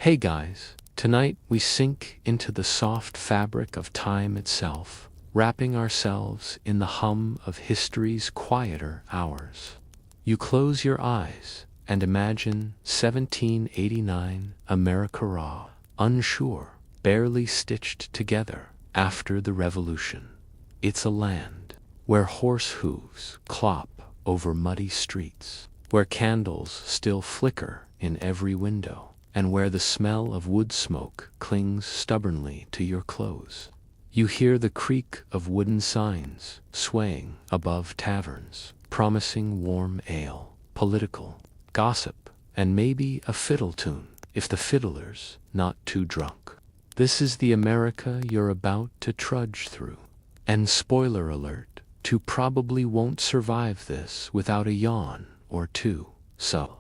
Hey guys, tonight we sink into the soft fabric of time itself, wrapping ourselves in the hum of history's quieter hours. You close your eyes and imagine 1789 America raw, unsure, barely stitched together after the Revolution. It's a land where horse hooves clop over muddy streets, where candles still flicker in every window, and where the smell of wood smoke clings stubbornly to your clothes. You hear the creak of wooden signs swaying above taverns, promising warm ale, political gossip, and maybe a fiddle tune, if the fiddler's not too drunk. This is the America you're about to trudge through. And spoiler alert, you probably won't survive this without a yawn or two. So,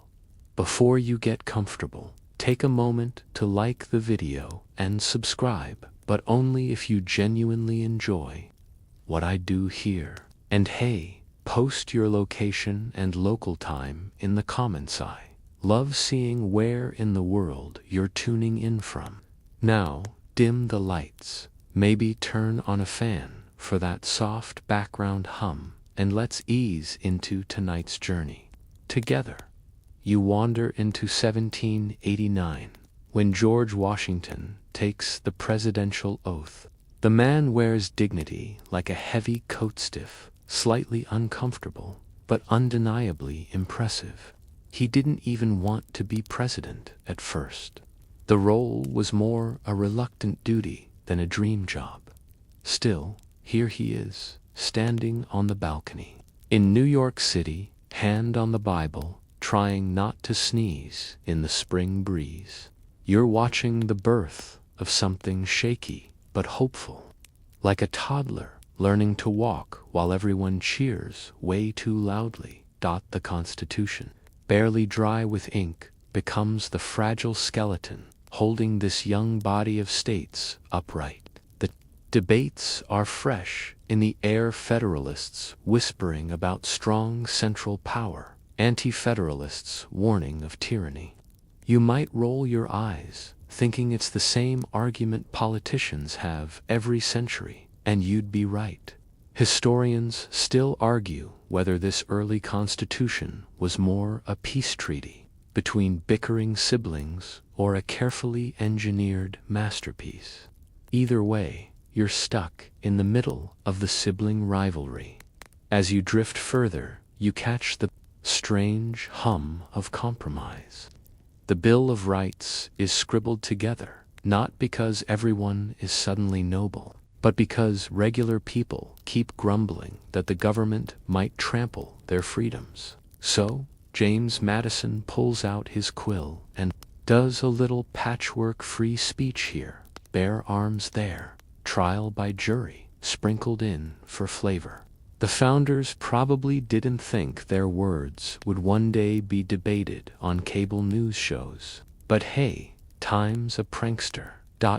before you get comfortable, take a moment to like the video and subscribe, but only if you genuinely enjoy what I do here. And hey, post your location and local time in the comments. I love seeing where in the world you're tuning in from. Now, dim the lights, maybe turn on a fan for that soft background hum, and let's ease into tonight's journey. Together, you wander into 1789, when George Washington takes the presidential oath. The man wears dignity like a heavy coat, stiff, slightly uncomfortable, but undeniably impressive. He didn't even want to be president at first. The role was more a reluctant duty than a dream job. Still, here he is, standing on the balcony. In New York City, hand on the Bible, trying not to sneeze in the spring breeze. You're watching the birth of something shaky but hopeful. Like a toddler learning to walk while everyone cheers way too loudly. The Constitution, barely dry with ink, becomes the fragile skeleton holding this young body of states upright. The debates are fresh in the air, Federalists whispering about strong central power, Anti-Federalists warning of tyranny. You might roll your eyes, thinking it's the same argument politicians have every century, and you'd be right. Historians still argue whether this early constitution was more a peace treaty between bickering siblings or a carefully engineered masterpiece. Either way, you're stuck in the middle of the sibling rivalry. As you drift further, you catch the strange hum of compromise. The Bill of Rights is scribbled together, not because everyone is suddenly noble, but because regular people keep grumbling that the government might trample their freedoms. So, James Madison pulls out his quill and does a little patchwork free speech here, bare arms there, trial by jury, sprinkled in for flavor. The founders probably didn't think their words would one day be debated on cable news shows. But hey, time's a prankster.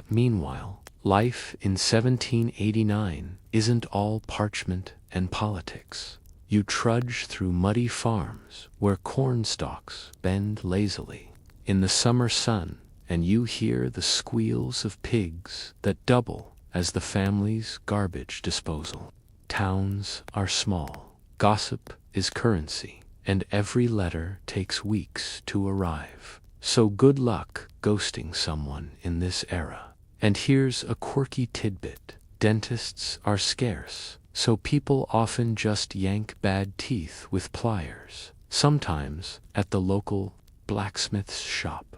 Meanwhile, life in 1789 isn't all parchment and politics. You trudge through muddy farms where corn stalks bend lazily in the summer sun, and you hear the squeals of pigs that double as the family's garbage disposal. Towns are small, gossip is currency, and every letter takes weeks to arrive. So good luck ghosting someone in this era. And here's a quirky tidbit. Dentists are scarce, so people often just yank bad teeth with pliers, sometimes at the local blacksmith's shop.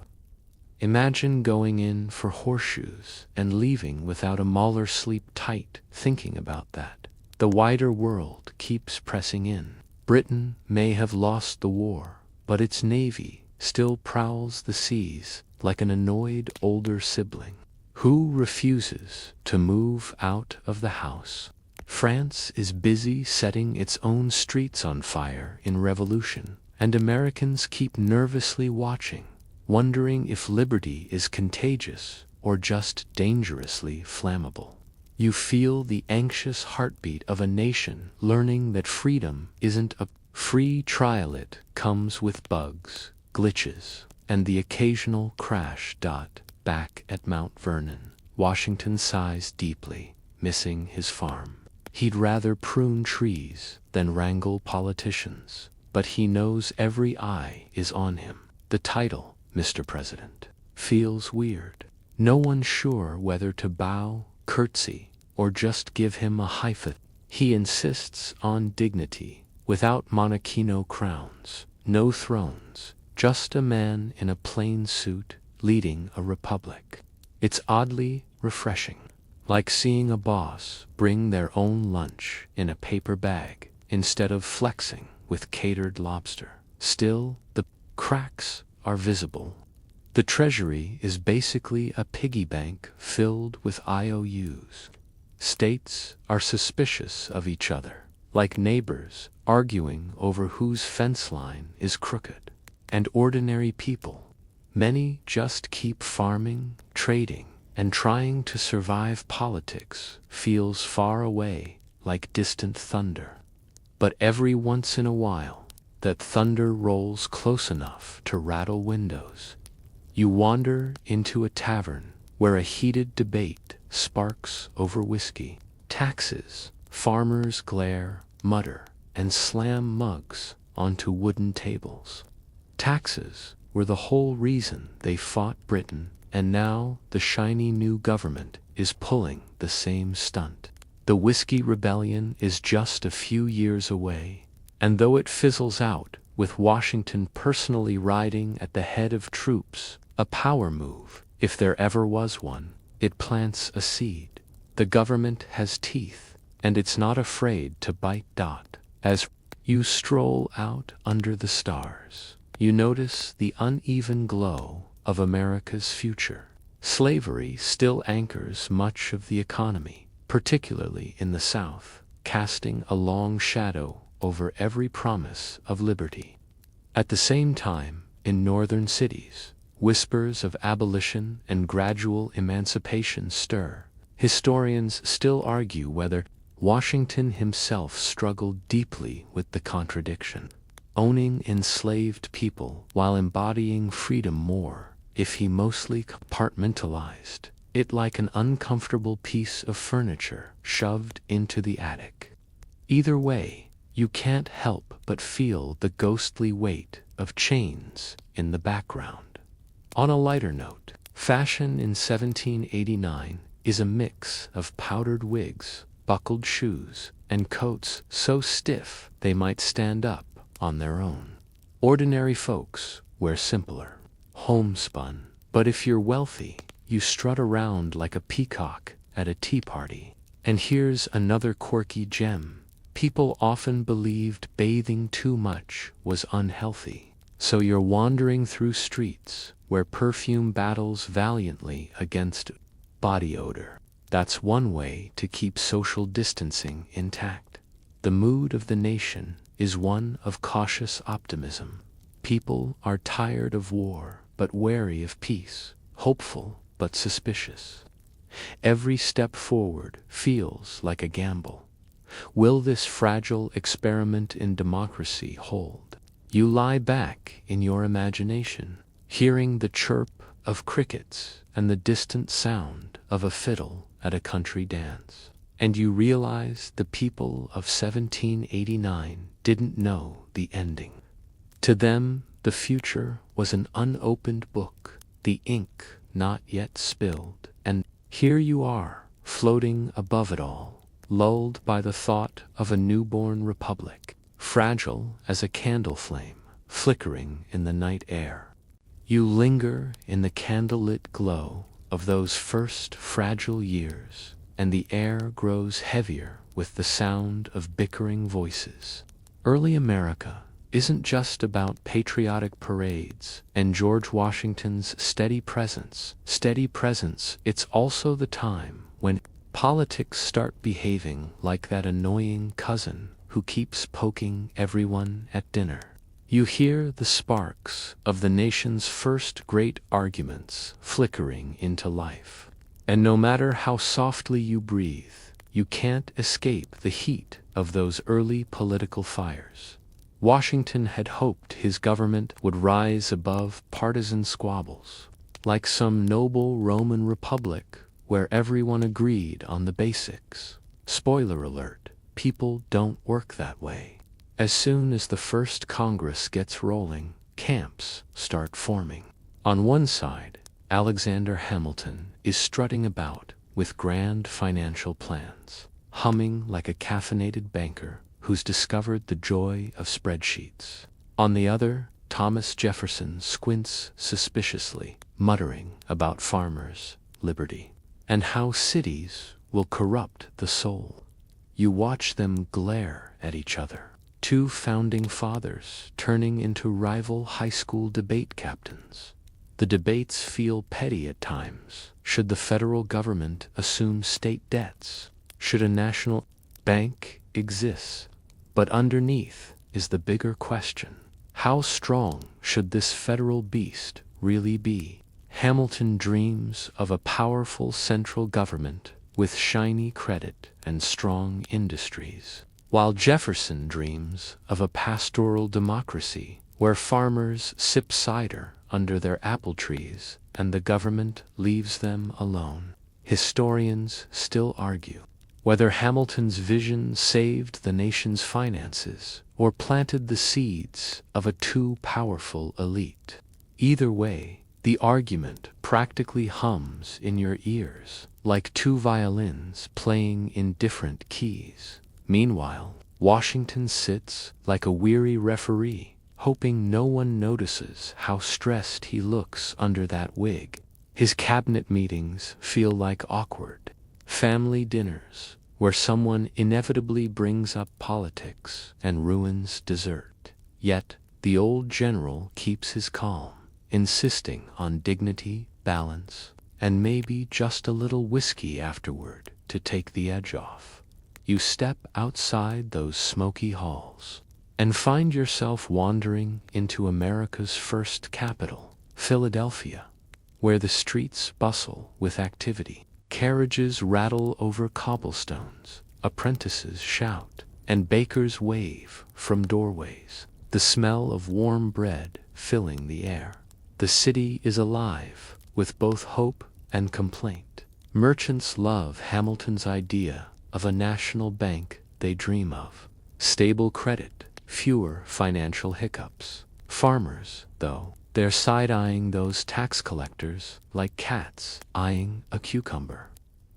Imagine going in for horseshoes and leaving without a molar. Sleep tight thinking about that. The wider world keeps pressing in. Britain may have lost the war, but its navy still prowls the seas like an annoyed older sibling who refuses to move out of the house. France is busy setting its own streets on fire in revolution, and Americans keep nervously watching, wondering if liberty is contagious or just dangerously flammable. You feel the anxious heartbeat of a nation learning that freedom isn't a free trial. It comes with bugs, glitches, and the occasional crash. Back at Mount Vernon, Washington sighs deeply, missing his farm. He'd rather prune trees than wrangle politicians, but he knows every eye is on him. The title, Mr. President, feels weird. No one's sure whether to bow, curtsy, or just give him a high five. He insists on dignity, without monarchino crowns, no thrones, just a man in a plain suit leading a republic. It's oddly refreshing, like seeing a boss bring their own lunch in a paper bag instead of flexing with catered lobster. Still, the cracks are visible. The Treasury is basically a piggy bank filled with IOUs. States are suspicious of each other, like neighbors arguing over whose fence line is crooked. And ordinary people, many just keep farming, trading, and trying to survive. Politics feels far away, like distant thunder. But every once in a while, that thunder rolls close enough to rattle windows. You wander into a tavern where a heated debate sparks over whiskey. Taxes, farmers glare, mutter, and slam mugs onto wooden tables. Taxes were the whole reason they fought Britain, and now the shiny new government is pulling the same stunt. The whiskey rebellion is just a few years away, and though it fizzles out with Washington personally riding at the head of troops, a power move, if there ever was one, it plants a seed. The government has teeth, and it's not afraid to bite. As you stroll out under the stars, you notice the uneven glow of America's future. Slavery still anchors much of the economy, particularly in the South, casting a long shadow over every promise of liberty. At the same time, in northern cities, whispers of abolition and gradual emancipation stir. Historians still argue whether Washington himself struggled deeply with the contradiction, owning enslaved people while embodying freedom more, if he mostly compartmentalized it like an uncomfortable piece of furniture shoved into the attic. Either way, you can't help but feel the ghostly weight of chains in the background. On a lighter note, fashion in 1789 is a mix of powdered wigs, buckled shoes, and coats so stiff they might stand up on their own. Ordinary folks wear simpler, homespun, but if you're wealthy, you strut around like a peacock at a tea party. And here's another quirky gem. People often believed bathing too much was unhealthy, so you're wandering through streets where perfume battles valiantly against body odor. That's one way to keep social distancing intact. The mood of the nation is one of cautious optimism. People are tired of war, but wary of peace, hopeful but suspicious. Every step forward feels like a gamble. Will this fragile experiment in democracy hold? You lie back in your imagination, hearing the chirp of crickets and the distant sound of a fiddle at a country dance, and you realize the people of 1789 didn't know the ending. To them, the future was an unopened book, the ink not yet spilled, and here you are, floating above it all, lulled by the thought of a newborn republic, fragile as a candle flame, flickering in the night air. You linger in the candlelit glow of those first fragile years, and the air grows heavier with the sound of bickering voices. Early America isn't just about patriotic parades and George Washington's steady presence. It's also the time when politics start behaving like that annoying cousin who keeps poking everyone at dinner. You hear the sparks of the nation's first great arguments flickering into life. And no matter how softly you breathe, you can't escape the heat of those early political fires. Washington had hoped his government would rise above partisan squabbles, like some noble Roman republic where everyone agreed on the basics. Spoiler alert, people don't work that way. As soon as the first Congress gets rolling, camps start forming. On one side, Alexander Hamilton is strutting about with grand financial plans, humming like a caffeinated banker who's discovered the joy of spreadsheets. On the other, Thomas Jefferson squints suspiciously, muttering about farmers, liberty, and how cities will corrupt the soul. You watch them glare at each other, two founding fathers turning into rival high school debate captains. The debates feel petty at times. Should the federal government assume state debts? Should a national bank exist? But underneath is the bigger question. How strong should this federal beast really be? Hamilton dreams of a powerful central government with shiny credit and strong industries, while Jefferson dreams of a pastoral democracy where farmers sip cider under their apple trees and the government leaves them alone. Historians still argue whether Hamilton's vision saved the nation's finances or planted the seeds of a too powerful elite. Either way, the argument practically hums in your ears, like two violins playing in different keys. Meanwhile, Washington sits like a weary referee, hoping no one notices how stressed he looks under that wig. His cabinet meetings feel like awkward family dinners where someone inevitably brings up politics and ruins dessert. Yet, the old general keeps his calm, insisting on dignity, balance, and maybe just a little whiskey afterward to take the edge off. You step outside those smoky halls and find yourself wandering into America's first capital, Philadelphia, where the streets bustle with activity. Carriages rattle over cobblestones, apprentices shout, and bakers wave from doorways, the smell of warm bread filling the air. The city is alive with both hope and complaint. Merchants love Hamilton's idea of a national bank they dream of. Stable credit, fewer financial hiccups. Farmers, though, they're side-eyeing those tax collectors like cats eyeing a cucumber.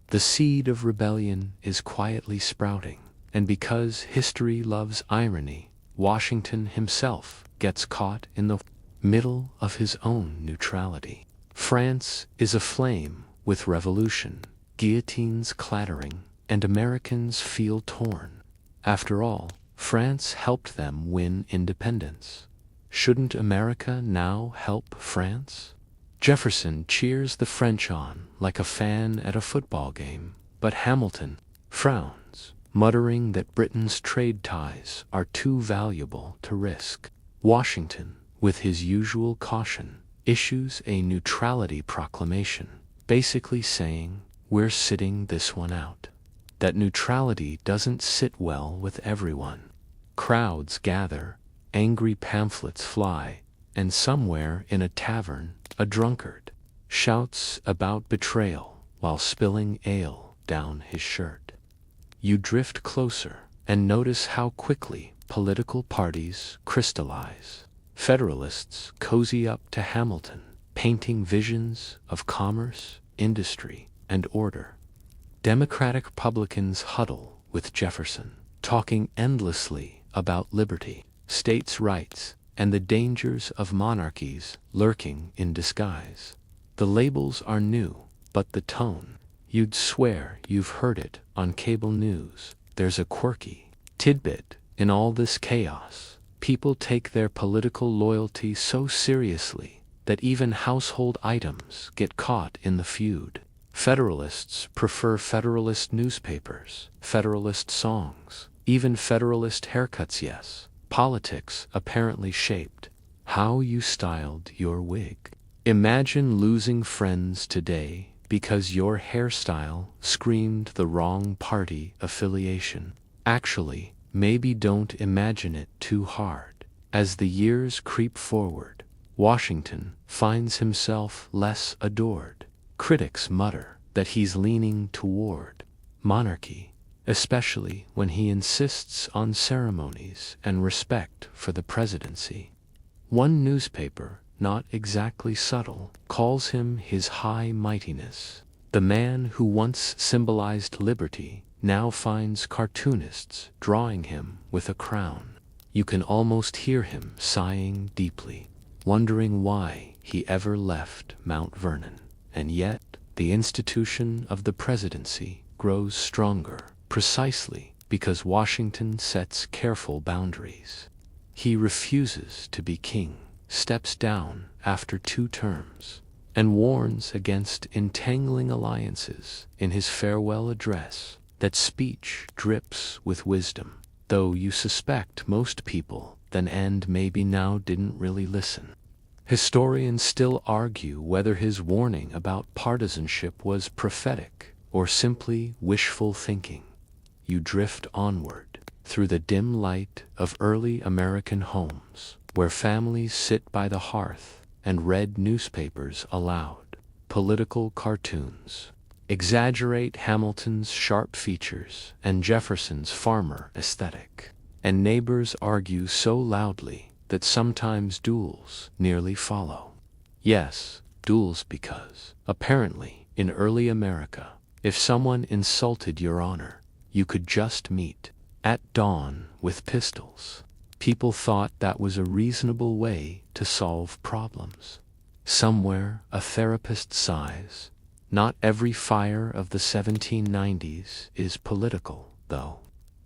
The seed of rebellion is quietly sprouting, and because history loves irony, Washington himself gets caught in the middle of his own neutrality. France is aflame with revolution, guillotines clattering, and Americans feel torn. After all, France helped them win independence. Shouldn't America now help France? Jefferson cheers the French on like a fan at a football game, but Hamilton frowns, muttering that Britain's trade ties are too valuable to risk. Washington, with his usual caution, issues a neutrality proclamation, basically saying, "We're sitting this one out." That neutrality doesn't sit well with everyone. Crowds gather, angry pamphlets fly, and somewhere in a tavern, a drunkard shouts about betrayal while spilling ale down his shirt. You drift closer and notice how quickly political parties crystallize. Federalists cozy up to Hamilton, painting visions of commerce, industry, and order. Democratic Republicans huddle with Jefferson, talking endlessly about liberty, states' rights, and the dangers of monarchies lurking in disguise. The labels are new, but the tone, you'd swear you've heard it on cable news. There's a quirky tidbit in all this chaos. People take their political loyalty so seriously that even household items get caught in the feud. Federalists prefer Federalist newspapers, Federalist songs, even Federalist haircuts, yes. Politics apparently shaped how you styled your wig. Imagine losing friends today because your hairstyle screamed the wrong party affiliation. Actually, maybe don't imagine it too hard. As the years creep forward, Washington finds himself less adored. Critics mutter that he's leaning toward monarchy, especially when he insists on ceremonies and respect for the presidency. One newspaper, not exactly subtle, calls him his high mightiness. The man who once symbolized liberty now finds cartoonists drawing him with a crown. You can almost hear him sighing deeply, wondering why he ever left Mount Vernon. And yet, the institution of the presidency grows stronger, precisely because Washington sets careful boundaries. He refuses to be king, steps down after 2 terms, and warns against entangling alliances in his farewell address. That speech drips with wisdom, though you suspect most people then and maybe now didn't really listen. Historians still argue whether his warning about partisanship was prophetic or simply wishful thinking. You drift onward through the dim light of early American homes, where families sit by the hearth and read newspapers aloud. Political cartoons exaggerate Hamilton's sharp features and Jefferson's farmer aesthetic, and neighbors argue so loudly that sometimes duels nearly follow. Yes, duels because, apparently, in early America, if someone insulted your honor, you could just meet at dawn with pistols. People thought that was a reasonable way to solve problems. Somewhere a therapist sighs. Not every fire of the 1790s is political, though.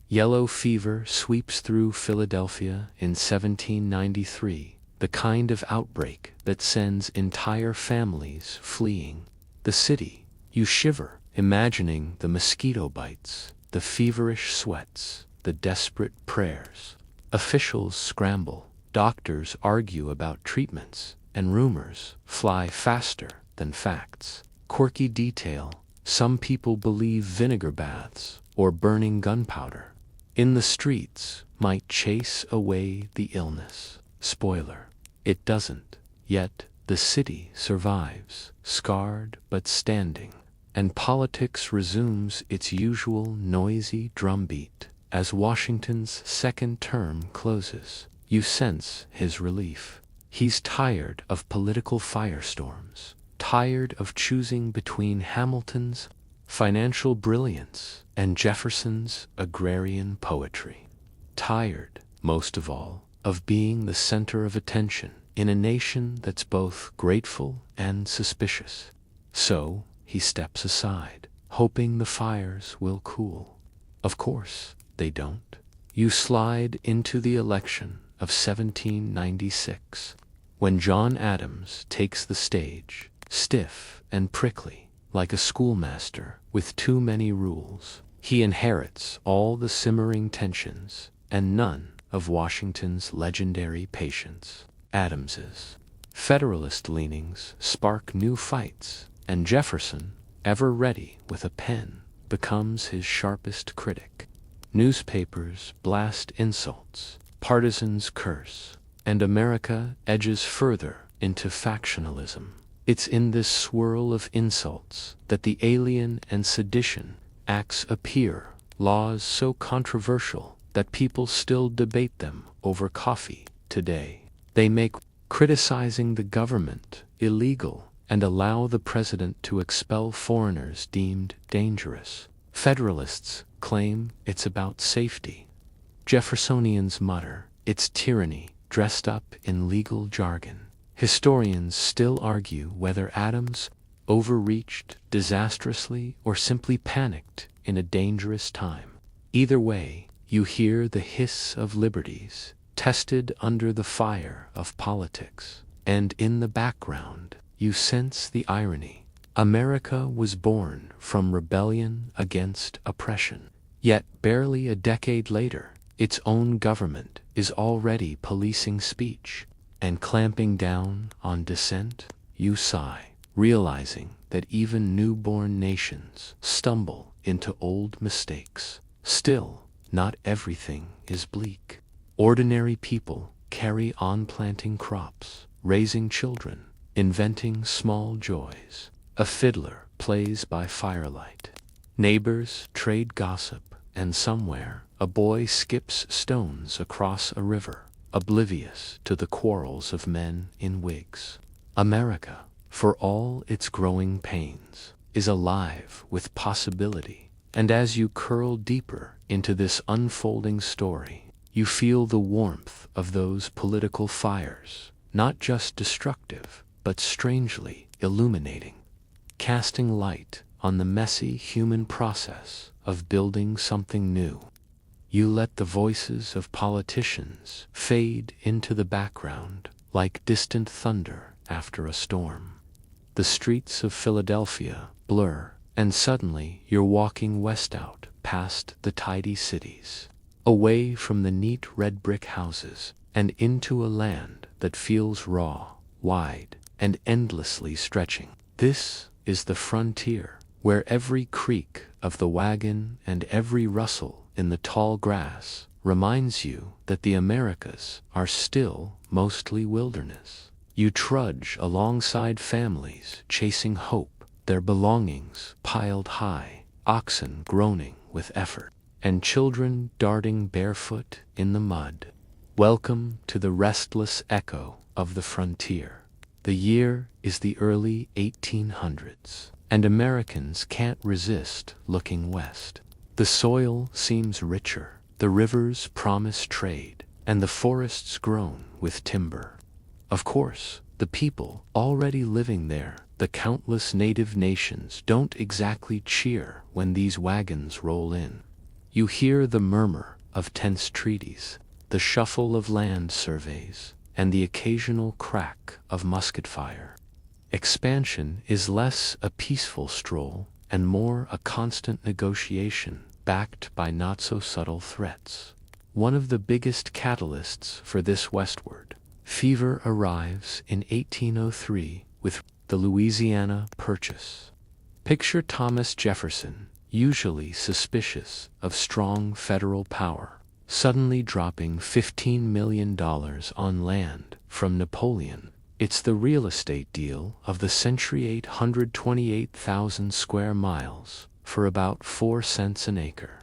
Yellow fever sweeps through Philadelphia in 1793, the kind of outbreak that sends entire families fleeing the city. You shiver, imagining the mosquito bites, the feverish sweats, the desperate prayers. Officials scramble, doctors argue about treatments, and rumors fly faster than facts. Quirky detail: some people believe vinegar baths or burning gunpowder in the streets might chase away the illness. Spoiler: it doesn't. Yet the city survives, scarred but standing, and politics resumes its usual noisy drumbeat. As Washington's second term closes, you sense his relief. He's tired of political firestorms, tired of choosing between Hamilton's financial brilliance and Jefferson's agrarian poetry. Tired, most of all, of being the center of attention in a nation that's both grateful and suspicious. So he steps aside, hoping the fires will cool. Of course, they don't. You slide into the election of 1796, when John Adams takes the stage, stiff and prickly, like a schoolmaster with too many rules. He inherits all the simmering tensions and none of Washington's legendary patience. Adams's Federalist leanings spark new fights, and Jefferson, ever ready with a pen, becomes his sharpest critic. Newspapers blast insults, partisans curse, and America edges further into factionalism. It's in this swirl of insults that the Alien and Sedition Acts appear, laws so controversial that people still debate them over coffee today. They make criticizing the government illegal and allow the president to expel foreigners deemed dangerous. Federalists claim it's about safety. Jeffersonians mutter it's tyranny dressed up in legal jargon. Historians still argue whether Adams overreached disastrously or simply panicked in a dangerous time. Either way, you hear the hiss of liberties tested under the fire of politics, and in the background, you sense the irony. America was born from rebellion against oppression, yet barely a decade later, its own government is already policing speech and clamping down on dissent. You sigh, realizing that even newborn nations stumble into old mistakes. Still, not everything is bleak. Ordinary people carry on planting crops, raising children, inventing small joys. A fiddler plays by firelight. Neighbors trade gossip, and somewhere a boy skips stones across a river, oblivious to the quarrels of men in wigs. America, for all its growing pains, is alive with possibility, and as you curl deeper into this unfolding story, you feel the warmth of those political fires, not just destructive, but strangely illuminating, casting light on the messy human process of building something new. You let the voices of politicians fade into the background like distant thunder after a storm. The streets of Philadelphia blur, and suddenly you're walking west out past the tidy cities, away from the neat red brick houses, and into a land that feels raw, wide, and endlessly stretching. This is the frontier, where every creak of the wagon and every rustle in the tall grass reminds you that the Americas are still mostly wilderness. You trudge alongside families chasing hope, their belongings piled high, oxen groaning with effort, and children darting barefoot in the mud. Welcome to the restless echo of the frontier. The year is the early 1800s, and Americans can't resist looking west. The soil seems richer, the rivers promise trade, and the forests grown with timber. Of course, the people already living there, the countless native nations, don't exactly cheer when these wagons roll in. You hear the murmur of tense treaties, the shuffle of land surveys, and the occasional crack of musket fire. Expansion is less a peaceful stroll and more a constant negotiation backed by not-so-subtle threats. One of the biggest catalysts for this westward fever arrives in 1803 with the Louisiana Purchase. Picture Thomas Jefferson, usually suspicious of strong federal power, suddenly dropping $15 million on land from Napoleon. It's the real estate deal of the century, 828,000 square miles for about 4 cents an acre.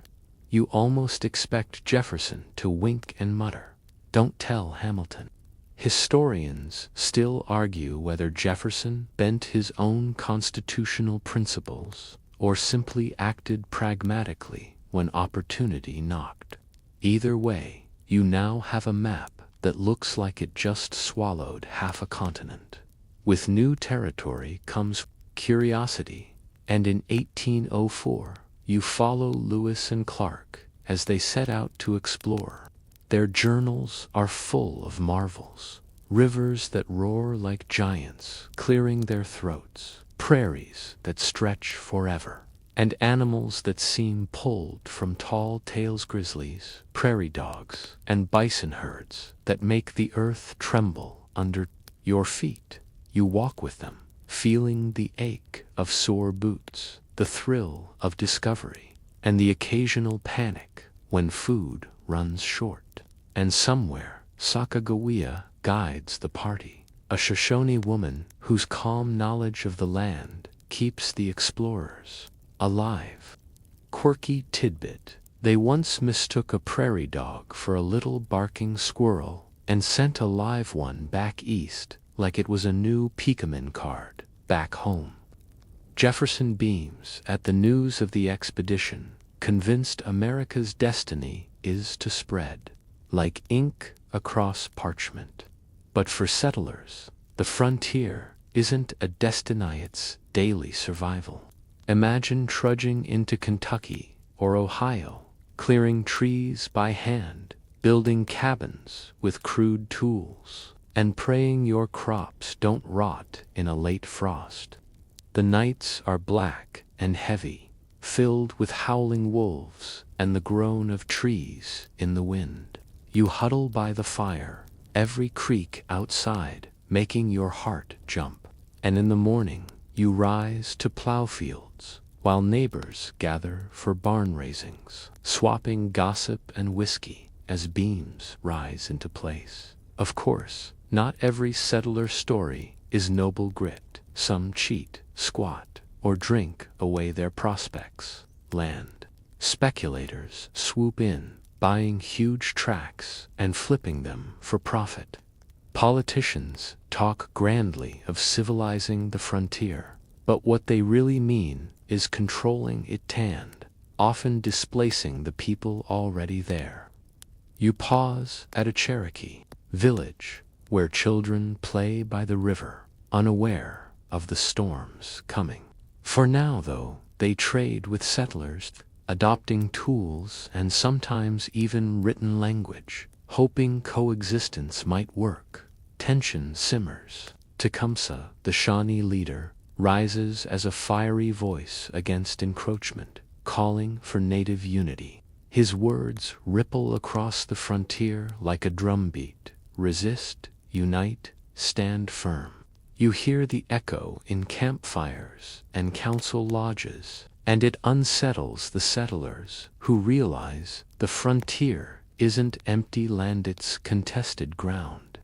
You almost expect Jefferson to wink and mutter, "Don't tell Hamilton." Historians still argue whether Jefferson bent his own constitutional principles or simply acted pragmatically when opportunity knocked. Either way, you now have a map that looks like it just swallowed half a continent. With new territory comes curiosity, and in 1804, you follow Lewis and Clark as they set out to explore. Their journals are full of marvels: rivers that roar like giants, clearing their throats, prairies that stretch forever, and animals that seem pulled from tall tales, grizzlies, prairie dogs, and bison herds that make the earth tremble under your feet. You walk with them, feeling the ache of sore boots, the thrill of discovery, and the occasional panic when food runs short. And somewhere, Sacagawea guides the party, a Shoshone woman whose calm knowledge of the land keeps the explorers alive. Quirky tidbit: they once mistook a prairie dog for a little barking squirrel and sent a live one back east like it was a new Pikmin card back home. Jefferson beams at the news of the expedition, convinced America's destiny is to spread like ink across parchment. But for settlers, the frontier isn't a destiny, it's daily survival. Imagine trudging into Kentucky or Ohio, clearing trees by hand, building cabins with crude tools, and praying your crops don't rot in a late frost. The nights are black and heavy, filled with howling wolves and the groan of trees in the wind. You huddle by the fire, every creak outside making your heart jump. And in the morning, you rise to plow fields, while neighbors gather for barn raisings, swapping gossip and whiskey as beams rise into place. Of course, not every settler story is noble grit. Some cheat, squat, or drink away their prospects. Land speculators swoop in, buying huge tracts and flipping them for profit. Politicians talk grandly of civilizing the frontier, but what they really mean is controlling it tanned, often displacing the people already there. You pause at a Cherokee village where children play by the river, unaware of the storms coming. For now, though, they trade with settlers, adopting tools and sometimes even written language, hoping coexistence might work. Tension simmers. Tecumseh, the Shawnee leader, rises as a fiery voice against encroachment, calling for native unity. His words ripple across the frontier like a drumbeat. Resist, unite, stand firm. You hear the echo in campfires and council lodges, and it unsettles the settlers who realize the frontier isn't empty land, it's contested ground.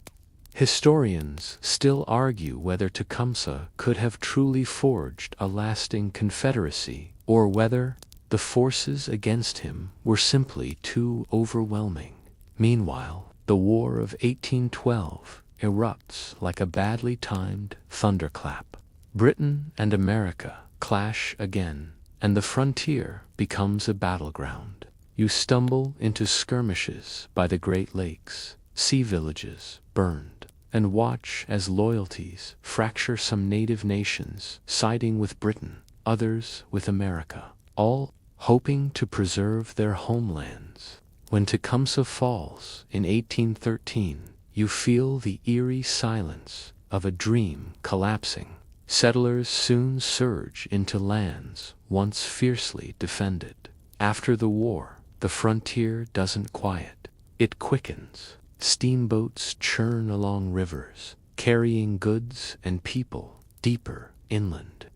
Historians still argue whether Tecumseh could have truly forged a lasting confederacy, or whether the forces against him were simply too overwhelming. Meanwhile, the War of 1812 erupts like a badly timed thunderclap. Britain and America clash again, and the frontier becomes a battleground. You stumble into skirmishes by the Great Lakes, see villages burned, and watch as loyalties fracture. Some native nations siding with Britain, others with America, all hoping to preserve their homelands. When Tecumseh falls in 1813, you feel the eerie silence of a dream collapsing. Settlers soon surge into lands once fiercely defended. After the war, the frontier doesn't quiet. It quickens. Steamboats churn along rivers, carrying goods and people deeper inland.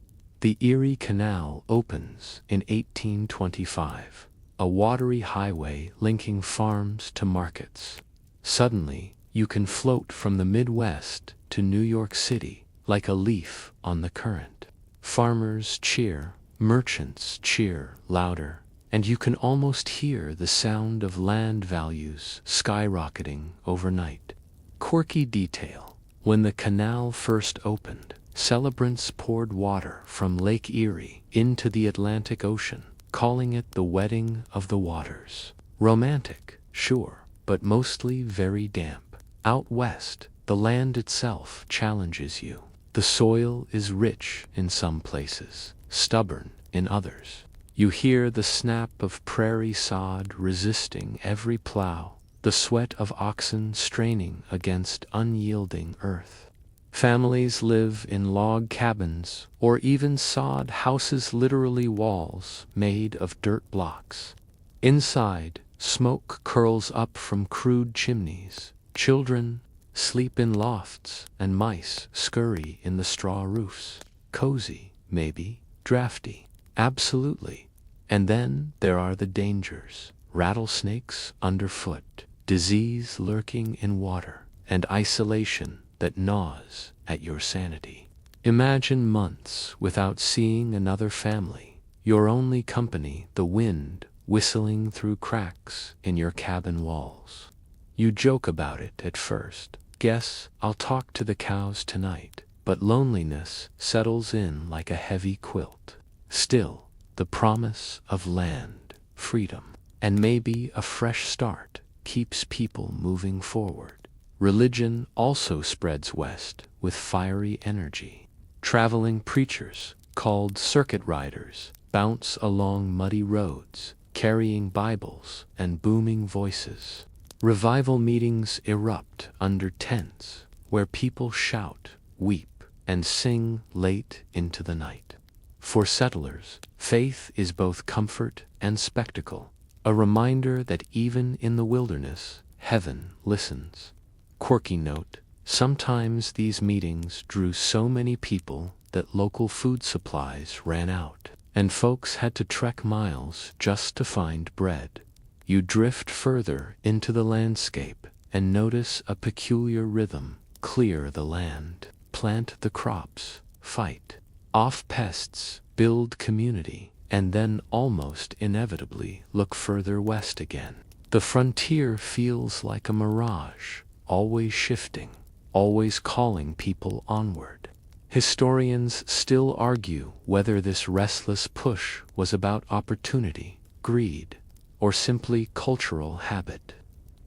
The Erie Canal opens in 1825, a watery highway linking farms to markets. Suddenly, you can float from the Midwest to New York City like a leaf on the current. Farmers cheer, merchants cheer louder, and you can almost hear the sound of land values skyrocketing overnight. Quirky detail: when the canal first opened, celebrants poured water from Lake Erie into the Atlantic Ocean, calling it the wedding of the waters. Romantic, sure, but mostly very damp. Out west, the land itself challenges you. The soil is rich in some places, stubborn in others. You hear the snap of prairie sod resisting every plow, the sweat of oxen straining against unyielding earth. Families live in log cabins or even sod houses, literally walls made of dirt blocks. Inside, smoke curls up from crude chimneys. Children sleep in lofts and mice scurry in the straw roofs. Cozy, maybe, drafty. Absolutely. And then there are the dangers: rattlesnakes underfoot, disease lurking in water, and isolation that gnaws at your sanity. Imagine months without seeing another family, your only company the wind whistling through cracks in your cabin walls. You joke about it at first. Guess I'll talk to the cows tonight. But loneliness settles in like a heavy quilt. Still, the promise of land, freedom, and maybe a fresh start keeps people moving forward. Religion also spreads west with fiery energy. Traveling preachers, called circuit riders, bounce along muddy roads, carrying Bibles and booming voices. Revival meetings erupt under tents, where people shout, weep, and sing late into the night. For settlers, faith is both comfort and spectacle, a reminder that even in the wilderness, heaven listens. Quirky note: sometimes these meetings drew so many people that local food supplies ran out, and folks had to trek miles just to find bread. You drift further into the landscape, and notice a peculiar rhythm. Clear the land, plant the crops, fight off pests, build community, and then almost inevitably look further west again. The frontier feels like a mirage, always shifting, always calling people onward. Historians still argue whether this restless push was about opportunity, greed, or simply cultural habit.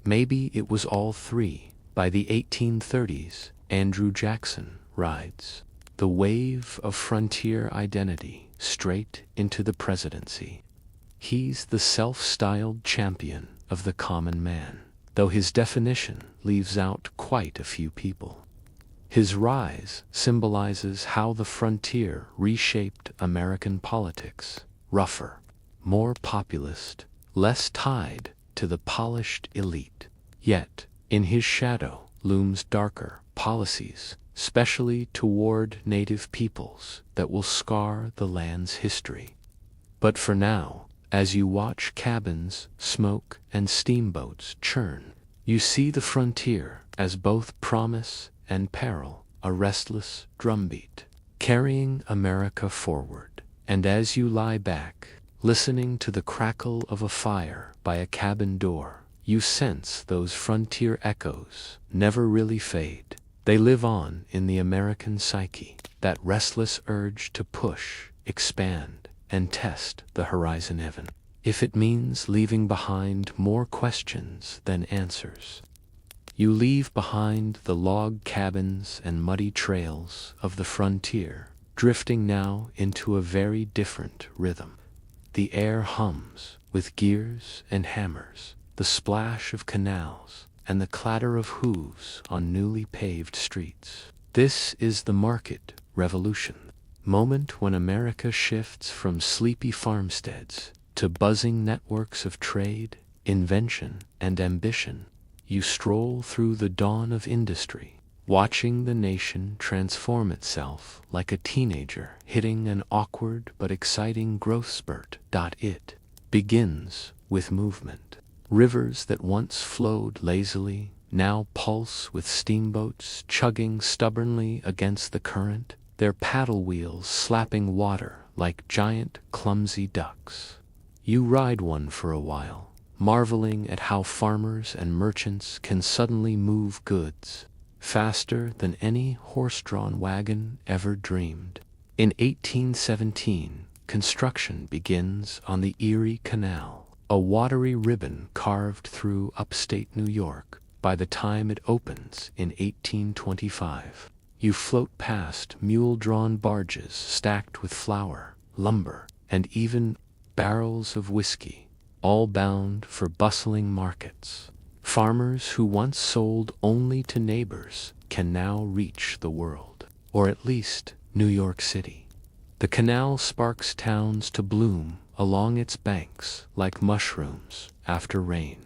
Maybe it was all three. By the 1830s, Andrew Jackson rides the wave of frontier identity straight into the presidency. He's the self-styled champion of the common man, though his definition leaves out quite a few people. His rise symbolizes how the frontier reshaped American politics, rougher, more populist, less tied to the polished elite. Yet, in his shadow looms darker policies, especially toward native peoples, that will scar the land's history. But for now, as you watch cabins, smoke, and steamboats churn, you see the frontier as both promise and peril, a restless drumbeat, carrying America forward. And as you lie back, listening to the crackle of a fire by a cabin door, you sense those frontier echoes never really fade. They live on in the American psyche, that restless urge to push, expand, and test the horizon even if it means leaving behind more questions than answers. You leave behind the log cabins and muddy trails of the frontier, drifting now into a very different rhythm. The air hums with gears and hammers, the splash of canals, and the clatter of hooves on newly paved streets. This is the market revolution, moment when America shifts from sleepy farmsteads to buzzing networks of trade, invention, and ambition. You stroll through the dawn of industry, watching the nation transform itself like a teenager hitting an awkward but exciting growth spurt. It begins with movement. Rivers that once flowed lazily now pulse with steamboats chugging stubbornly against the current, their paddle wheels slapping water like giant, clumsy ducks. You ride one for a while, marveling at how farmers and merchants can suddenly move goods faster than any horse-drawn wagon ever dreamed. In 1817, construction begins on the Erie Canal, a watery ribbon carved through upstate New York. By the time it opens in 1825, you float past mule-drawn barges stacked with flour, lumber, and even barrels of whiskey, all bound for bustling markets. Farmers who once sold only to neighbors can now reach the world, or at least New York City. The canal sparks towns to bloom along its banks like mushrooms after rain.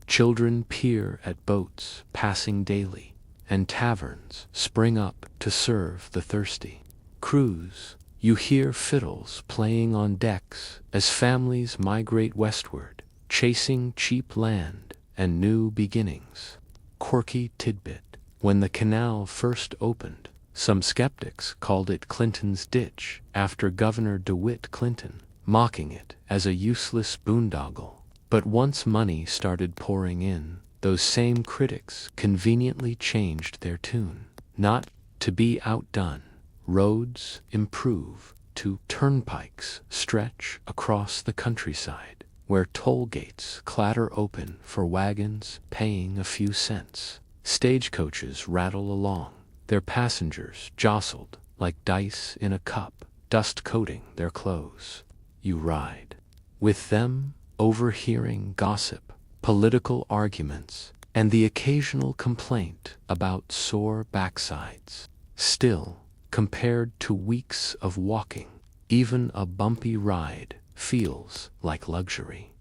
Children peer at boats passing daily, and taverns spring up to serve the thirsty. Crews, you hear fiddles playing on decks as families migrate westward, chasing cheap land and new beginnings. Quirky tidbit: when the canal first opened, some skeptics called it Clinton's Ditch after Governor DeWitt Clinton, mocking it as a useless boondoggle. But once money started pouring in, those same critics conveniently changed their tune. Not to be outdone, roads improve to turnpikes stretch across the countryside, where toll gates clatter open for wagons paying a few cents. Stagecoaches rattle along, their passengers jostled like dice in a cup, dust coating their clothes. You ride with them, overhearing gossip, political arguments, and the occasional complaint about sore backsides. Still, compared to weeks of walking, even a bumpy ride feels like luxury.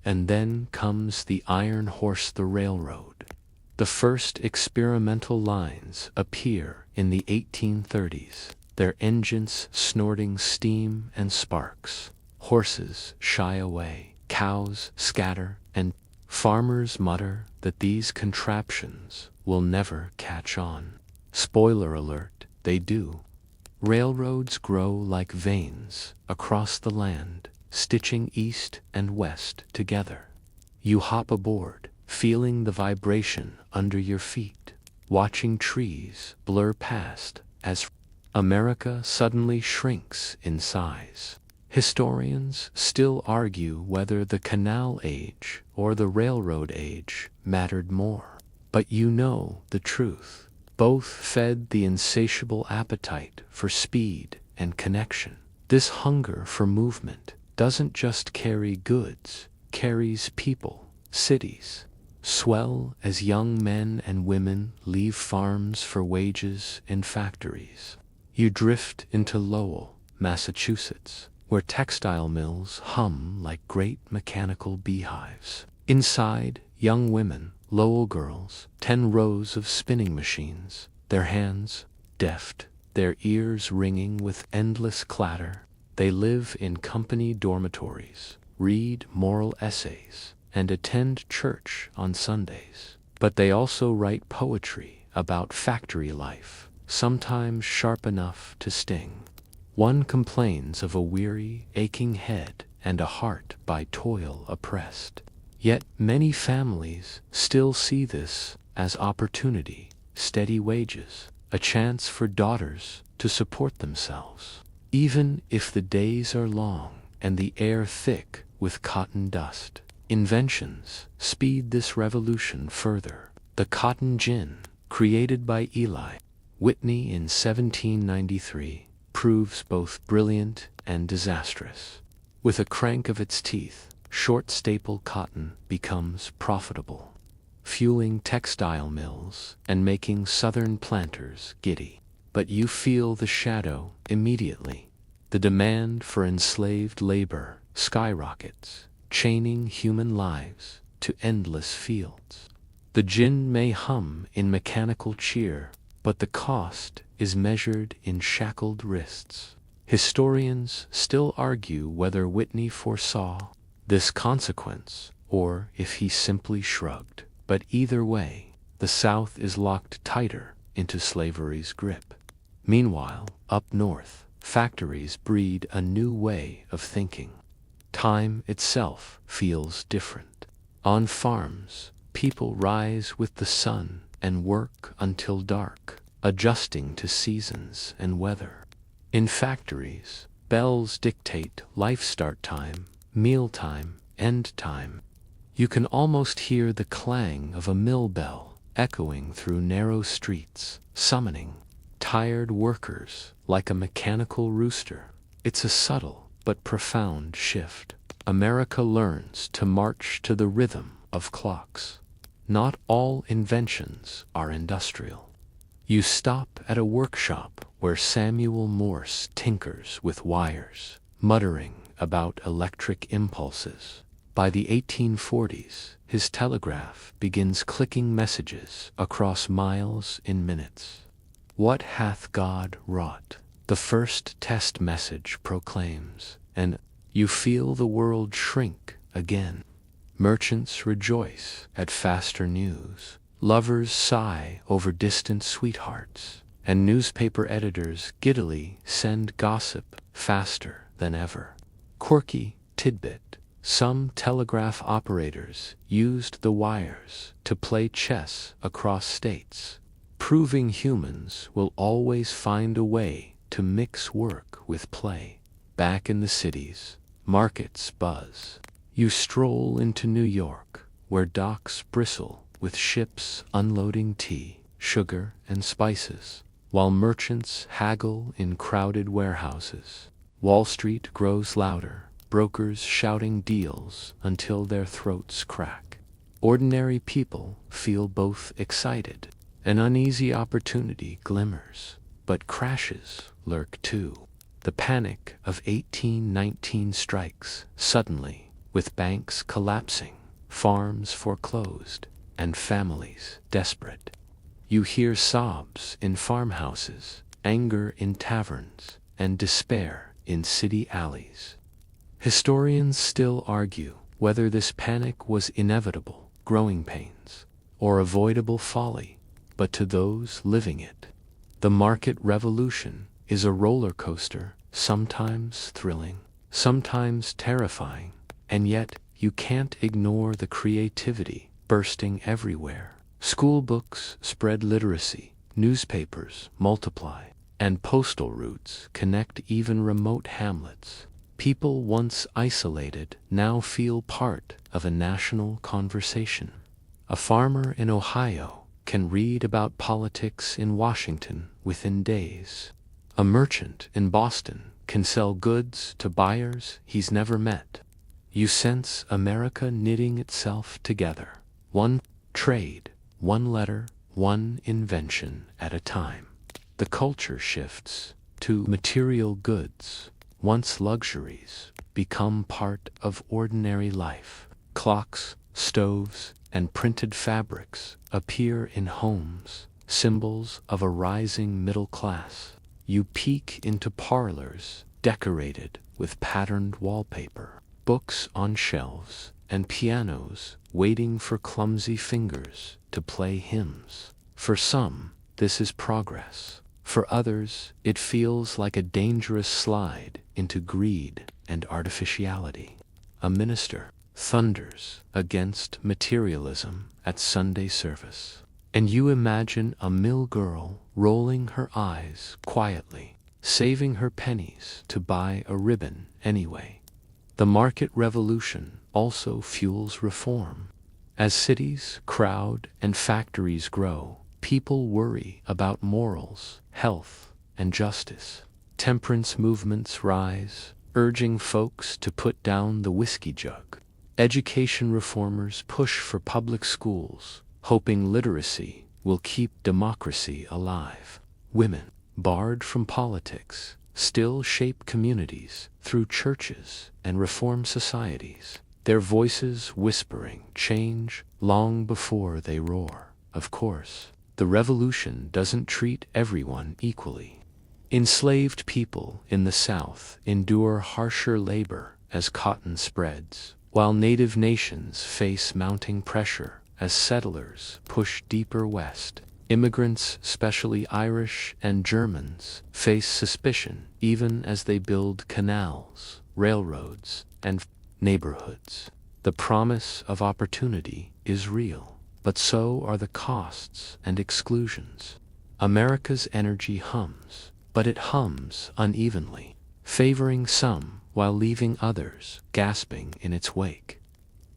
And then comes the iron horse, the railroad. The first experimental lines appear in the 1830s, their engines snorting steam and sparks. Horses shy away, cows scatter, and Farmers mutter that these contraptions will never catch on. Spoiler alert, they do. Railroads grow like veins across the land, stitching east and west together. You hop aboard, feeling the vibration under your feet, watching trees blur past as America suddenly shrinks in size. Historians still argue whether the canal age or the railroad age mattered more. But you know the truth. Both fed the insatiable appetite for speed and connection. This hunger for movement doesn't just carry goods, carries people. Cities swell as young men and women leave farms for wages in factories. You drift into Lowell, Massachusetts, where textile mills hum like great mechanical beehives. Inside, young women, Lowell girls, 10 rows of spinning machines, their hands deft, their ears ringing with endless clatter. They live in company dormitories, read moral essays, and attend church on Sundays. But they also write poetry about factory life, sometimes sharp enough to sting. One complains of a weary, aching head and a heart by toil oppressed. Yet many families still see this as opportunity, steady wages, a chance for daughters to support themselves. Even if the days are long and the air thick with cotton dust, inventions speed this revolution further. The cotton gin, created by Eli Whitney in 1793, proves both brilliant and disastrous. With a crank of its teeth, short staple cotton becomes profitable, fueling textile mills and making southern planters giddy. But you feel the shadow immediately. The demand for enslaved labor skyrockets, chaining human lives to endless fields. The gin may hum in mechanical cheer, but the cost is measured in shackled wrists. Historians still argue whether Whitney foresaw this consequence or if he simply shrugged. But either way, the South is locked tighter into slavery's grip. Meanwhile, up north, factories breed a new way of thinking. Time itself feels different. On farms, people rise with the sun and work until dark, adjusting to seasons and weather. In factories, bells dictate life start time, meal time, end time. You can almost hear the clang of a mill bell echoing through narrow streets, summoning tired workers like a mechanical rooster. It's a subtle but profound shift. America learns to march to the rhythm of clocks. Not all inventions are industrial. You stop at a workshop where Samuel Morse tinkers with wires, muttering about electric impulses. By the 1840s, his telegraph begins clicking messages across miles in minutes. "What hath God wrought?" the first test message proclaims, and you feel the world shrink again. Merchants rejoice at faster news, lovers sigh over distant sweethearts, and newspaper editors giddily send gossip faster than ever. Quirky tidbit: some telegraph operators used the wires to play chess across states, proving humans will always find a way to mix work with play. Back in the cities, markets buzz. You stroll into New York, where docks bristle with ships unloading tea, sugar, and spices, while merchants haggle in crowded warehouses. Wall Street grows louder, brokers shouting deals until their throats crack. Ordinary people feel both excited. An uneasy opportunity glimmers, but crashes lurk too. The panic of 1819 strikes suddenly, with banks collapsing, farms foreclosed, and families desperate. You hear sobs in farmhouses, anger in taverns, and despair in city alleys. Historians still argue whether this panic was inevitable growing pains, or avoidable folly, but to those living it. The market revolution is a roller coaster, sometimes thrilling, sometimes terrifying, and yet you can't ignore the creativity bursting everywhere. School books spread literacy, newspapers multiply, and postal routes connect even remote hamlets. People once isolated now feel part of a national conversation. A farmer in Ohio can read about politics in Washington within days. A merchant in Boston can sell goods to buyers he's never met. You sense America knitting itself together, one trade, one letter, one invention at a time. The culture shifts to material goods. Once luxuries become part of ordinary life. Clocks, stoves, and printed fabrics appear in homes, symbols of a rising middle class. You peek into parlors decorated with patterned wallpaper, books on shelves, and pianos waiting for clumsy fingers to play hymns. For some, this is progress. For others, it feels like a dangerous slide into greed and artificiality. A minister thunders against materialism at Sunday service, and you imagine a mill girl rolling her eyes quietly, saving her pennies to buy a ribbon anyway. The market revolution also fuels reform. As cities crowd and factories grow, people worry about morals, health, and justice. Temperance movements rise, urging folks to put down the whiskey jug. Education reformers push for public schools, hoping literacy will keep democracy alive. Women, barred from politics, still shape communities through churches and reform societies, their voices whispering change long before they roar. Of course, the revolution doesn't treat everyone equally. Enslaved people in the South endure harsher labor as cotton spreads, while native nations face mounting pressure as settlers push deeper west. Immigrants, especially Irish and Germans, face suspicion even as they build canals, railroads, and neighborhoods. The promise of opportunity is real, but so are the costs and exclusions. America's energy hums, but it hums unevenly, favoring some while leaving others gasping in its wake.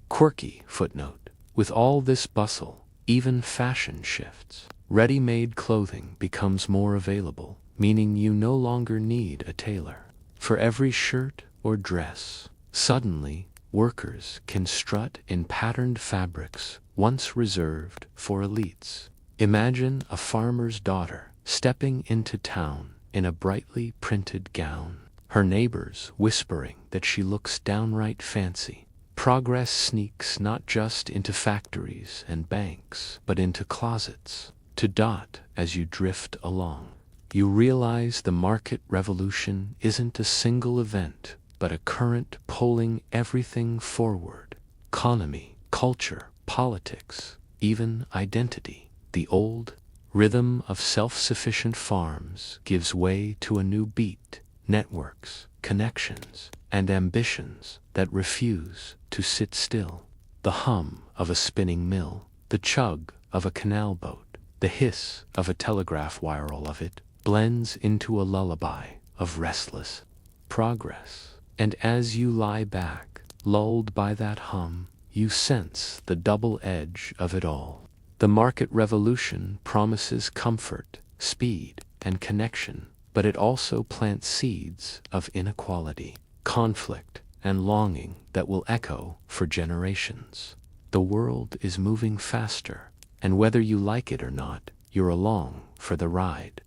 Quirky footnote: with all this bustle, even fashion shifts. Ready-made clothing becomes more available, meaning you no longer need a tailor. For every shirt or dress, suddenly, workers can strut in patterned fabrics once reserved for elites. Imagine a farmer's daughter stepping into town in a brightly printed gown, her neighbors whispering that she looks downright fancy. Progress sneaks not just into factories and banks, but into closets, to dot as you drift along. You realize the market revolution isn't a single event, but a current pulling everything forward. Economy, culture, politics, even identity. The old rhythm of self-sufficient farms gives way to a new beat, networks, connections, and ambitions that refuse to sit still. The hum of a spinning mill, the chug of a canal boat, the hiss of a telegraph wire, all of it blends into a lullaby of restless progress. And as you lie back, lulled by that hum, you sense the double edge of it all. The market revolution promises comfort, speed, and connection, but it also plants seeds of inequality, conflict, and longing that will echo for generations. The world is moving faster, and whether you like it or not, you're along for the ride.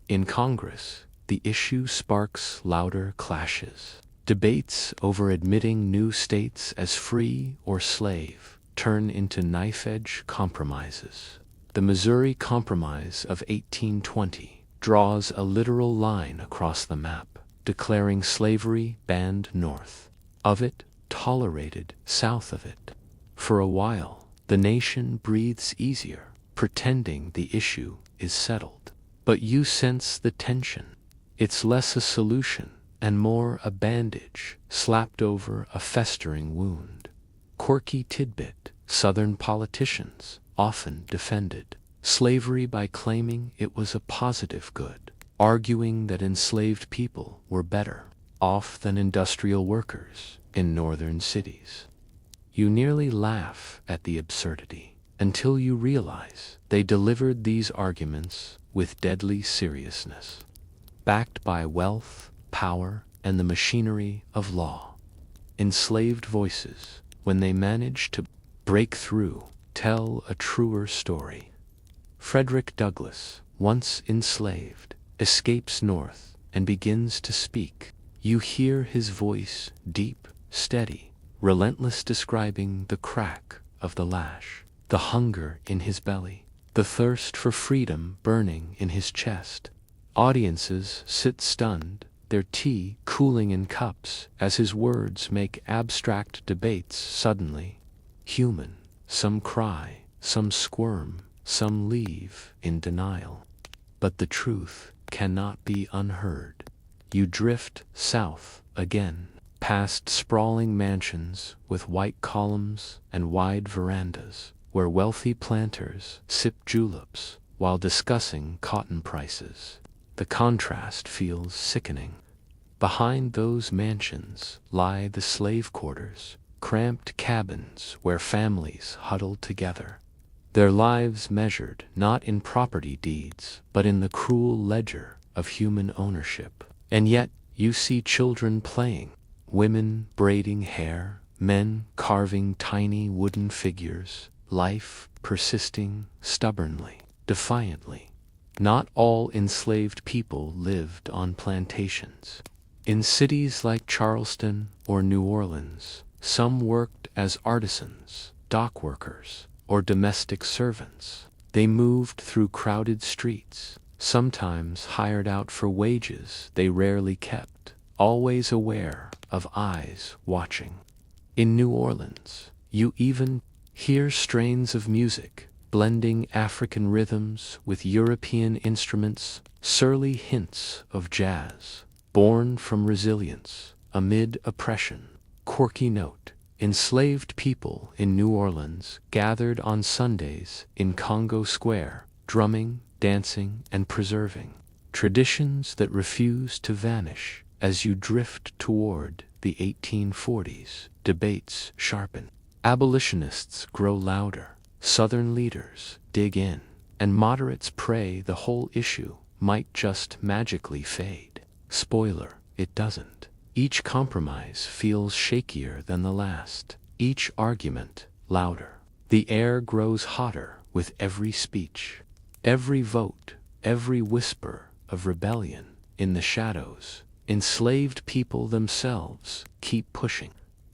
In Congress, the issue sparks louder clashes. Debates over admitting new states as free or slave turn into knife-edge compromises. The Missouri Compromise of 1820 draws a literal line across the map, declaring slavery banned north of it, tolerated south of it. For a while, The nation breathes easier, pretending the issue is settled. But you sense the tension. It's less a solution and more a bandage slapped over a festering wound. Quirky tidbit: Southern politicians often defended slavery by claiming it was a positive good, arguing that enslaved people were better off than industrial workers in northern cities. You nearly laugh at the absurdity until you realize they delivered these arguments with deadly seriousness, backed by wealth, power, and the machinery of law. Enslaved voices, when they manage to break through, tell a truer story. Frederick Douglass, once enslaved, escapes north and begins to speak. You hear his voice, deep, steady, relentless, describing the crack of the lash, the hunger in his belly, the thirst for freedom burning in his chest. Audiences sit stunned, their tea cooling in cups as his words make abstract debates suddenly human. Some cry, some squirm, some leave in denial. But the truth cannot be unheard. You drift south again, past sprawling mansions with white columns and wide verandas, where wealthy planters sip juleps while discussing cotton prices. The contrast feels sickening. Behind those mansions lie the slave quarters, cramped cabins where families huddled together, their lives measured not in property deeds, but in the cruel ledger of human ownership. And yet you see children playing, women braiding hair, men carving tiny wooden figures, life persisting stubbornly, defiantly. Not all enslaved people lived on plantations. In cities like Charleston or New Orleans, some worked as artisans, dock workers, or domestic servants. They moved through crowded streets, sometimes hired out for wages they rarely kept, always aware of eyes watching. In New Orleans, you even hear strains of music, blending African rhythms with European instruments, surly hints of jazz, born from resilience amid oppression. Quirky note: enslaved people in New Orleans gathered on Sundays in Congo Square, drumming, dancing, and preserving traditions that refuse to vanish. As you drift toward the 1840s, debates sharpen. Abolitionists grow louder, Southern leaders dig in, and moderates pray the whole issue might just magically fade. Spoiler: it doesn't. Each compromise feels shakier than the last, each argument louder. The air grows hotter with every speech, every vote, every whisper of rebellion. In the shadows, enslaved people themselves keep pushing.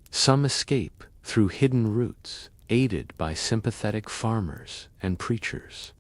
Some escape through hidden routes, aided by sympathetic farmers and preachers.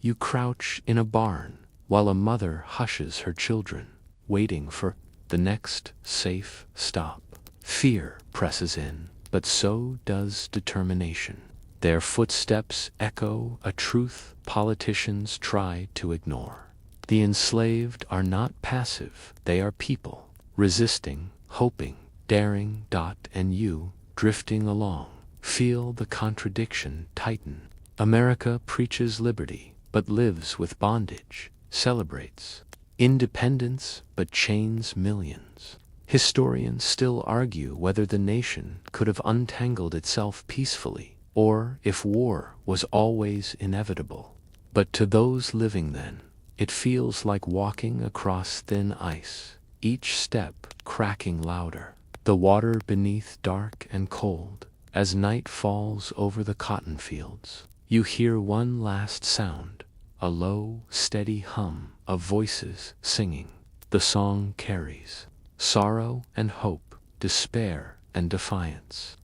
You crouch in a barn while a mother hushes her children, waiting for the next safe stop. Fear presses in, but so does determination. Their footsteps echo a truth politicians try to ignore. The enslaved are not passive, they are people, resisting, hoping, daring. And you, drifting along, feel the contradiction tighten. America preaches liberty, but lives with bondage, celebrates independence, but chains millions. Historians still argue whether the nation could have untangled itself peacefully, or if war was always inevitable. But to those living then, it feels like walking across thin ice, each step cracking louder. The water beneath dark and cold. As night falls over the cotton fields, you hear one last sound, a low, steady hum of voices singing. The song carries sorrow and hope, despair and defiance.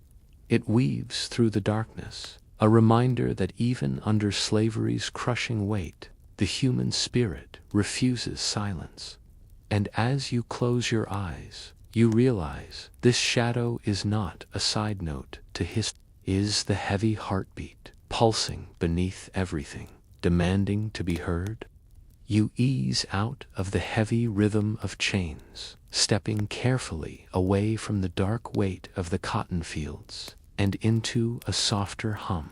It weaves through the darkness, a reminder that even under slavery's crushing weight, the human spirit refuses silence. And as you close your eyes, you realize this shadow is not a side note to history, is the heavy heartbeat pulsing beneath everything, demanding to be heard. You ease out of the heavy rhythm of chains, stepping carefully away from the dark weight of the cotton fields and into a softer hum.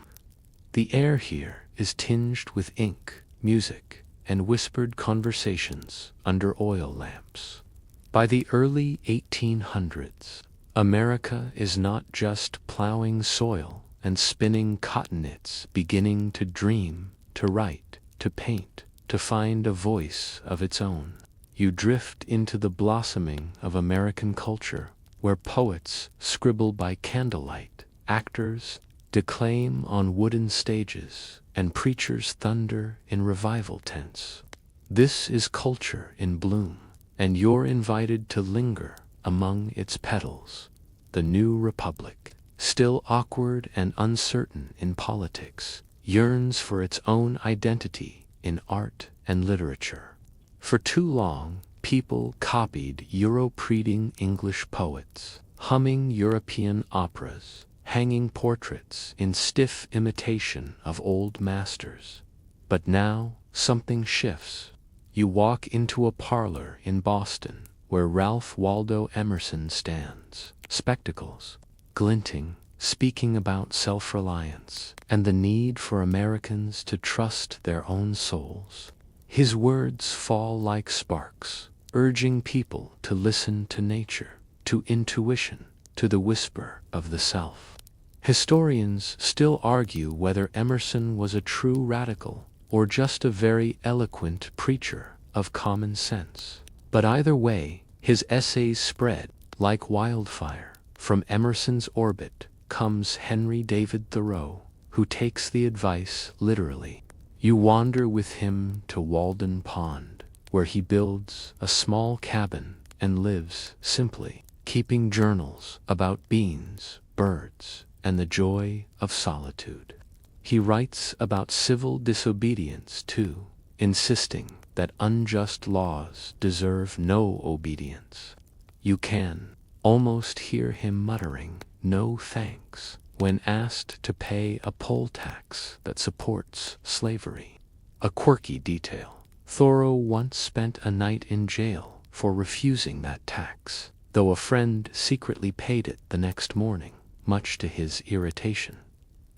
The air here is tinged with ink, music, and whispered conversations under oil lamps. By the early 1800s, America is not just plowing soil and spinning cotton, it's beginning to dream, to write, to paint, to find a voice of its own. You drift into the blossoming of American culture, where poets scribble by candlelight, actors declaim on wooden stages, and preachers thunder in revival tents. This is culture in bloom, and you're invited to linger among its petals. The new republic, still awkward and uncertain in politics, yearns for its own identity in art and literature. For too long, people copied Euro-preading English poets, humming European operas, hanging portraits in stiff imitation of old masters. But now, something shifts. You walk into a parlor in Boston where Ralph Waldo Emerson stands, spectacles glinting, speaking about self-reliance and the need for Americans to trust their own souls. His words fall like sparks, urging people to listen to nature, to intuition, to the whisper of the self. Historians still argue whether Emerson was a true radical or just a very eloquent preacher of common sense. But either way, his essays spread like wildfire. From Emerson's orbit comes Henry David Thoreau, who takes the advice literally. You wander with him to Walden Pond, where he builds a small cabin and lives simply, keeping journals about beans, birds, and the joy of solitude. He writes about civil disobedience too, insisting that unjust laws deserve no obedience. You can almost hear him muttering, "No thanks," when asked to pay a poll tax that supports slavery. A quirky detail: Thoreau once spent a night in jail for refusing that tax, though a friend secretly paid it the next morning, much to his irritation.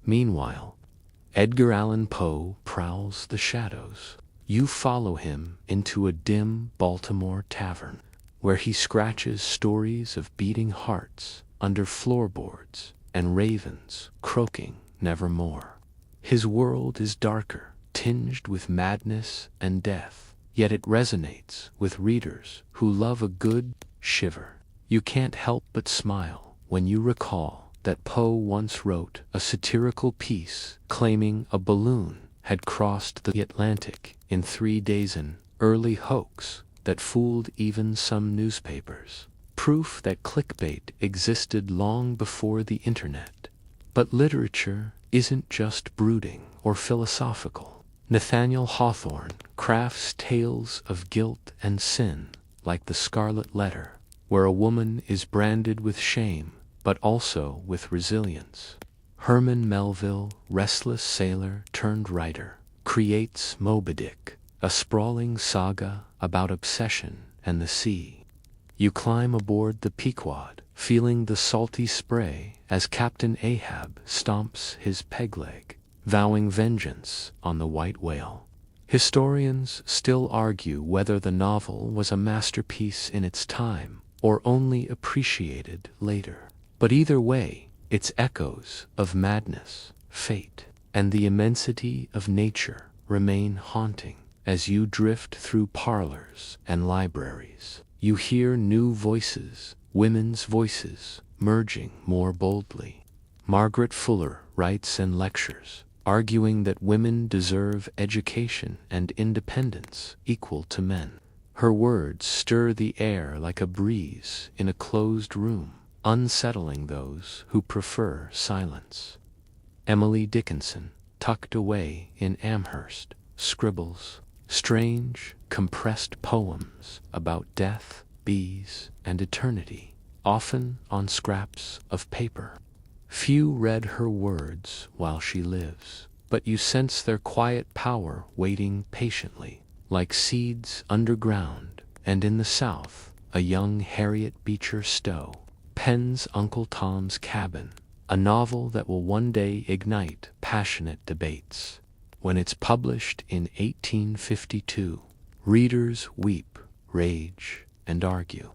Meanwhile, Edgar Allan Poe prowls the shadows. You follow him into a dim Baltimore tavern, where he scratches stories of beating hearts under floorboards and ravens croaking nevermore. His world is darker, tinged with madness and death, yet it resonates with readers who love a good shiver. You can't help but smile when you recall that Poe once wrote a satirical piece claiming a balloon had crossed the Atlantic in 3 days, an early hoax that fooled even some newspapers. Proof that clickbait existed long before the internet. But literature isn't just brooding or philosophical. Nathaniel Hawthorne crafts tales of guilt and sin, like The Scarlet Letter, where a woman is branded with shame, but also with resilience. Herman Melville, restless sailor turned writer, creates Moby Dick, a sprawling saga about obsession and the sea. You climb aboard the Pequod, feeling the salty spray as Captain Ahab stomps his peg leg, vowing vengeance on the white whale. Historians still argue whether the novel was a masterpiece in its time or only appreciated later. But either way, its echoes of madness, fate, and the immensity of nature remain haunting. As you drift through parlors and libraries, you hear new voices, women's voices, merging more boldly. Margaret Fuller writes and lectures, arguing that women deserve education and independence equal to men. Her words stir the air like a breeze in a closed room, unsettling those who prefer silence. Emily Dickinson, tucked away in Amherst, scribbles strange, compressed poems about death, bees, and eternity, often on scraps of paper. Few read her words while she lives, but you sense their quiet power waiting patiently, like seeds underground. And in the South, a young Harriet Beecher Stowe pens Uncle Tom's Cabin, a novel that will one day ignite passionate debates. When it's published in 1852, readers weep, rage, and argue,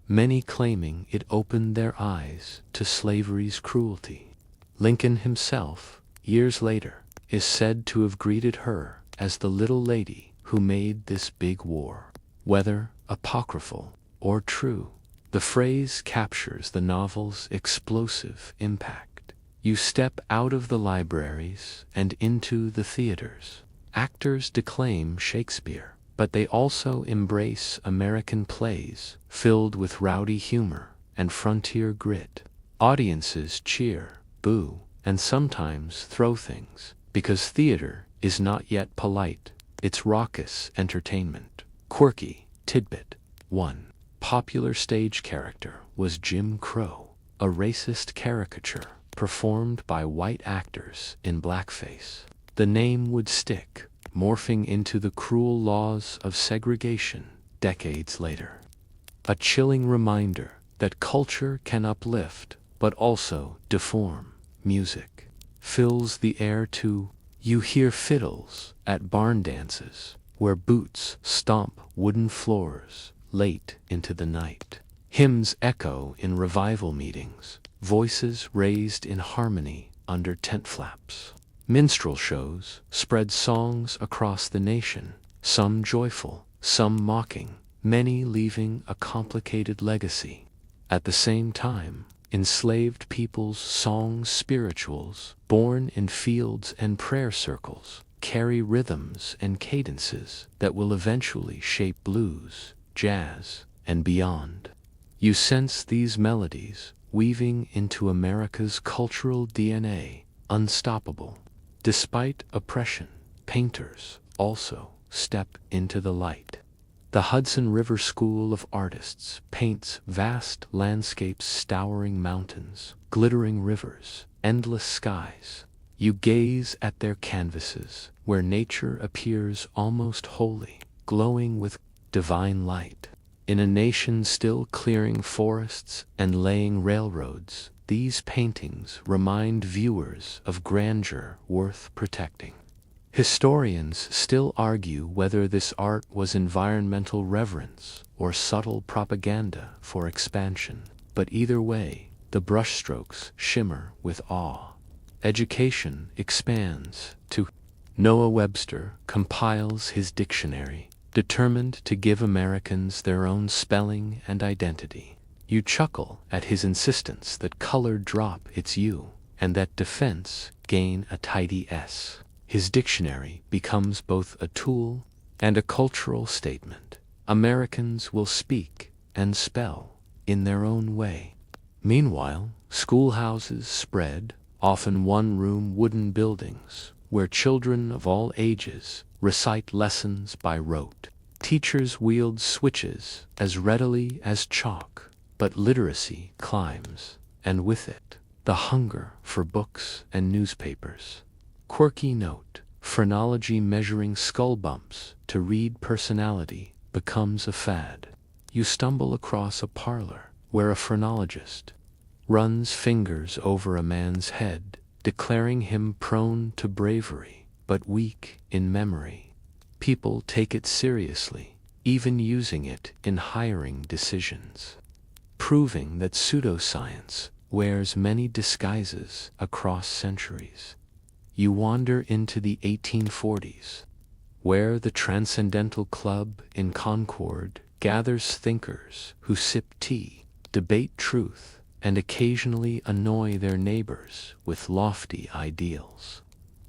many claiming it opened their eyes to slavery's cruelty. Lincoln himself, years later, is said to have greeted her as the little lady who made this big war. Whether apocryphal or true, the phrase captures the novel's explosive impact. You step out of the libraries and into the theaters. Actors declaim Shakespeare, but they also embrace American plays filled with rowdy humor and frontier grit. Audiences cheer, boo, and sometimes throw things, because theater is not yet polite. It's raucous entertainment. Quirky tidbit 1. Popular stage character was Jim Crow, a racist caricature performed by white actors in blackface. The name would stick, morphing into the cruel laws of segregation decades later. A chilling reminder that culture can uplift but also deform. Music fills the air too. You hear fiddles at barn dances, where boots stomp wooden floors late into the night. Hymns echo in revival meetings, voices raised in harmony under tent flaps. Minstrel shows spread songs across the nation, some joyful, some mocking, many leaving a complicated legacy. At the same time, enslaved people's song spirituals, born in fields and prayer circles, carry rhythms and cadences that will eventually shape blues, jazz, and beyond. You sense these melodies weaving into America's cultural DNA, unstoppable. Despite oppression, painters also step into the light. The Hudson River School of Artists paints vast landscapes, towering mountains, glittering rivers, endless skies. You gaze at their canvases, where nature appears almost holy, glowing with divine light. In a nation still clearing forests and laying railroads, these paintings remind viewers of grandeur worth protecting. Historians still argue whether this art was environmental reverence or subtle propaganda for expansion, but either way, the brushstrokes shimmer with awe. Education expands too. Noah Webster compiles his dictionary, determined to give Americans their own spelling and identity. You chuckle at his insistence that color drop its U, and that defense gain a tidy S. His dictionary becomes both a tool and a cultural statement. Americans will speak and spell in their own way. Meanwhile, schoolhouses spread, often one-room wooden buildings, where children of all ages recite lessons by rote. Teachers wield switches as readily as chalk, but literacy climbs, and with it, the hunger for books and newspapers. Quirky note: phrenology measuring skull bumps to read personality becomes a fad. You stumble across a parlor where a phrenologist runs fingers over a man's head, declaring him prone to bravery, but weak in memory. People take it seriously, even using it in hiring decisions, proving that pseudoscience wears many disguises across centuries. You wander into the 1840s, where the Transcendental Club in Concord gathers thinkers who sip tea, debate truth, and occasionally annoy their neighbors with lofty ideals.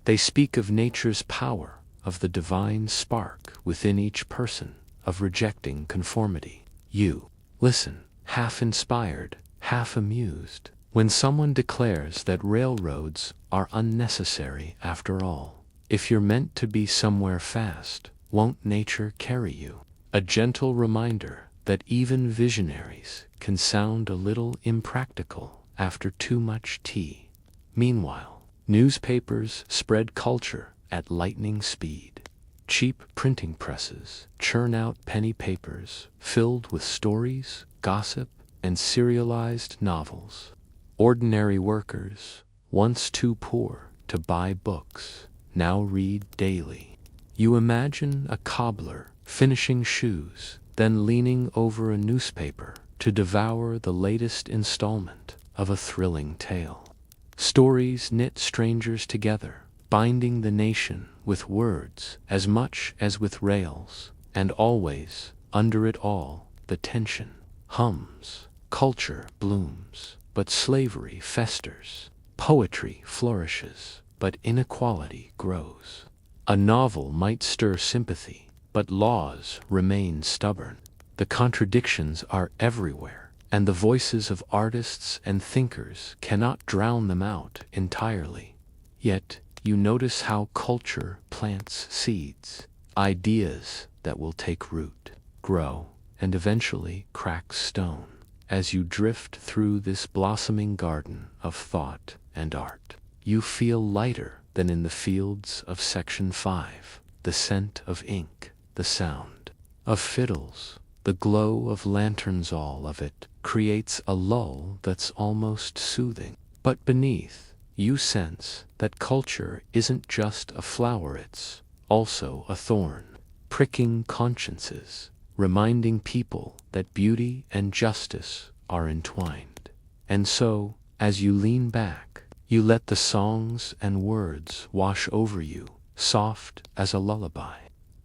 They speak of nature's power, of the divine spark within each person, of rejecting conformity. You listen, half inspired, half amused, when someone declares that railroads are unnecessary after all. If you're meant to be somewhere fast, won't nature carry you? A gentle reminder that even visionaries can sound a little impractical after too much tea. Meanwhile, Newspapers spread culture at lightning speed. Cheap printing presses churn out penny papers filled with stories, gossip, and serialized novels. Ordinary workers, once too poor to buy books, now read daily. You imagine a cobbler finishing shoes, then leaning over a newspaper to devour the latest installment of a thrilling tale. Stories knit strangers together, binding the nation with words as much as with rails, and always, under it all, the tension hums. Culture blooms, but slavery festers. Poetry flourishes, but inequality grows. A novel might stir sympathy, but laws remain stubborn. The contradictions are everywhere, and the voices of artists and thinkers cannot drown them out entirely. Yet, you notice how culture plants seeds, ideas that will take root, grow, and eventually crack stone, as you drift through this blossoming garden of thought and art. You feel lighter than in the fields of Section 5, the scent of ink, the sound of fiddles, the glow of lanterns, all of it creates a lull that's almost soothing. But beneath, you sense that culture isn't just a flower, it's also a thorn, pricking consciences, reminding people that beauty and justice are entwined. And so, as you lean back, you let the songs and words wash over you, soft as a lullaby,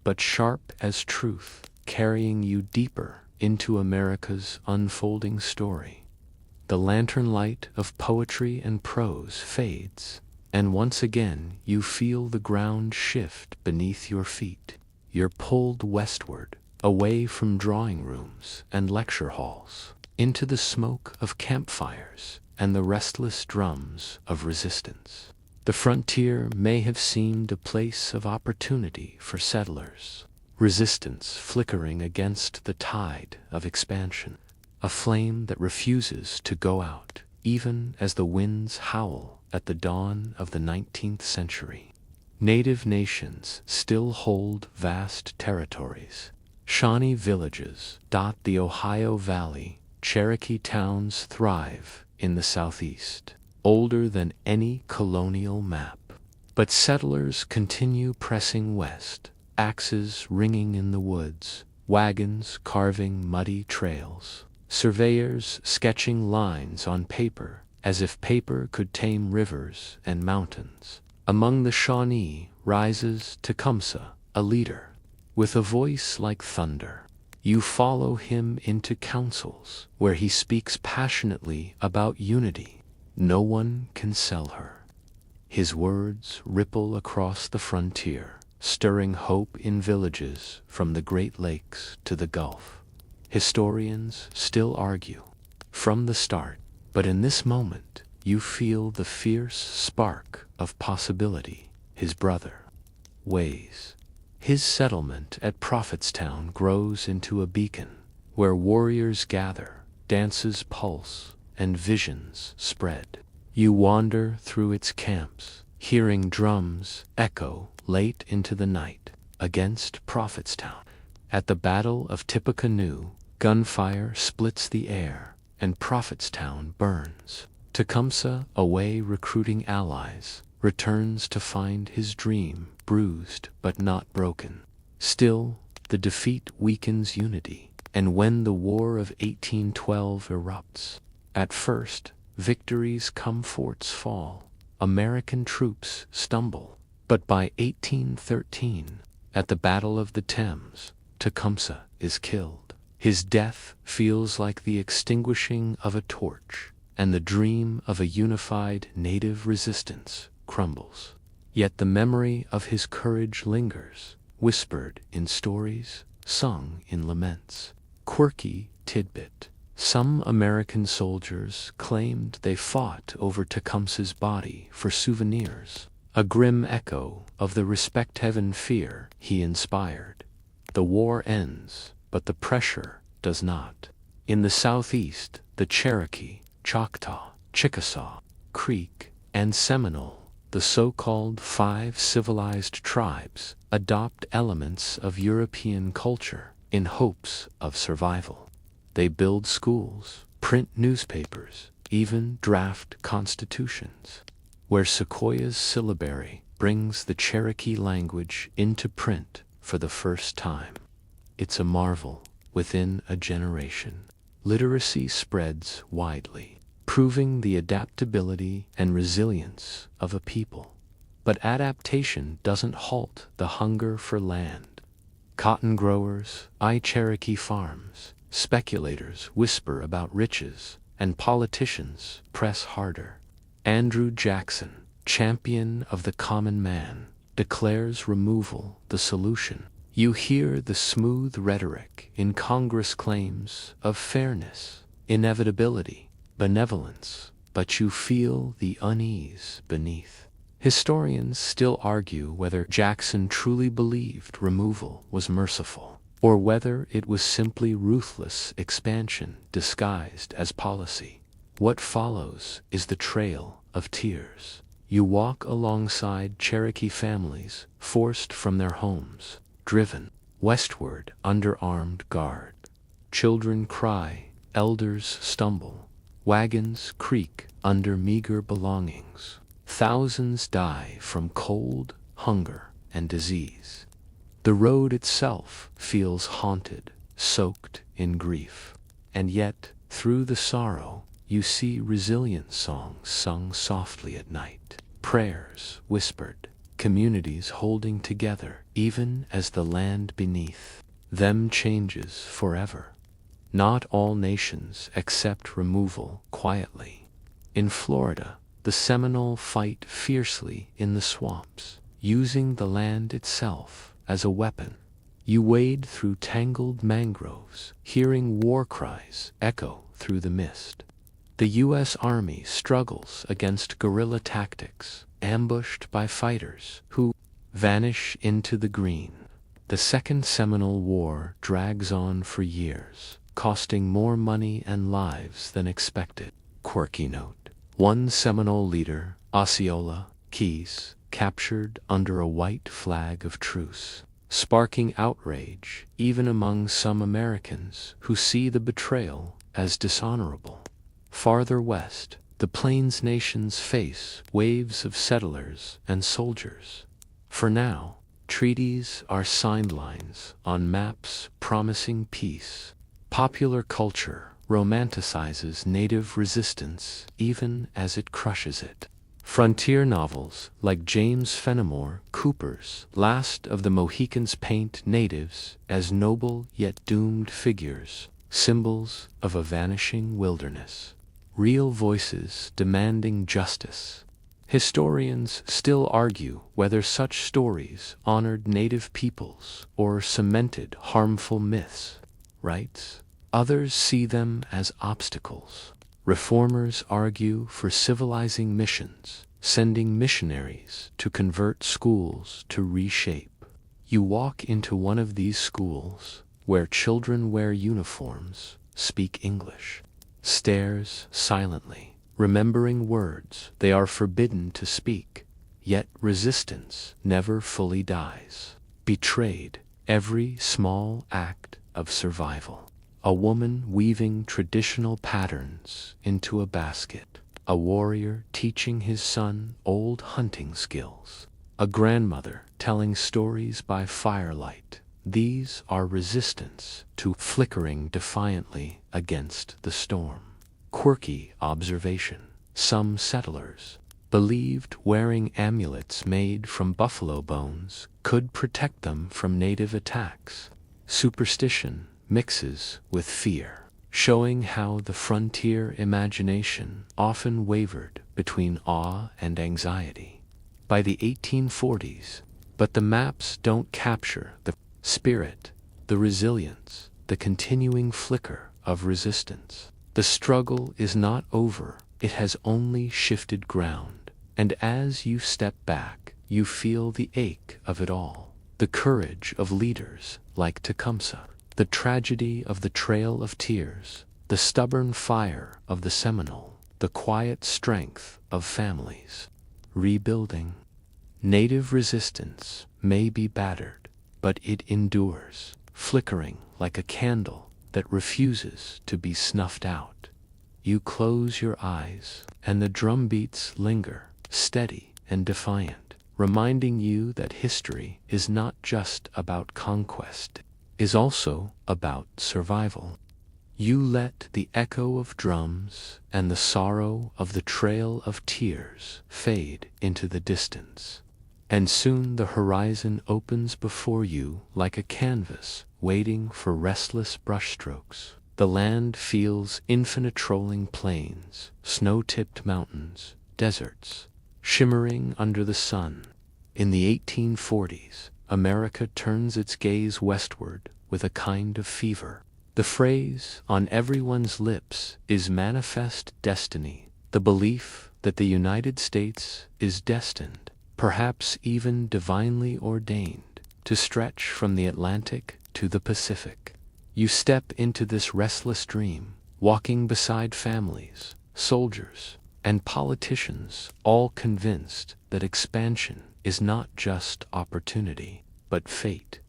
but sharp as truth, carrying you deeper into America's unfolding story. The lantern light of poetry and prose fades, and once again you feel the ground shift beneath your feet. You're pulled westward, away from drawing rooms and lecture halls, into the smoke of campfires and the restless drums of resistance. The frontier may have seemed a place of opportunity for settlers, resistance flickering against the tide of expansion, a flame that refuses to go out, even as the winds howl at the dawn of the 19th century. Native nations still hold vast territories. Shawnee villages dot the Ohio Valley. Cherokee towns thrive in the southeast, older than any colonial map. But settlers continue pressing west, axes ringing in the woods, wagons carving muddy trails, surveyors sketching lines on paper as if paper could tame rivers and mountains. Among the Shawnee rises Tecumseh, a leader, with a voice like thunder. You follow him into councils where he speaks passionately about unity. No one can sell her. His words ripple across the frontier, stirring hope in villages from the Great Lakes to the Gulf. Historians still argue from the start, but in this moment you feel the fierce spark of possibility. His brother weighs. His settlement at Prophetstown grows into a beacon where warriors gather, dances pulse, and visions spread. You wander through its camps, hearing drums echo late into the night against Prophetstown. At the Battle of Tippecanoe, gunfire splits the air, and Prophetstown burns. Tecumseh, away recruiting allies, returns to find his dream bruised but not broken. Still, the defeat weakens unity, and when the War of 1812 erupts, at first, victories come, forts fall, American troops stumble. But by 1813, at the Battle of the Thames, Tecumseh is killed. His death feels like the extinguishing of a torch, and the dream of a unified native resistance crumbles. Yet the memory of his courage lingers, whispered in stories, sung in laments. Quirky tidbit: some American soldiers claimed they fought over Tecumseh's body for souvenirs, a grim echo of the respect heaven fear he inspired. The war ends, but the pressure does not. In the southeast, the Cherokee, Choctaw, Chickasaw, Creek, and Seminole The so-called 5 civilized tribes adopt elements of European culture in hopes of survival. They build schools, print newspapers, even draft constitutions. Where Sequoia's syllabary brings the Cherokee language into print for the first time. It's a marvel within a generation. Literacy spreads widely, proving the adaptability and resilience of a people. But adaptation doesn't halt the hunger for land. Cotton growers eye Cherokee farms, speculators whisper about riches, and politicians press harder. Andrew Jackson, champion of the common man, declares removal the solution. You hear the smooth rhetoric in Congress claims of fairness, inevitability, benevolence, but you feel the unease beneath. Historians still argue whether Jackson truly believed removal was merciful, or whether it was simply ruthless expansion disguised as policy. What follows is the Trail of Tears. You walk alongside Cherokee families forced from their homes, driven westward under armed guard. Children cry, elders stumble, wagons creak under meager belongings. Thousands die from cold, hunger, and disease. The road itself feels haunted, soaked in grief. And yet, through the sorrow, you see resilient songs sung softly at night, prayers whispered, communities holding together even as the land beneath them changes forever. Not all nations accept removal quietly. In Florida, the Seminole fight fiercely in the swamps, using the land itself as a weapon. You wade through tangled mangroves, hearing war cries echo through the mist. The U.S. Army struggles against guerrilla tactics, ambushed by fighters who vanish into the green. The Second Seminole War drags on for years, costing more money and lives than expected. Quirky note. One Seminole leader, Osceola Keys, captured under a white flag of truce, sparking outrage even among some Americans who see the betrayal as dishonorable. Farther west, the Plains nations face waves of settlers and soldiers. For now, treaties are signed lines on maps promising peace. Popular culture romanticizes native resistance even as it crushes it. Frontier novels like James Fenimore Cooper's Last of the Mohicans paint natives as noble yet doomed figures, symbols of a vanishing wilderness. Real voices demanding justice. Historians still argue whether such stories honored native peoples or cemented harmful myths. Rights. Others see them as obstacles. Reformers argue for civilizing missions, sending missionaries to convert schools to reshape. You walk into one of these schools, where children wear uniforms, speak English, stares silently, remembering words they are forbidden to speak, yet resistance never fully dies. Betrayed, every small act of survival. A woman weaving traditional patterns into a basket. A warrior teaching his son old hunting skills. A grandmother telling stories by firelight. These are resistance to flickering defiantly against the storm. Quirky observation. Some settlers believed wearing amulets made from buffalo bones could protect them from native attacks. Superstition mixes with fear, showing how the frontier imagination often wavered between awe and anxiety. By the 1840s, but the maps don't capture the spirit, the resilience, the continuing flicker of resistance. The struggle is not over, it has only shifted ground, and as you step back, you feel the ache of it all. The courage of leaders like Tecumseh, the tragedy of the Trail of Tears, the stubborn fire of the Seminole, the quiet strength of families. rebuilding. Native resistance may be battered, but it endures, flickering like a candle that refuses to be snuffed out. You close your eyes, and the drumbeats linger, steady and defiant, reminding you that history is not just about conquest, it is also about survival. You let the echo of drums and the sorrow of the Trail of Tears fade into the distance, and soon the horizon opens before you like a canvas waiting for restless brushstrokes. The land feels infinite, rolling plains, snow-tipped mountains, deserts, shimmering under the sun. In the 1840s, America turns its gaze westward with a kind of fever. The phrase on everyone's lips is manifest destiny, the belief that the United States is destined, perhaps even divinely ordained, to stretch from the Atlantic to the Pacific. You step into this restless dream, walking beside families, soldiers, and politicians, all convinced that expansion is not just opportunity, but fate.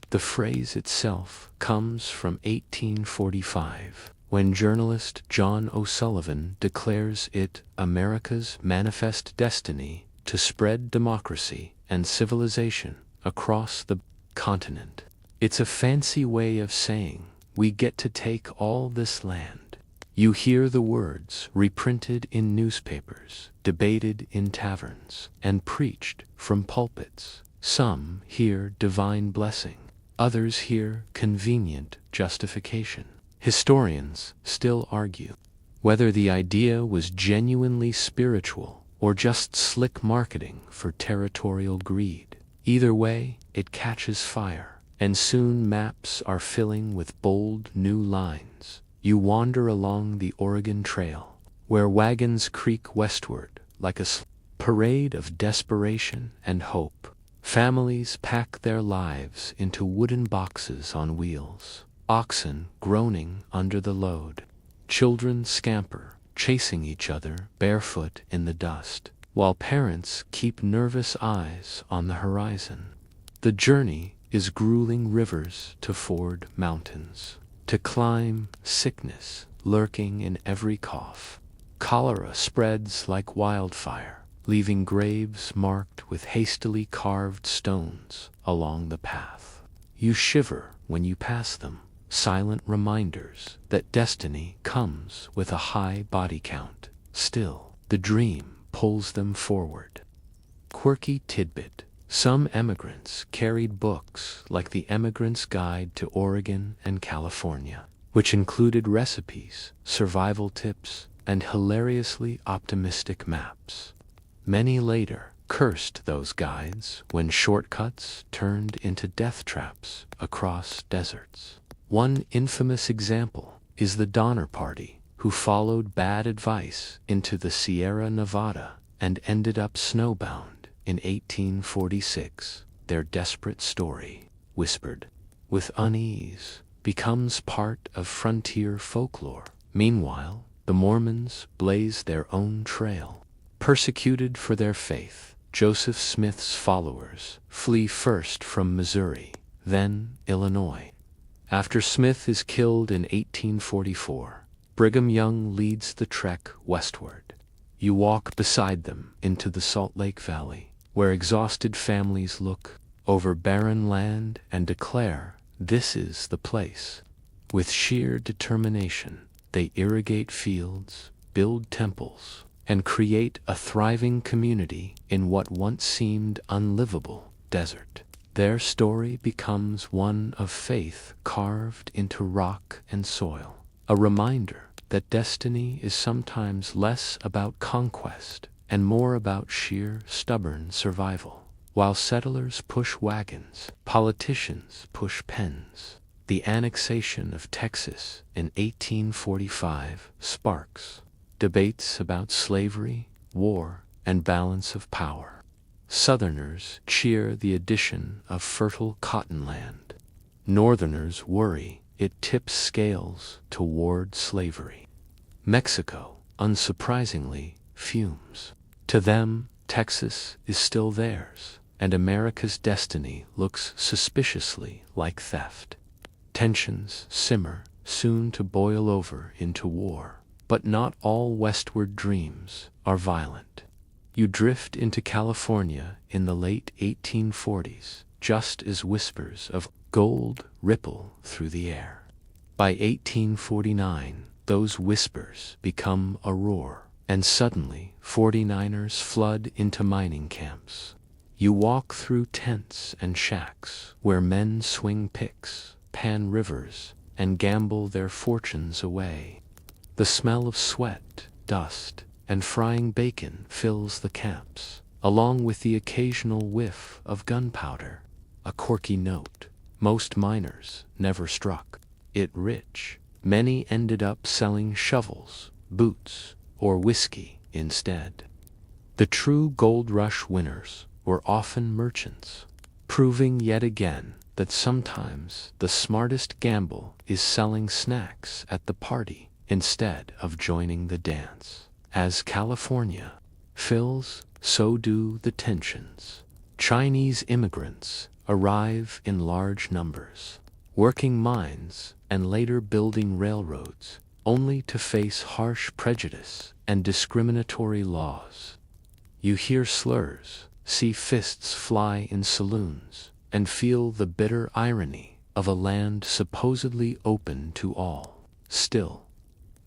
The phrase itself comes from 1845, when journalist John O'Sullivan declares it America's manifest destiny to spread democracy and civilization across the continent. It's a fancy way of saying, we get to take all this land. You hear the words reprinted in newspapers, debated in taverns, and preached from pulpits. Some hear divine blessing, others hear convenient justification. Historians still argue whether the idea was genuinely spiritual or just slick marketing for territorial greed. Either way, it catches fire, and soon maps are filling with bold new lines. You wander along the Oregon Trail, where wagons creak westward like a parade of desperation and hope. Families pack their lives into wooden boxes on wheels, oxen groaning under the load. Children scamper, chasing each other barefoot in the dust, while parents keep nervous eyes on the horizon. The journey is grueling, rivers to ford, mountains to climb, sickness lurking in every cough. Cholera spreads like wildfire, leaving graves marked with hastily carved stones along the path. You shiver when you pass them, silent reminders that destiny comes with a high body count. Still, the dream pulls them forward. Quirky tidbit: some emigrants carried books like The Emigrant's Guide to Oregon and California, which included recipes, survival tips, and hilariously optimistic maps. Many later cursed those guides when shortcuts turned into death traps across deserts. One infamous example is the Donner Party, who followed bad advice into the Sierra Nevada and ended up snowbound in 1846. Their desperate story, whispered with unease, becomes part of frontier folklore. Meanwhile, the Mormons blaze their own trail. Persecuted for their faith, Joseph Smith's followers flee first from Missouri, then Illinois. After Smith is killed in 1844, Brigham Young leads the trek westward. You walk beside them into the Salt Lake Valley, where exhausted families look over barren land and declare, "This is the place." With sheer determination, they irrigate fields, build temples, and create a thriving community in what once seemed unlivable desert. Their story becomes one of faith carved into rock and soil, a reminder that destiny is sometimes less about conquest and more about sheer, stubborn survival. While settlers push wagons, politicians push pens. The annexation of Texas in 1845 sparks debates about slavery, war, and balance of power. Southerners cheer the addition of fertile cottonland. Northerners worry it tips scales toward slavery. Mexico, unsurprisingly, fumes. To them, Texas is still theirs, and America's destiny looks suspiciously like theft. Tensions simmer, soon to boil over into war. But not all westward dreams are violent. You drift into California in the late 1840s, just as whispers of gold ripple through the air. By 1849, those whispers become a roar, and suddenly 49ers flood into mining camps. You walk through tents and shacks where men swing picks, pan rivers, and gamble their fortunes away. The smell of sweat, dust, and frying bacon fills the camps, along with the occasional whiff of gunpowder, a quirky note most miners never struck. It rich. Many ended up selling shovels, boots, or whiskey instead. The true gold rush winners were often merchants, proving yet again that sometimes the smartest gamble is selling snacks at the party instead of joining the dance. As California fills, so do the tensions. Chinese immigrants arrive in large numbers, working mines and later building railroads, only to face harsh prejudice and discriminatory laws. You hear slurs, see fists fly in saloons, and feel the bitter irony of a land supposedly open to all. Still,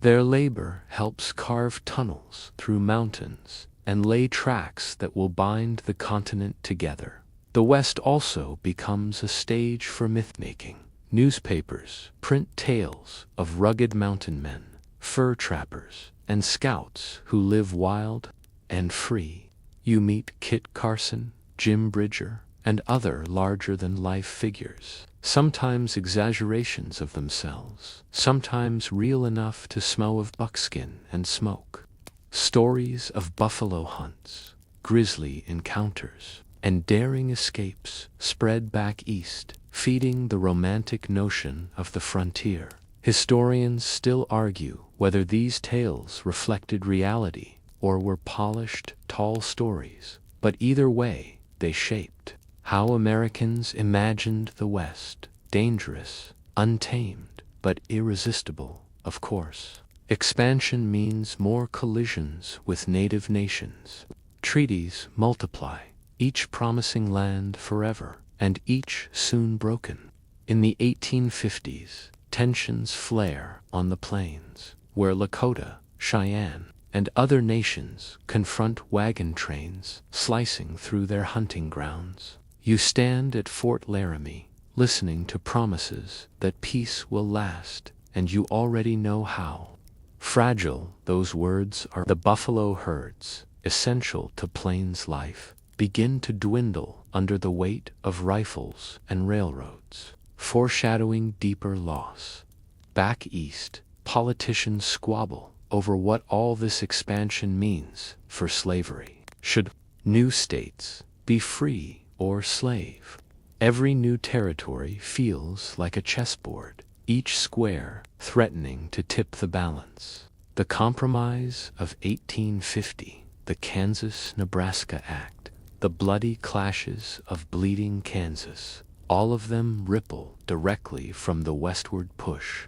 their labor helps carve tunnels through mountains and lay tracks that will bind the continent together. The West also becomes a stage for myth-making. Newspapers print tales of rugged mountain men, fur trappers, and scouts who live wild and free. You meet Kit Carson, Jim Bridger, and other larger-than-life figures, sometimes exaggerations of themselves, sometimes real enough to smell of buckskin and smoke. Stories of buffalo hunts, grisly encounters, and daring escapes spread back east, feeding the romantic notion of the frontier. Historians still argue whether these tales reflected reality or were polished, tall stories, but either way, they shaped how Americans imagined the West: dangerous, untamed, but irresistible, of course. Expansion means more collisions with native nations. Treaties multiply, each promising land forever, and each soon broken. In the 1850s, tensions flare on the plains, where Lakota, Cheyenne, and other nations confront wagon trains slicing through their hunting grounds. You stand at Fort Laramie, listening to promises that peace will last, and you already know how fragile those words are. The buffalo herds, essential to plains life, begin to dwindle under the weight of rifles and railroads, foreshadowing deeper loss. Back east, politicians squabble over what all this expansion means for slavery. Should new states be free or slave? Every new territory feels like a chessboard, each square threatening to tip the balance. The Compromise of 1850, the Kansas-Nebraska Act, the bloody clashes of Bleeding Kansas, all of them ripple directly from the westward push.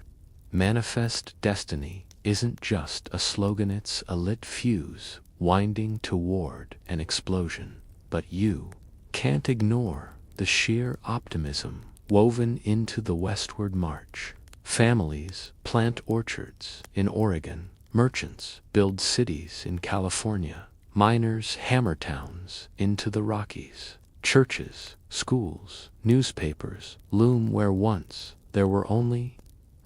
Manifest Destiny isn't just a slogan, it's a lit fuse winding toward an explosion. But you can't ignore the sheer optimism woven into the westward march. Families plant orchards in Oregon, merchants build cities in California, miners hammer towns into the Rockies. Churches, schools, newspapers loom where once there were only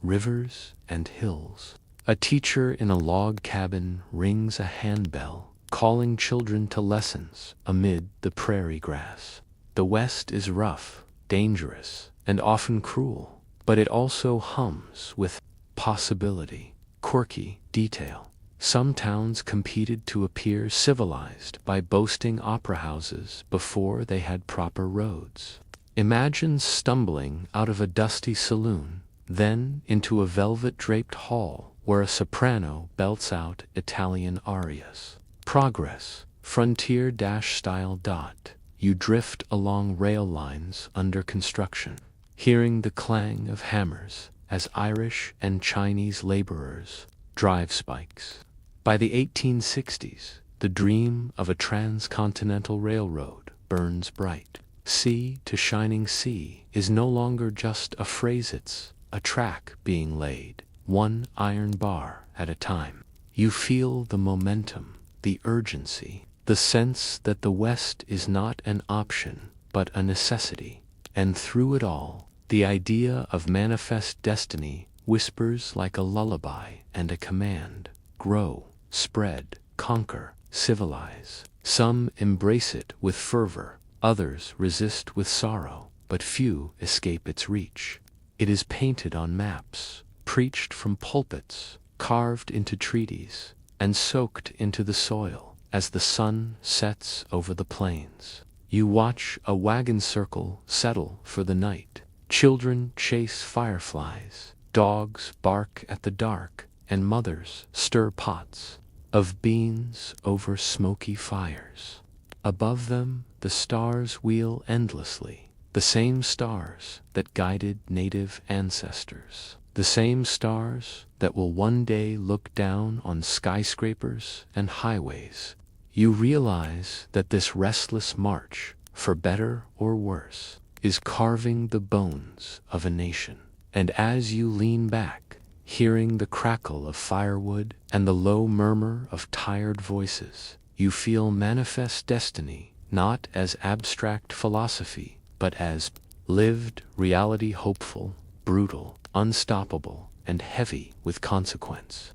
rivers and hills. A teacher in a log cabin rings a handbell, calling children to lessons amid the prairie grass. The West is rough, dangerous, and often cruel, but it also hums with possibility, quirky detail. Some towns competed to appear civilized by boasting opera houses before they had proper roads. Imagine stumbling out of a dusty saloon, then into a velvet-draped hall where a soprano belts out Italian arias. Progress frontier-style. You drift along rail lines under construction, hearing the clang of hammers as Irish and Chinese laborers drive spikes. By the 1860s, the dream of a transcontinental railroad burns bright. Sea to shining sea is no longer just a phrase, it's a track being laid, one iron bar at a time. You feel the momentum, the urgency, the sense that the West is not an option but a necessity. And through it all, the idea of manifest destiny whispers like a lullaby and a command: grow, spread, conquer, civilize. Some embrace it with fervor, others resist with sorrow, but few escape its reach. It is painted on maps, preached from pulpits, carved into treaties, and soaked into the soil as the sun sets over the plains. You watch a wagon circle settle for the night. Children chase fireflies, dogs bark at the dark, and mothers stir pots of beans over smoky fires. Above them, the stars wheel endlessly, the same stars that guided native ancestors, the same stars that will one day look down on skyscrapers and highways. You realize that this restless march, for better or worse, is carving the bones of a nation. And as you lean back, hearing the crackle of firewood and the low murmur of tired voices, you feel manifest destiny not as abstract philosophy, but as lived reality, hopeful, brutal, unstoppable, and heavy with consequence.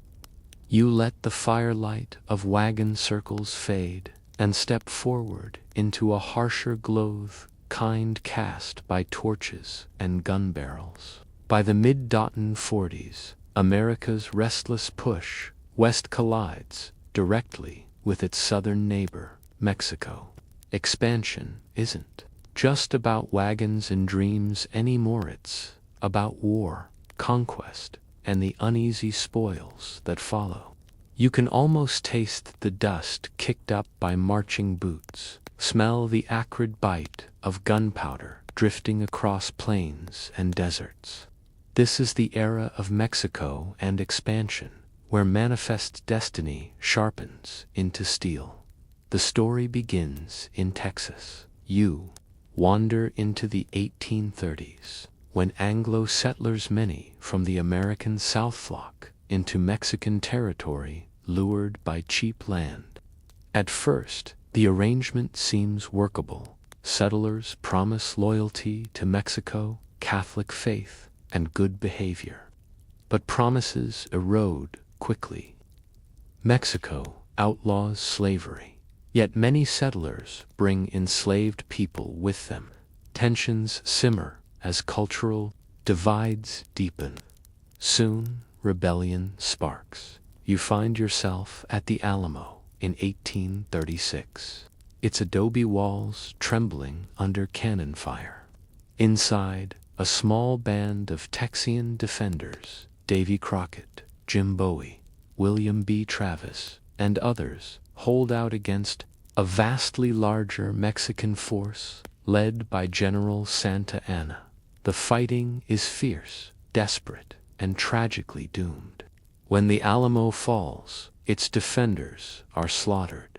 You let the firelight of wagon circles fade and step forward into a harsher glow, kind cast by torches and gun barrels. By the mid-40s, America's restless push west collides directly with its southern neighbor, Mexico. Expansion isn't just about wagons and dreams anymore, it's about war, conquest, and the uneasy spoils that follow. You can almost taste the dust kicked up by marching boots, smell the acrid bite of gunpowder drifting across plains and deserts. This is the era of Mexico and expansion, where manifest destiny sharpens into steel. The story begins in Texas. You wander into the 1830s, when Anglo settlers many from the American South flock into Mexican territory, lured by cheap land. At first, the arrangement seems workable. Settlers promise loyalty to Mexico, Catholic faith, and good behavior. But promises erode quickly. Mexico outlaws slavery, yet many settlers bring enslaved people with them. Tensions simmer as cultural divides deepen. Soon, rebellion sparks. You find yourself at the Alamo in 1836. Its adobe walls trembling under cannon fire. Inside, a small band of Texian defenders, Davy Crockett, Jim Bowie, William B. Travis, and others, hold out against a vastly larger Mexican force led by General Santa Anna. The fighting is fierce, desperate, and tragically doomed. When the Alamo falls, its defenders are slaughtered.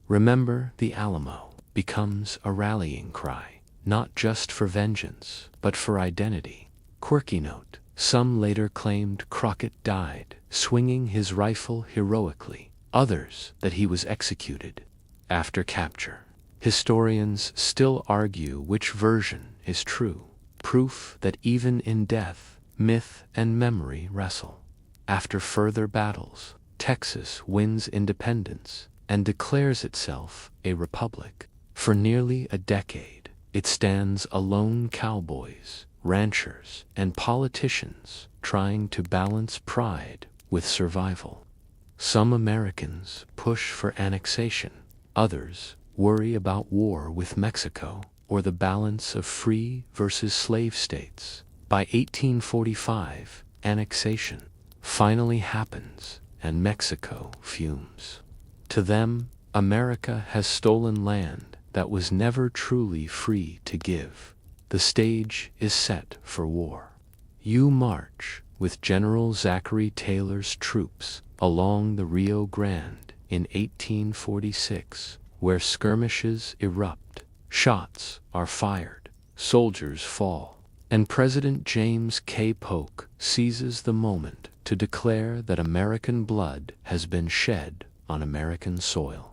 Remember the Alamo becomes a rallying cry, not just for vengeance, but for identity. Quirky note: some later claimed Crockett died, swinging his rifle heroically, others that he was executed after capture. Historians still argue which version is true, proof that even in death, myth and memory wrestle. After further battles, Texas wins independence and declares itself a republic. For nearly a decade, it stands alone, cowboys, ranchers, and politicians trying to balance pride with survival. Some Americans push for annexation, others worry about war with Mexico or the balance of free versus slave states. By 1845, annexation finally happens and Mexico fumes. To them, America has stolen land that was never truly free to give. The stage is set for war. You march with General Zachary Taylor's troops along the Rio Grande in 1846, where skirmishes erupt, shots are fired, soldiers fall, and President James K. Polk seizes the moment to declare that American blood has been shed on American soil.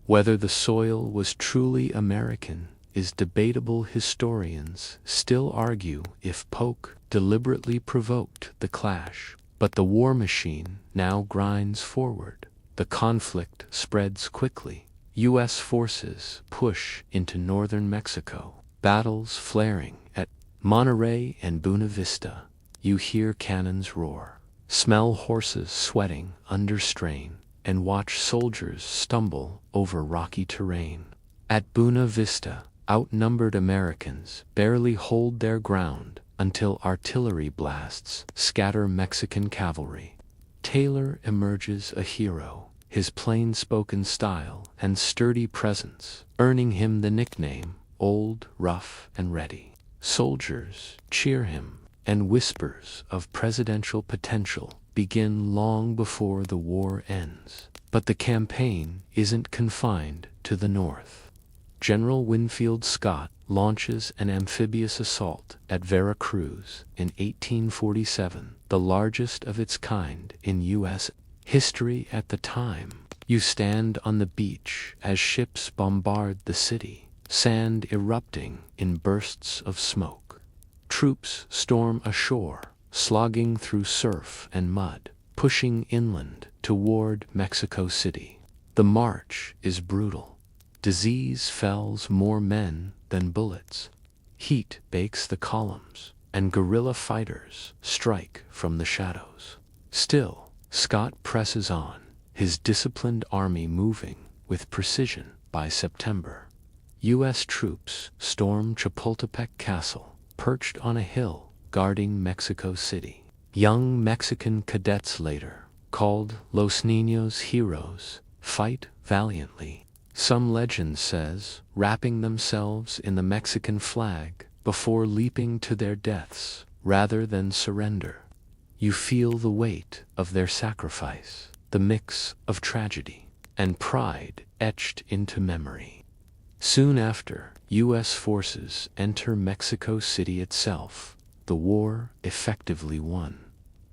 Whether the soil was truly American is debatable. Historians still argue if Polk deliberately provoked the clash, but the war machine now grinds forward. The conflict spreads quickly. U.S. forces push into northern Mexico, battles flaring at Monterrey and Buena Vista. You hear cannons roar, smell horses sweating under strain, and watch soldiers stumble over rocky terrain. At Buena Vista, outnumbered Americans barely hold their ground until artillery blasts scatter Mexican cavalry. Taylor emerges a hero, his plain-spoken style and sturdy presence earning him the nickname Old, Rough, and Ready. Soldiers cheer him, and whispers of presidential potential begin long before the war ends. But the campaign isn't confined to the North. General Winfield Scott launches an amphibious assault at Veracruz in 1847, the largest of its kind in U.S. history at the time. You stand on the beach as ships bombard the city, sand erupting in bursts of smoke. Troops storm ashore, slogging through surf and mud, pushing inland toward Mexico City. The march is brutal. Disease fells more men than bullets. Heat bakes the columns, and guerrilla fighters strike from the shadows. Still, Scott presses on, his disciplined army moving with precision. By September, U.S. troops storm Chapultepec Castle, perched on a hill guarding Mexico City. Young Mexican cadets, later called Los Niños Heroes, fight valiantly. Some legend says, wrapping themselves in the Mexican flag before leaping to their deaths rather than surrender. You feel the weight of their sacrifice, the mix of tragedy and pride etched into memory. Soon after, U.S. forces enter Mexico City itself, the war effectively won.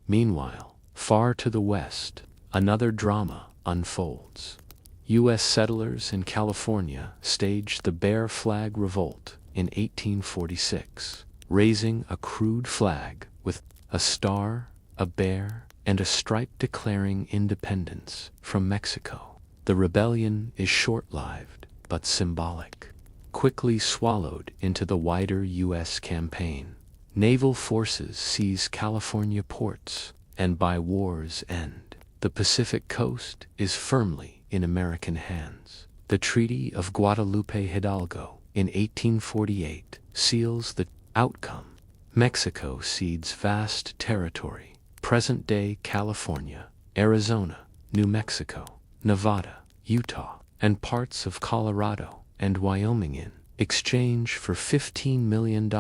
Meanwhile, far to the west, another drama unfolds. U.S. settlers in California stage the Bear Flag Revolt in 1846, raising a crude flag with a star, a bear, and a stripe declaring independence from Mexico. The rebellion is short-lived, but symbolic, quickly swallowed into the wider U.S. campaign. Naval forces seize California ports, and by war's end, the Pacific coast is firmly in American hands. The Treaty of Guadalupe Hidalgo in 1848 seals the outcome. Mexico cedes vast territory, present-day California, Arizona, New Mexico, Nevada, Utah, and parts of Colorado and Wyoming in exchange for $15 million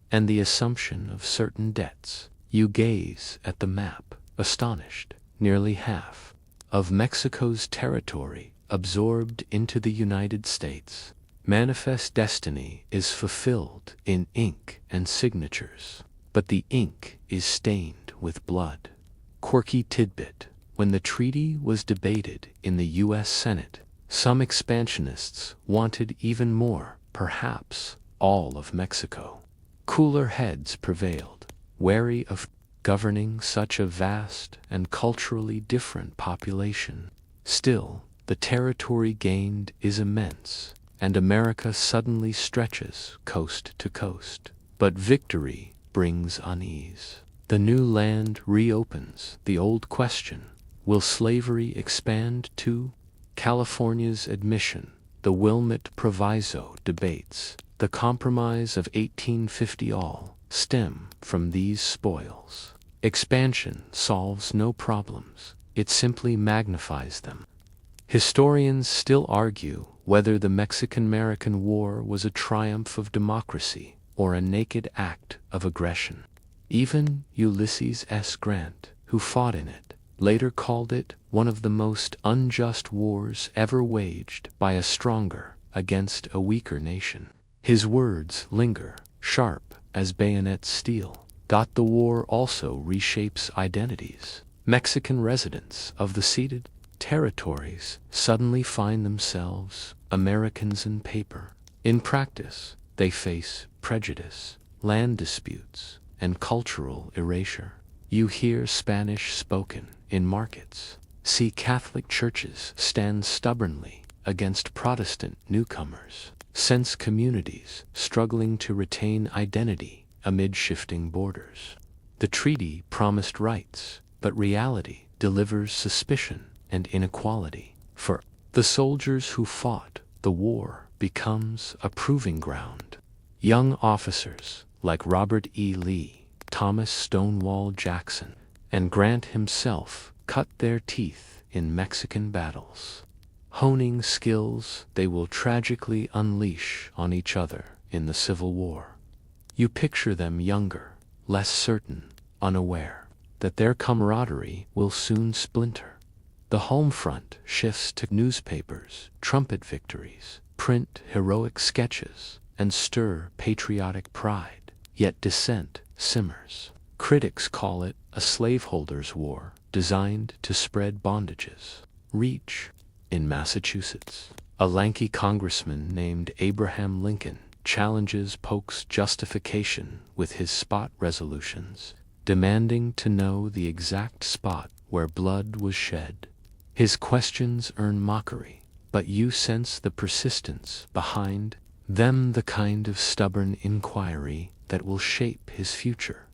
and the assumption of certain debts. You gaze at the map, astonished. Nearly half of Mexico's territory absorbed into the United States. Manifest destiny is fulfilled in ink and signatures, but the ink is stained with blood. Quirky tidbit: when the treaty was debated in the U.S. Senate, some expansionists wanted even more, perhaps all of Mexico. Cooler heads prevailed, wary of governing such a vast and culturally different population. Still, the territory gained is immense, and America suddenly stretches coast to coast. But victory brings unease. The new land reopens the old question: will slavery expand too? California's admission, the Wilmot Proviso debates, the Compromise of 1850 all stem from these spoils. Expansion solves no problems, it simply magnifies them. Historians still argue whether the Mexican-American War was a triumph of democracy or a naked act of aggression. Even Ulysses S. Grant, who fought in it, later called it one of the most unjust wars ever waged by a stronger against a weaker nation. His words linger, sharp as bayonet steel. The war also reshapes identities. Mexican residents of the ceded territories suddenly find themselves Americans in paper. In practice, they face prejudice, land disputes, and cultural erasure. You hear Spanish spoken in markets, see Catholic churches stand stubbornly against Protestant newcomers, sense communities struggling to retain identity amid shifting borders. The treaty promised rights, but reality delivers suspicion and inequality. For the soldiers who fought, the war becomes a proving ground. Young officers like Robert E. Lee, Thomas Stonewall Jackson, and Grant himself cut their teeth in Mexican battles, honing skills they will tragically unleash on each other in the Civil War. You picture them younger, less certain, unaware that their camaraderie will soon splinter. The home front shifts to newspapers, trumpet victories, print heroic sketches, and stir patriotic pride, yet dissent simmers. Critics call it a slaveholders' war designed to spread bondages. Reach. In Massachusetts, a lanky congressman named Abraham Lincoln challenges Polk's justification with his spot resolutions, demanding to know the exact spot where blood was shed. His questions earn mockery, but you sense the persistence behind them, the kind of stubborn inquiry that will shape his future.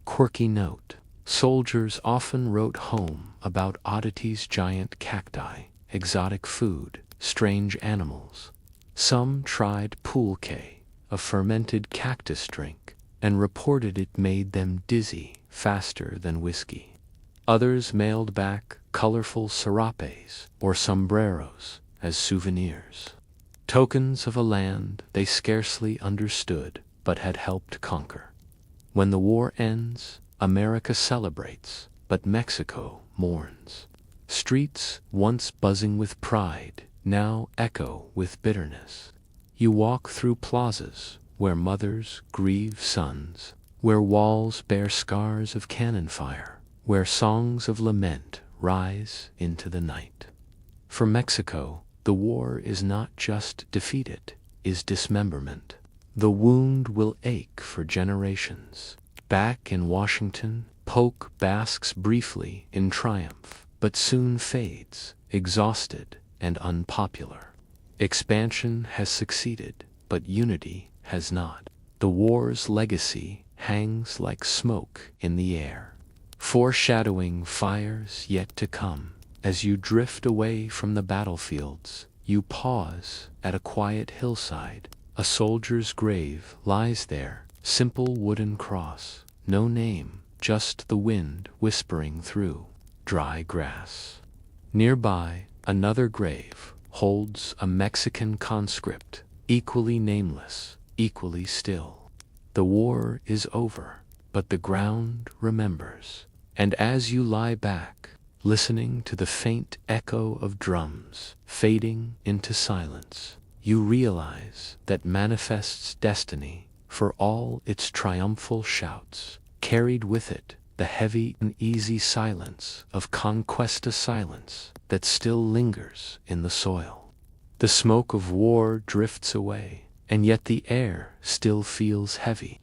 Quirky note. Soldiers often wrote home about oddities: giant cacti, exotic food, strange animals. Some tried pulque, a fermented cactus drink, and reported it made them dizzy faster than whiskey. Others mailed back colorful serapes or sombreros as souvenirs, tokens of a land they scarcely understood but had helped conquer. When the war ends, America celebrates, but Mexico mourns. Streets once buzzing with pride now echo with bitterness. You walk through plazas where mothers grieve sons, where walls bear scars of cannon fire, where songs of lament rise into the night. For Mexico, the war is not just defeat, it is dismemberment. The wound will ache for generations. Back in Washington, Polk basks briefly in triumph, but soon fades, exhausted and unpopular. Expansion has succeeded, but unity has not. The war's legacy hangs like smoke in the air, foreshadowing fires yet to come. As you drift away from the battlefields, you pause at a quiet hillside. A soldier's grave lies there, simple wooden cross, no name, just the wind whispering through dry grass. Nearby, another grave holds a Mexican conscript, equally nameless, equally still. The war is over, but the ground remembers. And as you lie back, listening to the faint echo of drums fading into silence, you realize that manifest's destiny, for all its triumphal shouts, carried with it the heavy, uneasy silence of conquesta, silence that still lingers in the soil. The smoke of war drifts away, and yet the air still feels heavy.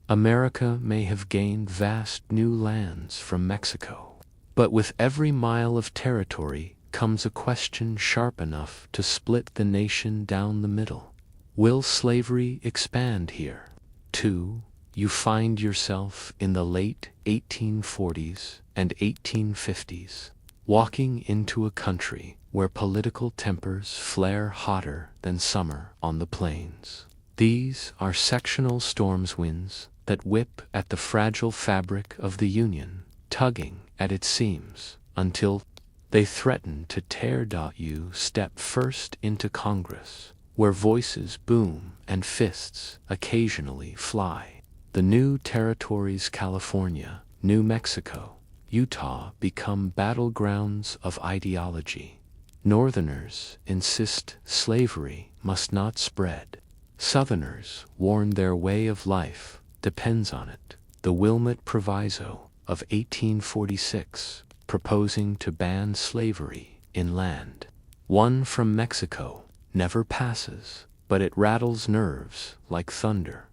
America may have gained vast new lands from Mexico, but with every mile of territory comes a question sharp enough to split the nation down the middle. Will slavery expand here? Too, you find yourself in the late 1840s and 1850s, walking into a country where political tempers flare hotter than summer on the plains. These are sectional storms, winds that whip at the fragile fabric of the Union, tugging at its seams until They threaten to tear. You step first into Congress, where voices boom and fists occasionally fly. The new territories, California, New Mexico, Utah, become battlegrounds of ideology. Northerners insist slavery must not spread. Southerners warn their way of life depends on it. The Wilmot Proviso of 1846, proposing to ban slavery inland. One from Mexico never passes, but it rattles nerves like thunder.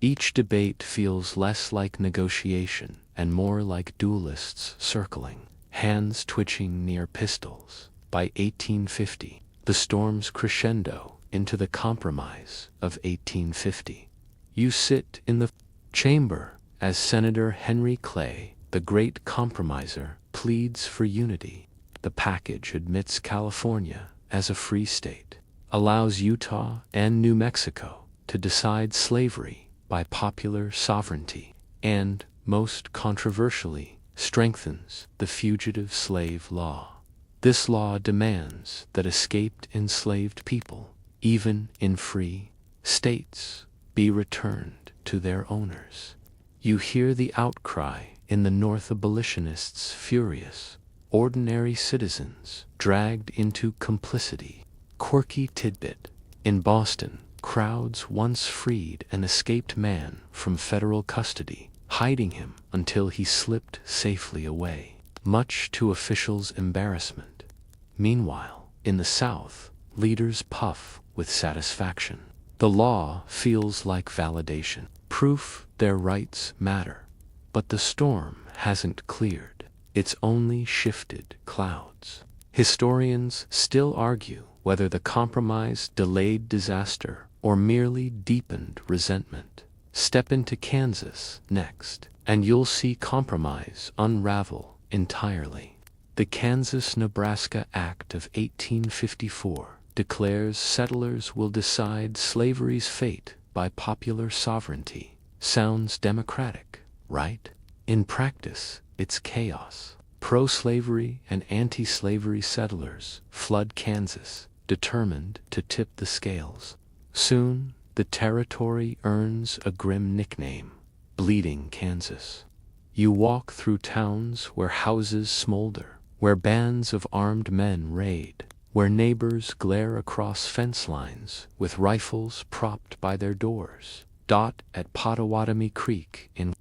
Each debate feels less like negotiation and more like duelists circling, hands twitching near pistols. By 1850, the storms crescendo into the Compromise of 1850. You sit in the chamber as Senator Henry Clay, the great compromiser, pleads for unity. The package admits California as a free state, allows Utah and New Mexico to decide slavery by popular sovereignty, and, most controversially, strengthens the fugitive slave law. This law demands that escaped enslaved people, even in free states, be returned to their owners. You hear the outcry in the North, abolitionists furious, ordinary citizens dragged into complicity. Quirky tidbit. In Boston, crowds once freed an escaped man from federal custody, hiding him until he slipped safely away, much to officials' embarrassment. Meanwhile, in the South, leaders puff with satisfaction. The law feels like validation, proof their rights matter. But the storm hasn't cleared, it's only shifted clouds. Historians still argue whether the compromise delayed disaster or merely deepened resentment. Step into Kansas next, and you'll see compromise unravel entirely. The Kansas-Nebraska Act of 1854 declares settlers will decide slavery's fate by popular sovereignty. Sounds democratic, right? In practice, it's chaos. Pro-slavery and anti-slavery settlers flood Kansas, determined to tip the scales. Soon, the territory earns a grim nickname, Bleeding Kansas. You walk through towns where houses smolder, where bands of armed men raid, where neighbors glare across fence lines with rifles propped by their doors. At Pottawatomie Creek in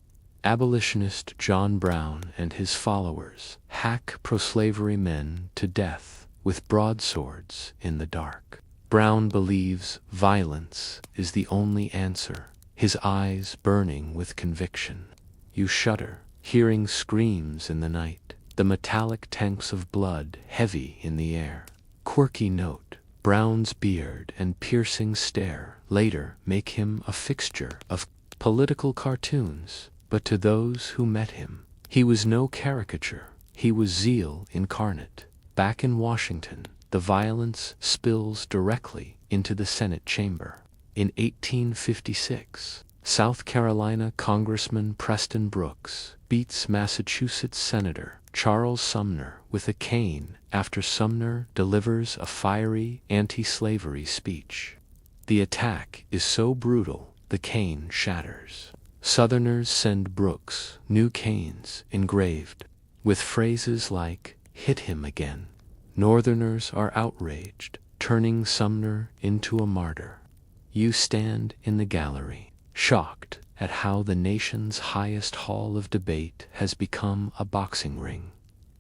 abolitionist John Brown and his followers hack pro-slavery men to death with broadswords in the dark. Brown believes violence is the only answer, his eyes burning with conviction. You shudder, hearing screams in the night, the metallic tanks of blood heavy in the air. Quirky note. Brown's beard and piercing stare later make him a fixture of political cartoons, but to those who met him, he was no caricature, he was zeal incarnate. Back in Washington, the violence spills directly into the Senate chamber. In 1856, South Carolina Congressman Preston Brooks beats Massachusetts Senator Charles Sumner with a cane after Sumner delivers a fiery anti-slavery speech. The attack is so brutal, the cane shatters. Southerners send Brooks new canes engraved with phrases like, "Hit him again." Northerners are outraged, turning Sumner into a martyr. You stand in the gallery, shocked at how the nation's highest hall of debate has become a boxing ring.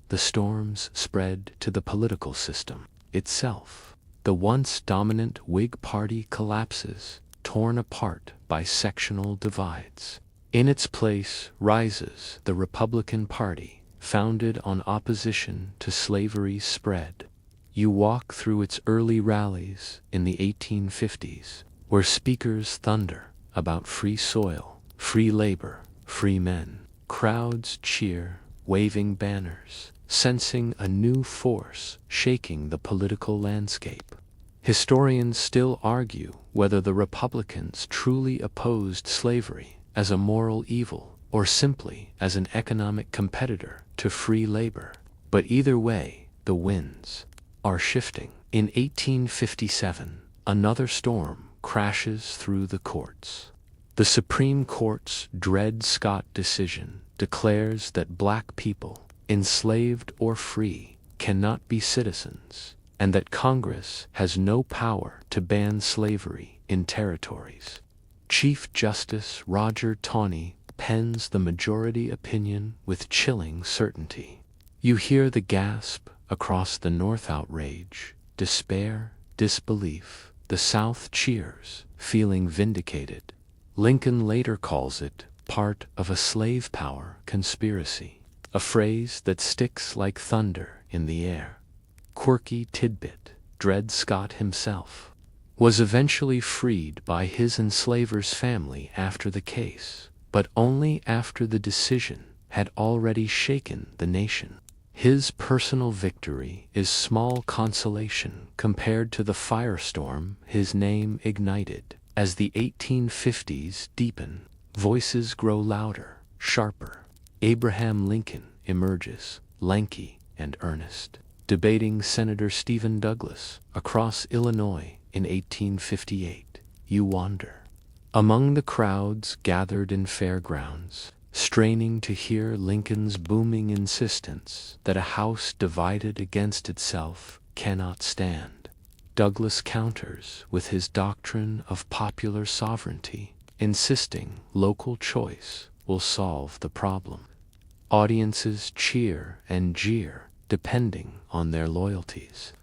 The storms spread to the political system itself. The once dominant Whig Party collapses, torn apart by sectional divides. In its place rises the Republican Party, founded on opposition to slavery's spread. You walk through its early rallies in the 1850s, where speakers thunder about free soil, free labor, free men. Crowds cheer, waving banners, sensing a new force shaking the political landscape. Historians still argue whether the Republicans truly opposed slavery as a moral evil or simply as an economic competitor to free labor. But either way, the winds are shifting. In 1857, another storm crashes through the courts. The Supreme Court's Dred Scott decision declares that black people, enslaved or free, cannot be citizens, and that Congress has no power to ban slavery in territories. Chief Justice Roger Taney pens the majority opinion with chilling certainty. You hear the gasp across the North: outrage, despair, disbelief. The South cheers, feeling vindicated. Lincoln later calls it part of a slave power conspiracy, a phrase that sticks like thunder in the air. Quirky tidbit: Dred Scott himself was eventually freed by his enslaver's family after the case, but only after the decision had already shaken the nation. His personal victory is small consolation compared to the firestorm his name ignited. As the 1850s deepen, voices grow louder, sharper. Abraham Lincoln emerges, lanky and earnest, debating Senator Stephen Douglas across Illinois in 1858. You wander among the crowds gathered in fairgrounds, straining to hear Lincoln's booming insistence that a house divided against itself cannot stand. Douglas counters with his doctrine of popular sovereignty, insisting local choice will solve the problem. Audiences cheer and jeer depending on their loyalties.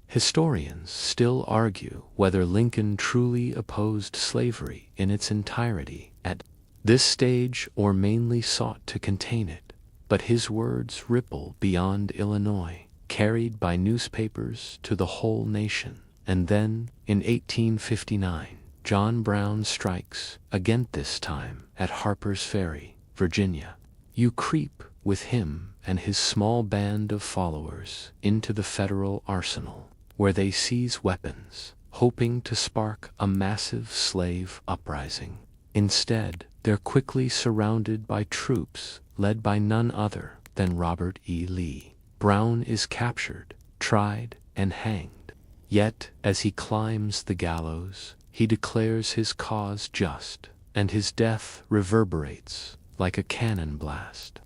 Historians still argue whether Lincoln truly opposed slavery in its entirety at this stage or mainly sought to contain it, but his words ripple beyond Illinois, carried by newspapers to the whole nation. And then, in 1859, John Brown strikes again, this time at Harper's Ferry, Virginia. You creep with him and his small band of followers into the federal arsenal, where they seize weapons, hoping to spark a massive slave uprising. Instead, they're quickly surrounded by troops led by none other than Robert E. Lee. Brown is captured, tried, and hanged. Yet, as he climbs the gallows, he declares his cause just, and his death reverberates like a cannon blast.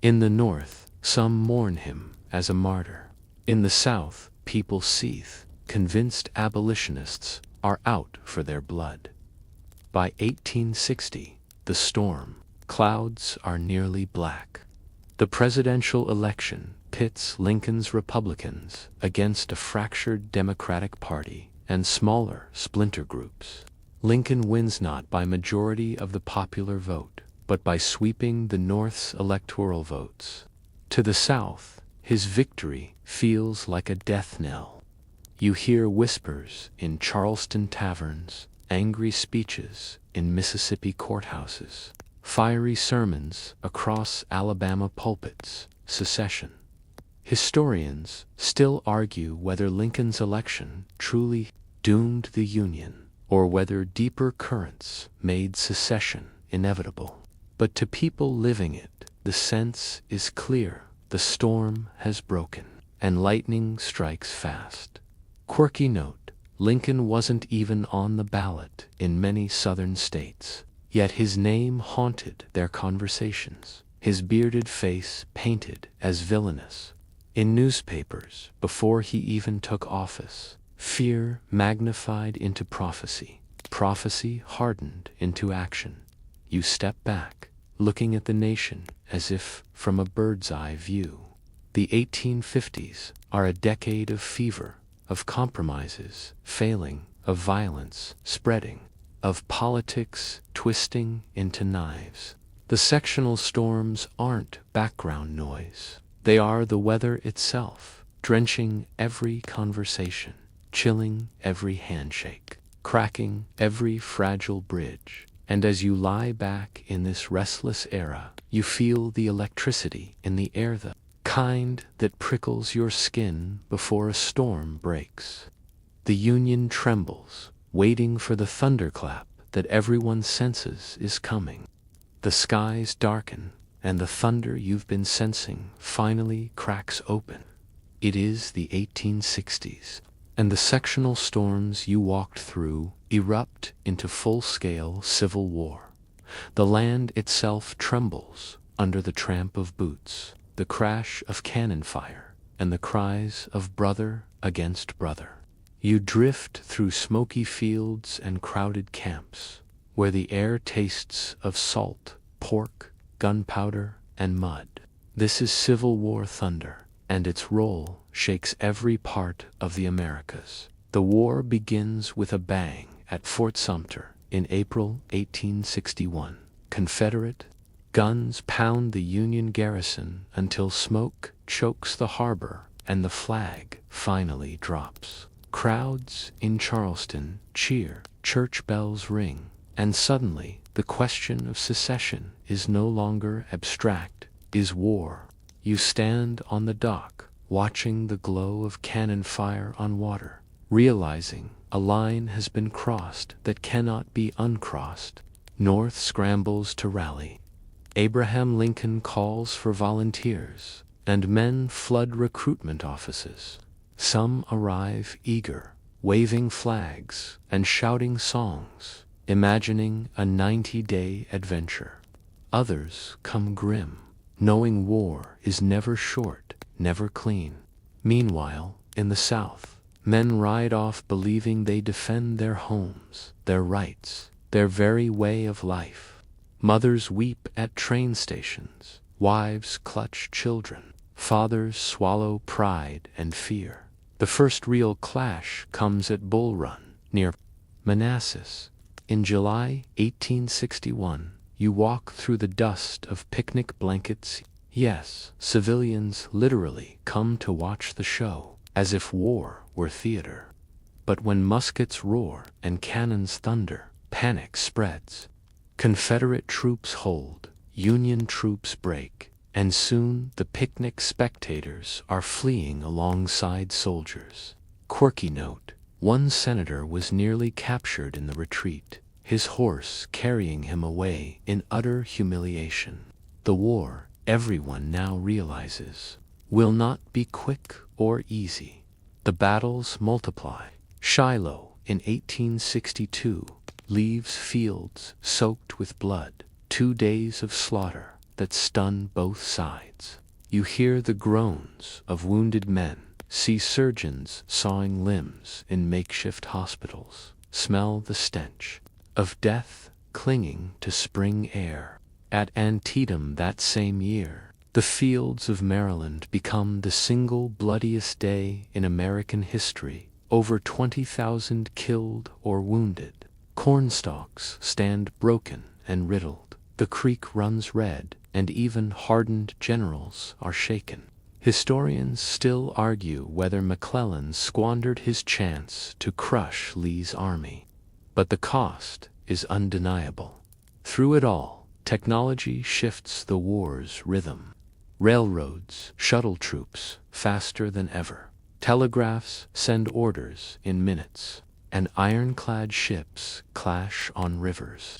In the North, some mourn him as a martyr. In the South, people seethe, convinced abolitionists are out for their blood. By 1860, the storm clouds are nearly black. The presidential election pits Lincoln's Republicans against a fractured Democratic Party and smaller splinter groups. Lincoln wins not by majority of the popular vote, but by sweeping the North's electoral votes. To the South, his victory feels like a death knell. You hear whispers in Charleston taverns, angry speeches in Mississippi courthouses, fiery sermons across Alabama pulpits, secession. Historians still argue whether Lincoln's election truly doomed the Union, or whether deeper currents made secession inevitable. But to people living it, the sense is clear: the storm has broken, and lightning strikes fast. Quirky note: Lincoln wasn't even on the ballot in many southern states, yet his name haunted their conversations, his bearded face painted as villainous. In newspapers, before he even took office, fear magnified into prophecy, prophecy hardened into action. You step back, looking at the nation as if from a bird's-eye view. The 1850s are a decade of fever, of compromises failing, of violence spreading, of politics twisting into knives. The sectional storms aren't background noise. They are the weather itself, drenching every conversation, chilling every handshake, cracking every fragile bridge. And as you lie back in this restless era, you feel the electricity in the air, the kind that prickles your skin before a storm breaks. The Union trembles, waiting for the thunderclap that everyone senses is coming. The skies darken, and the thunder you've been sensing finally cracks open. It is the 1860s, and the sectional storms you walked through erupt into full-scale civil war. The land itself trembles under the tramp of boots, the crash of cannon fire, and the cries of brother against brother. You drift through smoky fields and crowded camps, where the air tastes of salt, pork, gunpowder, and mud. This is Civil War thunder, and its roll shakes every part of the Americas. The war begins with a bang at Fort Sumter in April 1861. Confederate guns pound the Union garrison until smoke chokes the harbor and the flag finally drops. Crowds in Charleston cheer, church bells ring, and suddenly the question of secession is no longer abstract, is war. You stand on the dock, watching the glow of cannon fire on water, realizing a line has been crossed that cannot be uncrossed. North scrambles to rally. Abraham Lincoln calls for volunteers, and men flood recruitment offices. Some arrive eager, waving flags and shouting songs, imagining a 90-day adventure. Others come grim, knowing war is never short, never clean. Meanwhile, in the South, men ride off believing they defend their homes, their rights, their very way of life. Mothers weep at train stations, wives clutch children, fathers swallow pride and fear. The first real clash comes at Bull Run, near Manassas. In July 1861, you walk through the dust of picnic blankets. Yes, civilians literally come to watch the show, as if war were theater. But when muskets roar and cannons thunder, panic spreads. Confederate troops hold, Union troops break, and soon the picnic spectators are fleeing alongside soldiers. Quirky note: one senator was nearly captured in the retreat, his horse carrying him away in utter humiliation. The war, everyone now realizes, will not be quick or easy. The battles multiply. Shiloh in 1862 leaves fields soaked with blood, 2 days of slaughter that stun both sides. You hear the groans of wounded men, see surgeons sawing limbs in makeshift hospitals, smell the stench of death clinging to spring air. At Antietam that same year, the fields of Maryland become the single bloodiest day in American history. Over 20,000 killed or wounded. Cornstalks stand broken and riddled. The creek runs red, and even hardened generals are shaken. Historians still argue whether McClellan squandered his chance to crush Lee's army. But the cost is undeniable. Through it all, technology shifts the war's rhythm. Railroads shuttle troops faster than ever. Telegraphs send orders in minutes, and ironclad ships clash on rivers.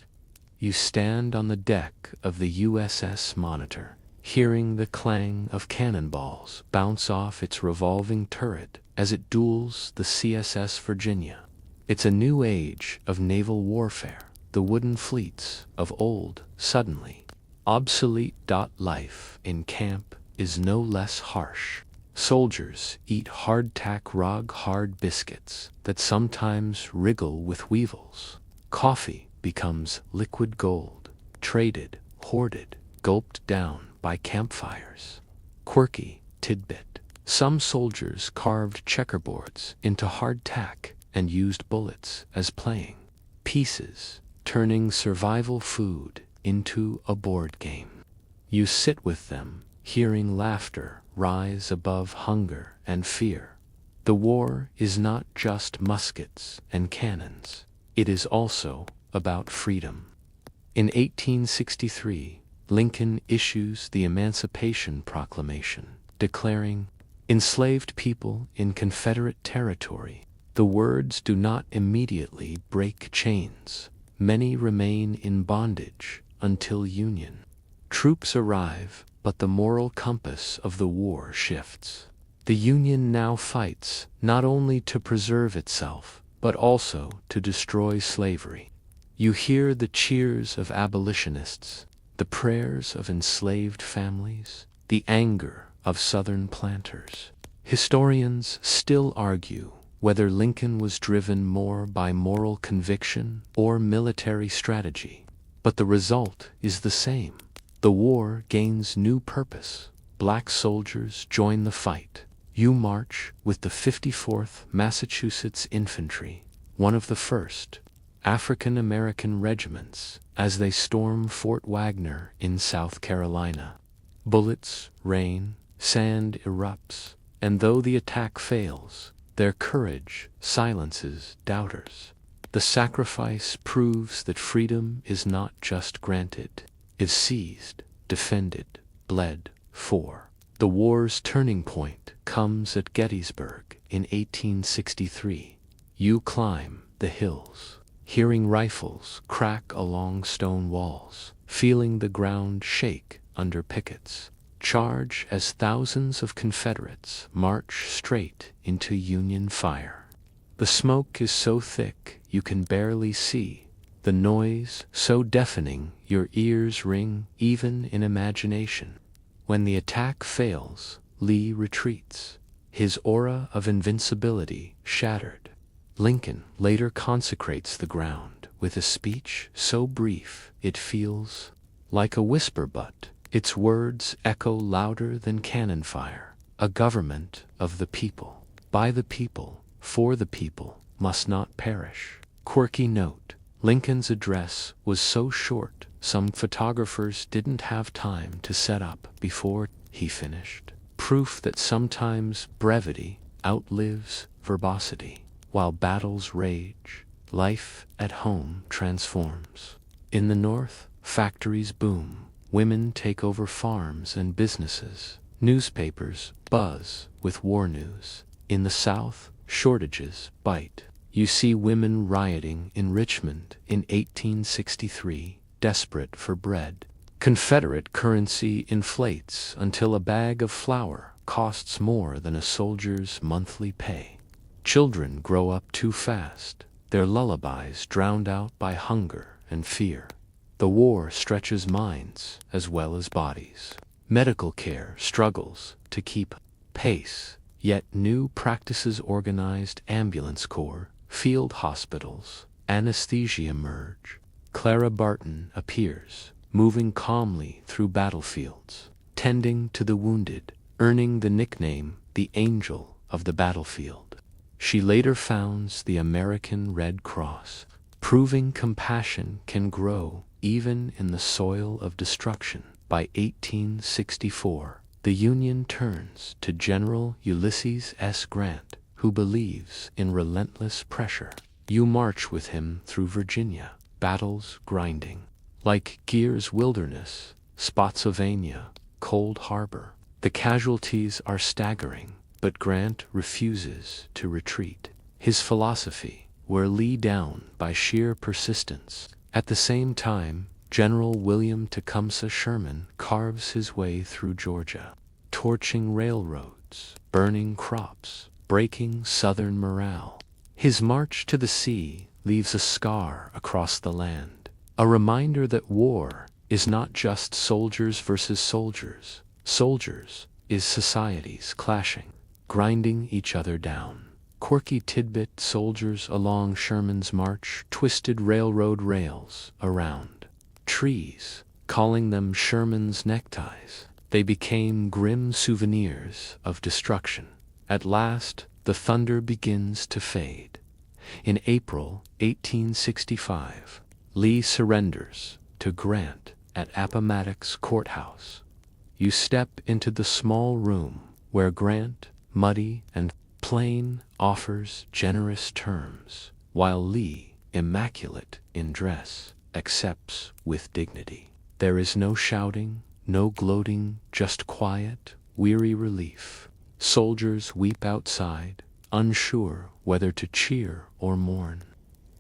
You stand on the deck of the USS Monitor, hearing the clang of cannonballs bounce off its revolving turret as it duels the CSS Virginia. It's a new age of naval warfare, the wooden fleets of old suddenly obsolete. Life in camp is no less harsh. Soldiers eat hardtack hard biscuits that sometimes wriggle with weevils. Coffee becomes liquid gold, traded, hoarded, gulped down by campfires. Quirky tidbit: some soldiers carved checkerboards into hardtack and used bullets as playing pieces, turning survival food into a board game. You sit with them, hearing laughter rise above hunger and fear. The war is not just muskets and cannons. It is also about freedom. In 1863, Lincoln issues the Emancipation Proclamation, declaring, "Enslaved people in Confederate territory." The words do not immediately break chains. Many remain in bondage until Union troops arrive, but the moral compass of the war shifts. The Union now fights not only to preserve itself, but also to destroy slavery. You hear the cheers of abolitionists, the prayers of enslaved families, the anger of Southern planters. Historians still argue whether Lincoln was driven more by moral conviction or military strategy. But the result is the same. The war gains new purpose. Black soldiers join the fight. You march with the 54th Massachusetts Infantry, one of the first African American regiments, as they storm Fort Wagner in South Carolina. Bullets rain, sand erupts, and though the attack fails, their courage silences doubters. The sacrifice proves that freedom is not just granted, it's seized, defended, bled for. The war's turning point comes at Gettysburg in 1863. You climb the hills, hearing rifles crack along stone walls, feeling the ground shake under pickets. Charge as thousands of Confederates march straight into Union fire. The smoke is so thick you can barely see, the noise so deafening your ears ring even in imagination. When the attack fails, Lee retreats, his aura of invincibility shattered. Lincoln later consecrates the ground with a speech so brief it feels like a whisper, but its words echo louder than cannon fire. A government of the people, by the people, for the people, must not perish. Quirky note: Lincoln's address was so short, some photographers didn't have time to set up before he finished. Proof that sometimes brevity outlives verbosity. While battles rage, life at home transforms. In the North, factories boom. Women take over farms and businesses. Newspapers buzz with war news. In the South, shortages bite. You see women rioting in Richmond in 1863, desperate for bread. Confederate currency inflates until a bag of flour costs more than a soldier's monthly pay. Children grow up too fast, their lullabies drowned out by hunger and fear. The war stretches minds as well as bodies. Medical care struggles to keep pace, yet new practices organized ambulance corps, field hospitals, anesthesia emerge. Clara Barton appears, moving calmly through battlefields, tending to the wounded, earning the nickname the Angel of the Battlefield. She later founds the American Red Cross, proving compassion can grow even in the soil of destruction. By 1864, the Union turns to General Ulysses S. Grant, who believes in relentless pressure. You march with him through Virginia, battles grinding. Like Geer's Wilderness, Spotsylvania, Cold Harbor, the casualties are staggering, but Grant refuses to retreat. His philosophy: wear Lee down by sheer persistence. At the same time, General William Tecumseh Sherman carves his way through Georgia, torching railroads, burning crops, breaking Southern morale. His march to the sea leaves a scar across the land, a reminder that war is not just soldiers versus soldiers. Soldiers is societies clashing, grinding each other down. Quirky tidbit: soldiers along Sherman's march twisted railroad rails around trees, calling them Sherman's neckties. They became grim souvenirs of destruction. At last, the thunder begins to fade. In April 1865, Lee surrenders to Grant at Appomattox Courthouse. You step into the small room where Grant, muddy and plain, offers generous terms, while Lee, immaculate in dress, accepts with dignity. There is no shouting, no gloating, just quiet, weary relief. Soldiers weep outside, unsure whether to cheer or mourn.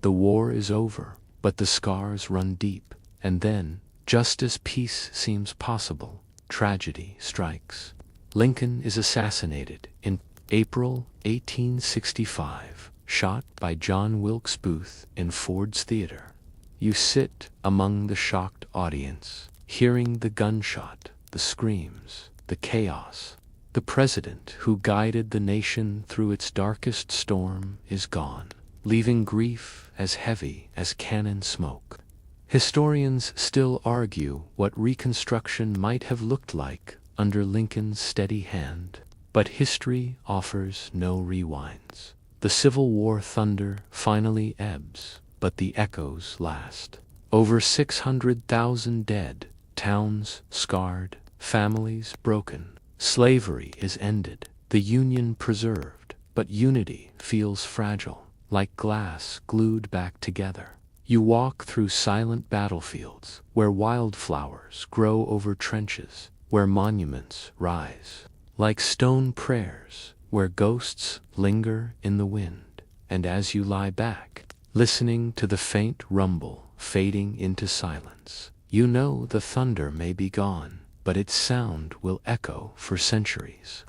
The war is over, but the scars run deep, and then, just as peace seems possible, tragedy strikes. Lincoln is assassinated in April 1865, shot by John Wilkes Booth in Ford's Theater. You sit among the shocked audience, hearing the gunshot, the screams, the chaos. The president who guided the nation through its darkest storm is gone, leaving grief as heavy as cannon smoke. Historians still argue what Reconstruction might have looked like under Lincoln's steady hand, but history offers no rewinds. The Civil War thunder finally ebbs, but the echoes last. Over 600,000 dead, towns scarred, families broken. Slavery is ended, the Union preserved, but unity feels fragile, like glass glued back together. You walk through silent battlefields, where wildflowers grow over trenches, where monuments rise, like stone prayers, where ghosts linger in the wind. And as you lie back, listening to the faint rumble fading into silence, you know the thunder may be gone, but its sound will echo for centuries.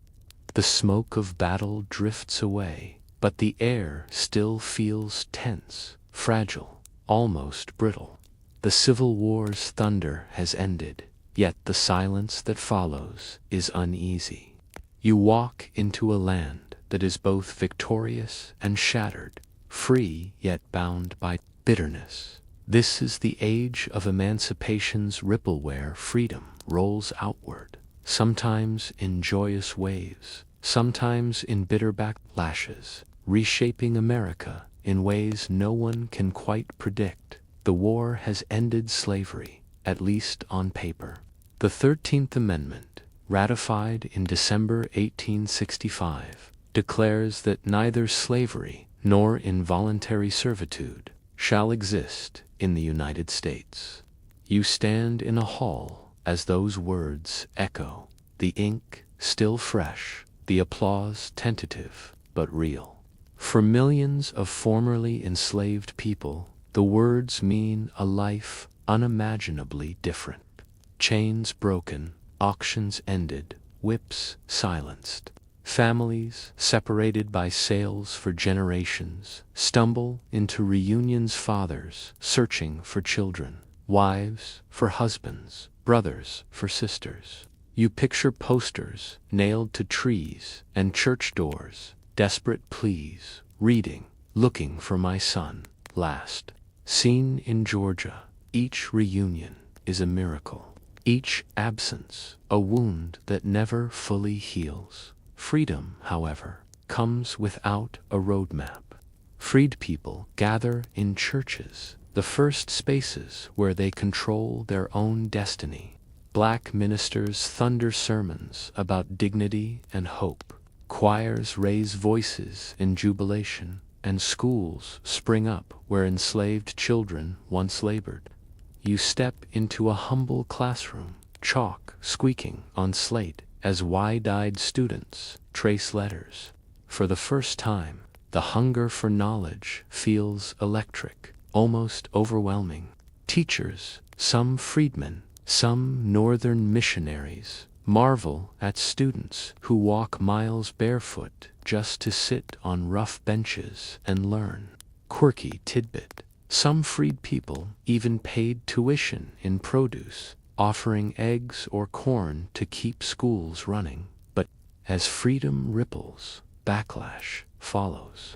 The smoke of battle drifts away, but the air still feels tense, fragile, almost brittle. The Civil War's thunder has ended, yet the silence that follows is uneasy. You walk into a land that is both victorious and shattered, free yet bound by bitterness. This is the age of emancipation's ripple where freedom rolls outward, sometimes in joyous waves, sometimes in bitter backlashes, reshaping America in ways no one can quite predict. The war has ended slavery, at least on paper. The 13th Amendment, ratified in December 1865, declares that neither slavery nor involuntary servitude shall exist in the United States. You stand in a hall as those words echo, the ink still fresh, the applause tentative but real. For millions of formerly enslaved people, the words mean a life unimaginably different. Chains broken, auctions ended, whips silenced. Families, separated by sales for generations, stumble into reunions. Fathers searching for children, wives for husbands, brothers for sisters. You picture posters nailed to trees and church doors, desperate pleas, reading, "Looking for my son." Last seen in Georgia, each reunion is a miracle. Each absence, a wound that never fully heals. Freedom, however, comes without a roadmap. Freed people gather in churches, the first spaces where they control their own destiny. Black ministers thunder sermons about dignity and hope. Choirs raise voices in jubilation, and schools spring up where enslaved children once labored. You step into a humble classroom, chalk squeaking on slate as wide-eyed students trace letters. For the first time, the hunger for knowledge feels electric, almost overwhelming. Teachers, some freedmen, some northern missionaries, marvel at students who walk miles barefoot just to sit on rough benches and learn. Quirky tidbit. Some freed people even paid tuition in produce, offering eggs or corn to keep schools running. But as freedom ripples, backlash follows.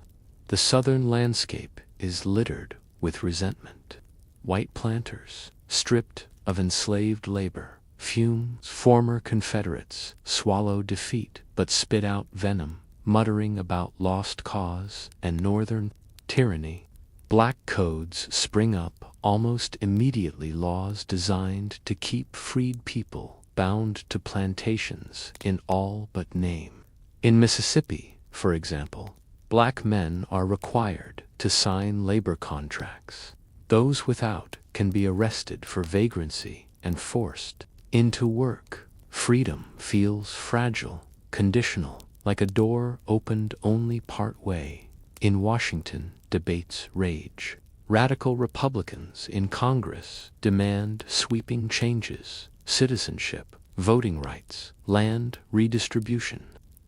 The southern landscape is littered with resentment. White planters, stripped of enslaved labor, fume. Former Confederates swallow defeat but spit out venom, muttering about lost cause and northern tyranny. Black codes spring up almost immediately, laws designed to keep freed people bound to plantations in all but name. In Mississippi, for example, black men are required to sign labor contracts. Those without can be arrested for vagrancy and forced into work. Freedom feels fragile, conditional, like a door opened only part way. In Washington, debates rage. Radical Republicans in Congress demand sweeping changes. Citizenship, voting rights, land redistribution.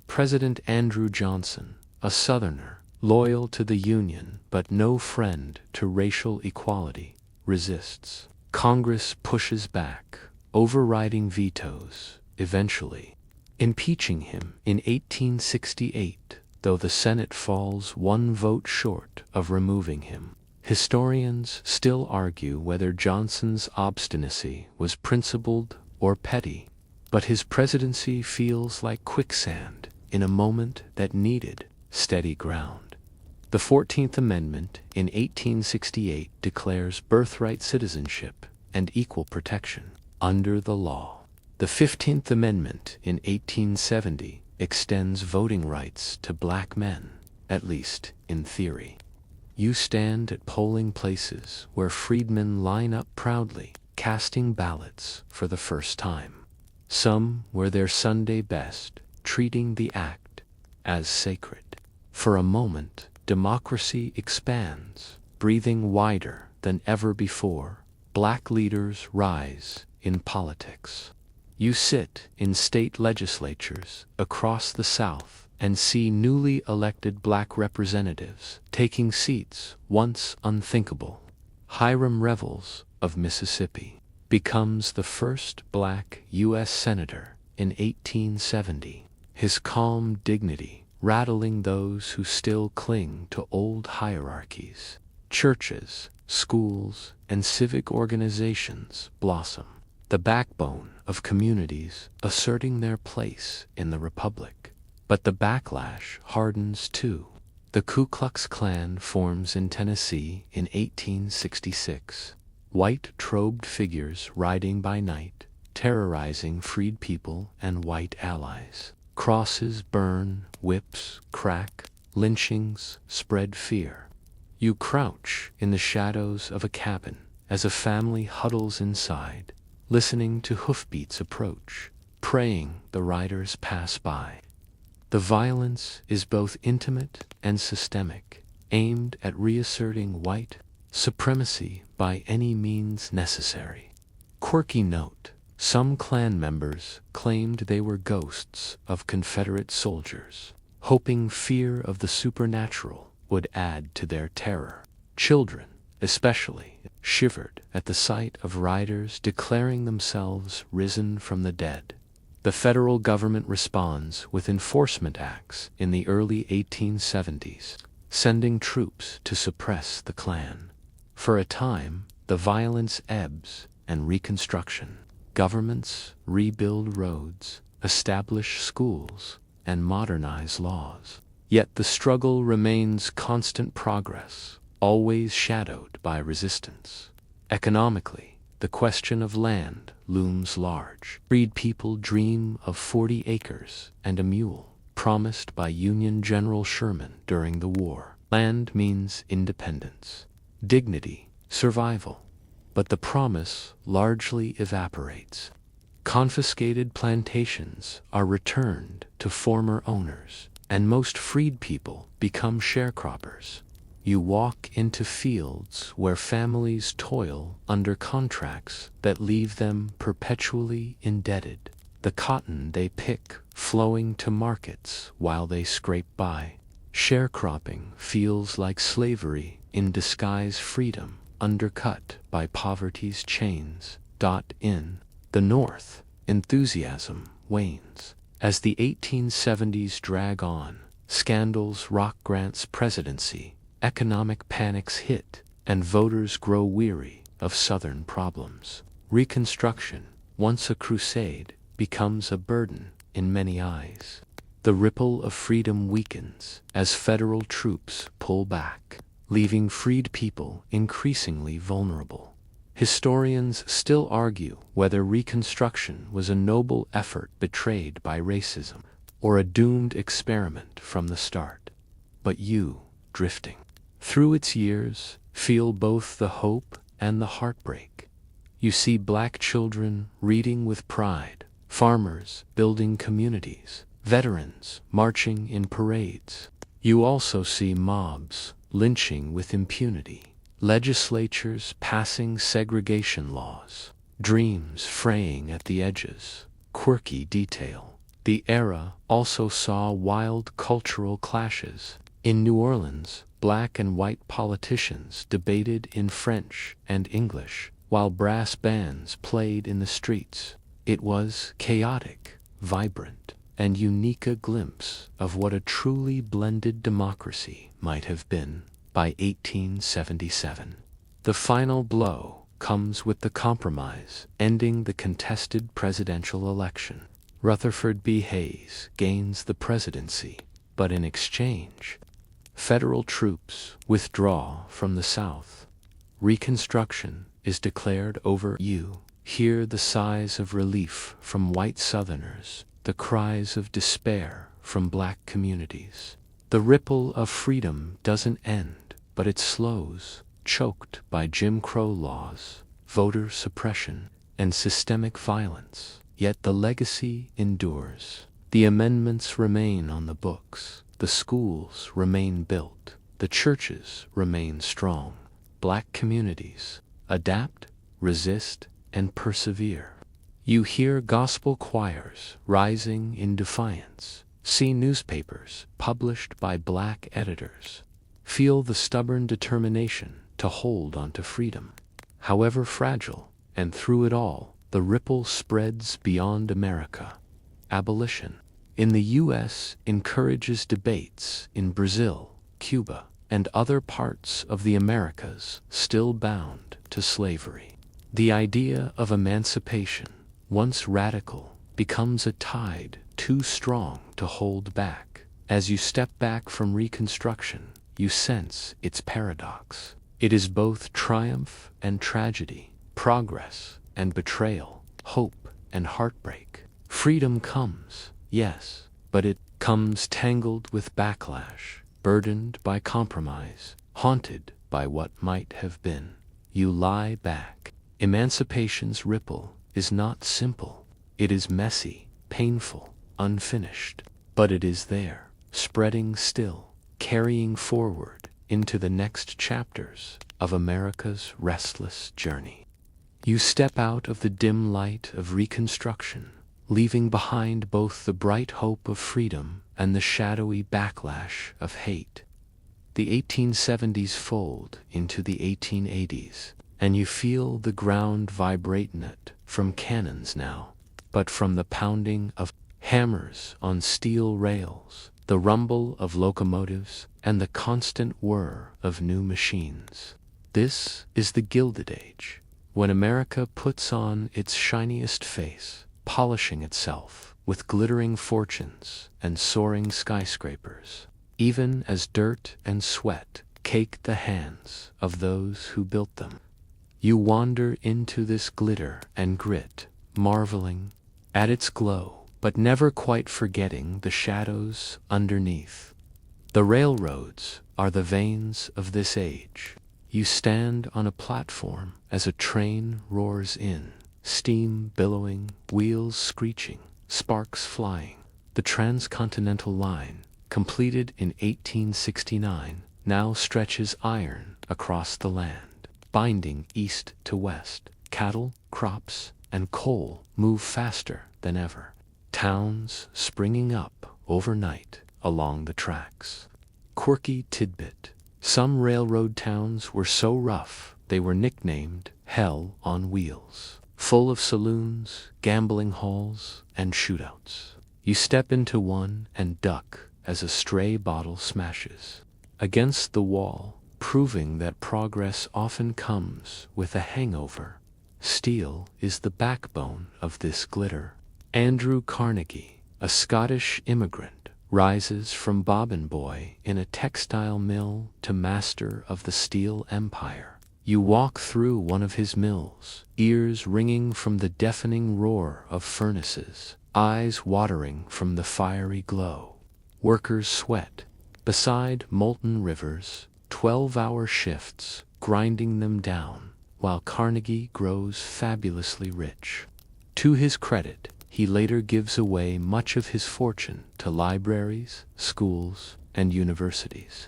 President Andrew Johnson, a Southerner, loyal to the Union but no friend to racial equality, resists. Congress pushes back, overriding vetoes, eventually impeaching him in 1868, though the Senate falls one vote short of removing him. Historians still argue whether Johnson's obstinacy was principled or petty, but his presidency feels like quicksand in a moment that needed steady ground. The 14th Amendment in 1868 declares birthright citizenship and equal protection under the law. The 15th Amendment in 1870 extends voting rights to black men, at least in theory. You stand at polling places where freedmen line up proudly, casting ballots for the first time. Some wear their Sunday best, treating the act as sacred. For a moment, democracy expands, breathing wider than ever before. Black leaders rise in politics. You sit in state legislatures across the South and see newly elected black representatives taking seats once unthinkable. Hiram Revels of Mississippi becomes the first black U.S. Senator in 1870, his calm dignity rattling those who still cling to old hierarchies. Churches, schools, and civic organizations blossom, the backbone of communities asserting their place in the Republic. But the backlash hardens too. The Ku Klux Klan forms in Tennessee in 1866. White-robed figures riding by night, terrorizing freed people and white allies. Crosses burn, whips crack, lynchings spread fear. You crouch in the shadows of a cabin as a family huddles inside, listening to hoofbeats approach, praying the riders pass by. The violence is both intimate and systemic, aimed at reasserting white supremacy by any means necessary. Quirky note: some Klan members claimed they were ghosts of Confederate soldiers, hoping fear of the supernatural would add to their terror. Children, especially, shivered at the sight of riders declaring themselves risen from the dead. The federal government responds with enforcement acts in the early 1870s, sending troops to suppress the Klan. For a time, the violence ebbs, and Reconstruction. Governments rebuild roads, establish schools, and modernize laws. Yet the struggle remains constant progress, always shadowed by resistance. Economically, the question of land looms large. Freed people dream of 40 acres and a mule, promised by Union General Sherman during the war. Land means independence, dignity, survival. But the promise largely evaporates. Confiscated plantations are returned to former owners, and most freed people become sharecroppers. You walk into fields where families toil under contracts that leave them perpetually indebted, the cotton they pick flowing to markets while they scrape by. Sharecropping feels like slavery in disguise, freedom undercut by poverty's chains. In the North, enthusiasm wanes. As the 1870s drag on, scandals rock Grant's presidency, economic panics hit, and voters grow weary of Southern problems. Reconstruction, once a crusade, becomes a burden in many eyes. The ripple of freedom weakens as federal troops pull back, leaving freed people increasingly vulnerable. Historians still argue whether Reconstruction was a noble effort betrayed by racism, or a doomed experiment from the start. But you, drifting through its years, feel both the hope and the heartbreak. You see black children reading with pride, farmers building communities, veterans marching in parades. You also see mobs lynching with impunity, legislatures passing segregation laws, dreams fraying at the edges. quirky detail. The era also saw wild cultural clashes. In New Orleans, black and white politicians debated in French and English, while brass bands played in the streets. It was chaotic, vibrant, and unique, a glimpse of what a truly blended democracy might have been by 1877. The final blow comes with the compromise, ending the contested presidential election. Rutherford B. Hayes gains the presidency, but in exchange, federal troops withdraw from the South. Reconstruction is declared over. You hear the sighs of relief from white Southerners, the cries of despair from black communities. The ripple of freedom doesn't end, but it slows, choked by Jim Crow laws, voter suppression, and systemic violence. Yet the legacy endures. The amendments remain on the books, the schools remain built, the churches remain strong. Black communities adapt, resist, and persevere. You hear gospel choirs rising in defiance, see newspapers published by black editors, feel the stubborn determination to hold on to freedom, however fragile, and through it all, the ripple spreads beyond America. Abolition in the U.S. encourages debates in Brazil, Cuba, and other parts of the Americas still bound to slavery. The idea of emancipation, once radical, becomes a tide too strong to hold back. As you step back from Reconstruction, you sense its paradox. It is both triumph and tragedy, progress and betrayal, hope and heartbreak. Freedom comes, yes, but it comes tangled with backlash, burdened by compromise, haunted by what might have been. You lie back. Emancipation's ripple is not simple. It is messy, painful, unfinished, but it is there, spreading still, carrying forward into the next chapters of America's restless journey. You step out of the dim light of Reconstruction, leaving behind both the bright hope of freedom and the shadowy backlash of hate. The 1870s fold into the 1880s, and you feel the ground vibrate not from cannons now, but from the pounding of hammers on steel rails, the rumble of locomotives, and the constant whir of new machines. This is the Gilded Age, when America puts on its shiniest face, polishing itself with glittering fortunes and soaring skyscrapers, even as dirt and sweat cake the hands of those who built them. You wander into this glitter and grit, marveling at its glow, but never quite forgetting the shadows underneath. The railroads are the veins of this age. You stand on a platform as a train roars in, steam billowing, wheels screeching, sparks flying. The transcontinental line, completed in 1869, now stretches iron across the land, binding east to west. Cattle, crops, and coal move faster than ever. Towns springing up overnight along the tracks. Quirky tidbit. Some railroad towns were so rough they were nicknamed Hell on Wheels, full of saloons, gambling halls, and shootouts. You step into one and duck as a stray bottle smashes against the wall, proving that progress often comes with a hangover. Steel is the backbone of this glitter. Andrew Carnegie, a Scottish immigrant, rises from bobbin boy in a textile mill to master of the steel empire. You walk through one of his mills, ears ringing from the deafening roar of furnaces, eyes watering from the fiery glow. Workers sweat beside molten rivers, 12-hour shifts grinding them down, while Carnegie grows fabulously rich. To his credit, he later gives away much of his fortune to libraries, schools, and universities.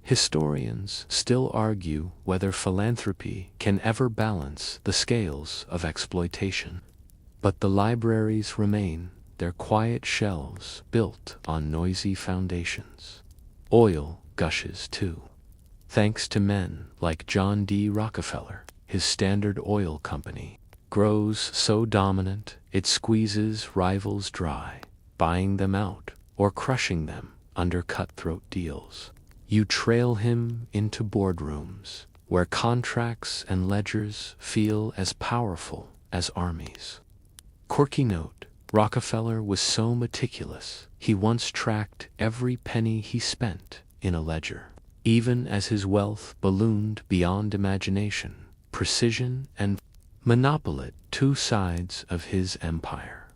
Historians still argue whether philanthropy can ever balance the scales of exploitation. But the libraries remain, their quiet shelves built on noisy foundations. Oil gushes too. Thanks to men like John D. Rockefeller, his Standard Oil Company grows so dominant it squeezes rivals dry, buying them out or crushing them under cutthroat deals. You trail him into boardrooms, where contracts and ledgers feel as powerful as armies. Quirky note: Rockefeller was so meticulous, he once tracked every penny he spent in a ledger. Even as his wealth ballooned beyond imagination, precision and monopoly, two sides of his empire.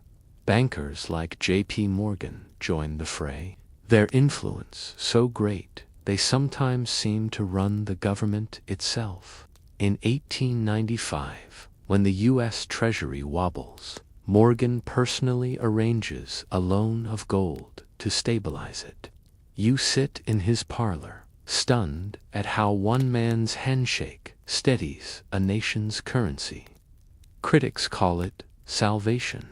Bankers like J.P. Morgan joined the fray, their influence so great they sometimes seem to run the government itself. In 1895, when the U.S. Treasury wobbles, Morgan personally arranges a loan of gold to stabilize it. You sit in his parlor, stunned at how one man's handshake steadies a nation's currency. Critics call it salvation.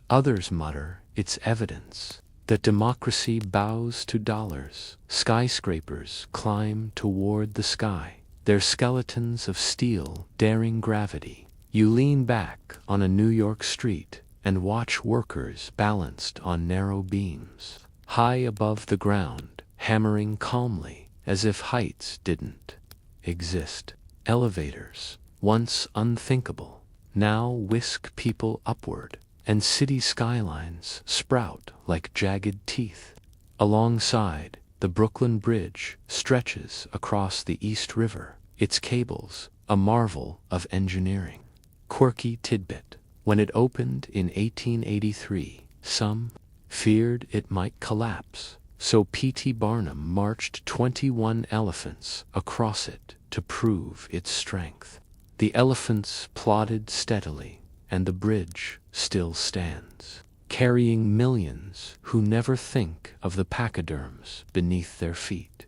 Others mutter it's evidence that democracy bows to dollars. Skyscrapers climb toward the sky, their skeletons of steel daring gravity. You lean back on a New York street and watch workers balanced on narrow beams, high above the ground, hammering calmly as if heights didn't exist. Elevators, once unthinkable, now whisk people upward, and city skylines sprout like jagged teeth. Alongside, the Brooklyn Bridge stretches across the East River, its cables a marvel of engineering. Quirky tidbit: when it opened in 1883, some feared it might collapse, so P.T. Barnum marched 21 elephants across it to prove its strength. The elephants plodded steadily, and the bridge still stands, carrying millions who never think of the pachyderms beneath their feet.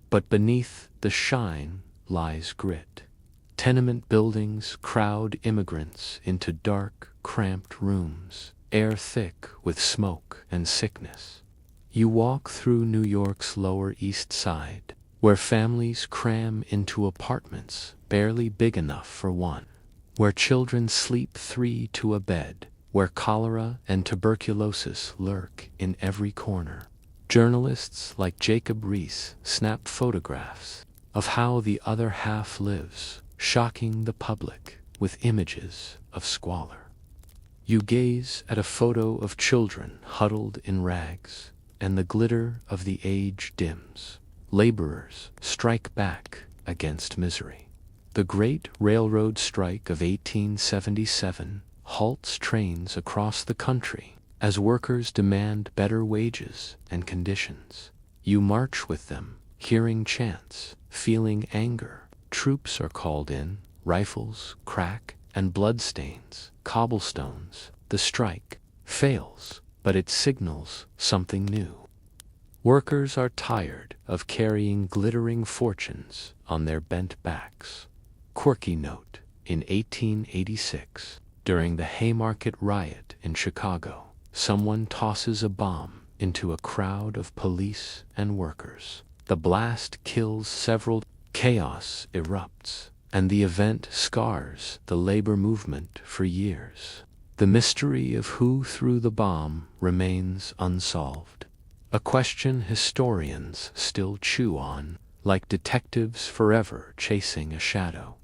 But beneath the shine lies grit. Tenement buildings crowd immigrants into dark, cramped rooms, air thick with smoke and sickness. You walk through New York's Lower East Side, where families cram into apartments barely big enough for one, where children sleep three to a bed, where cholera and tuberculosis lurk in every corner. Journalists like Jacob Riis snap photographs of how the other half lives, shocking the public with images of squalor. You gaze at a photo of children huddled in rags, and the glitter of the age dims. Laborers strike back against misery. The Great Railroad Strike of 1877 halts trains across the country as workers demand better wages and conditions. You march with them, hearing chants, feeling anger. Troops are called in, rifles crack and bloodstains, cobblestones. The strike fails, but it signals something new. Workers are tired of carrying glittering fortunes on their bent backs. Quirky note: in 1886, during the Haymarket riot in Chicago, someone tosses a bomb into a crowd of police and workers. The blast kills several. Chaos erupts, and the event scars the labor movement for years. The mystery of who threw the bomb remains unsolved, a question historians still chew on, like detectives forever chasing a shadow.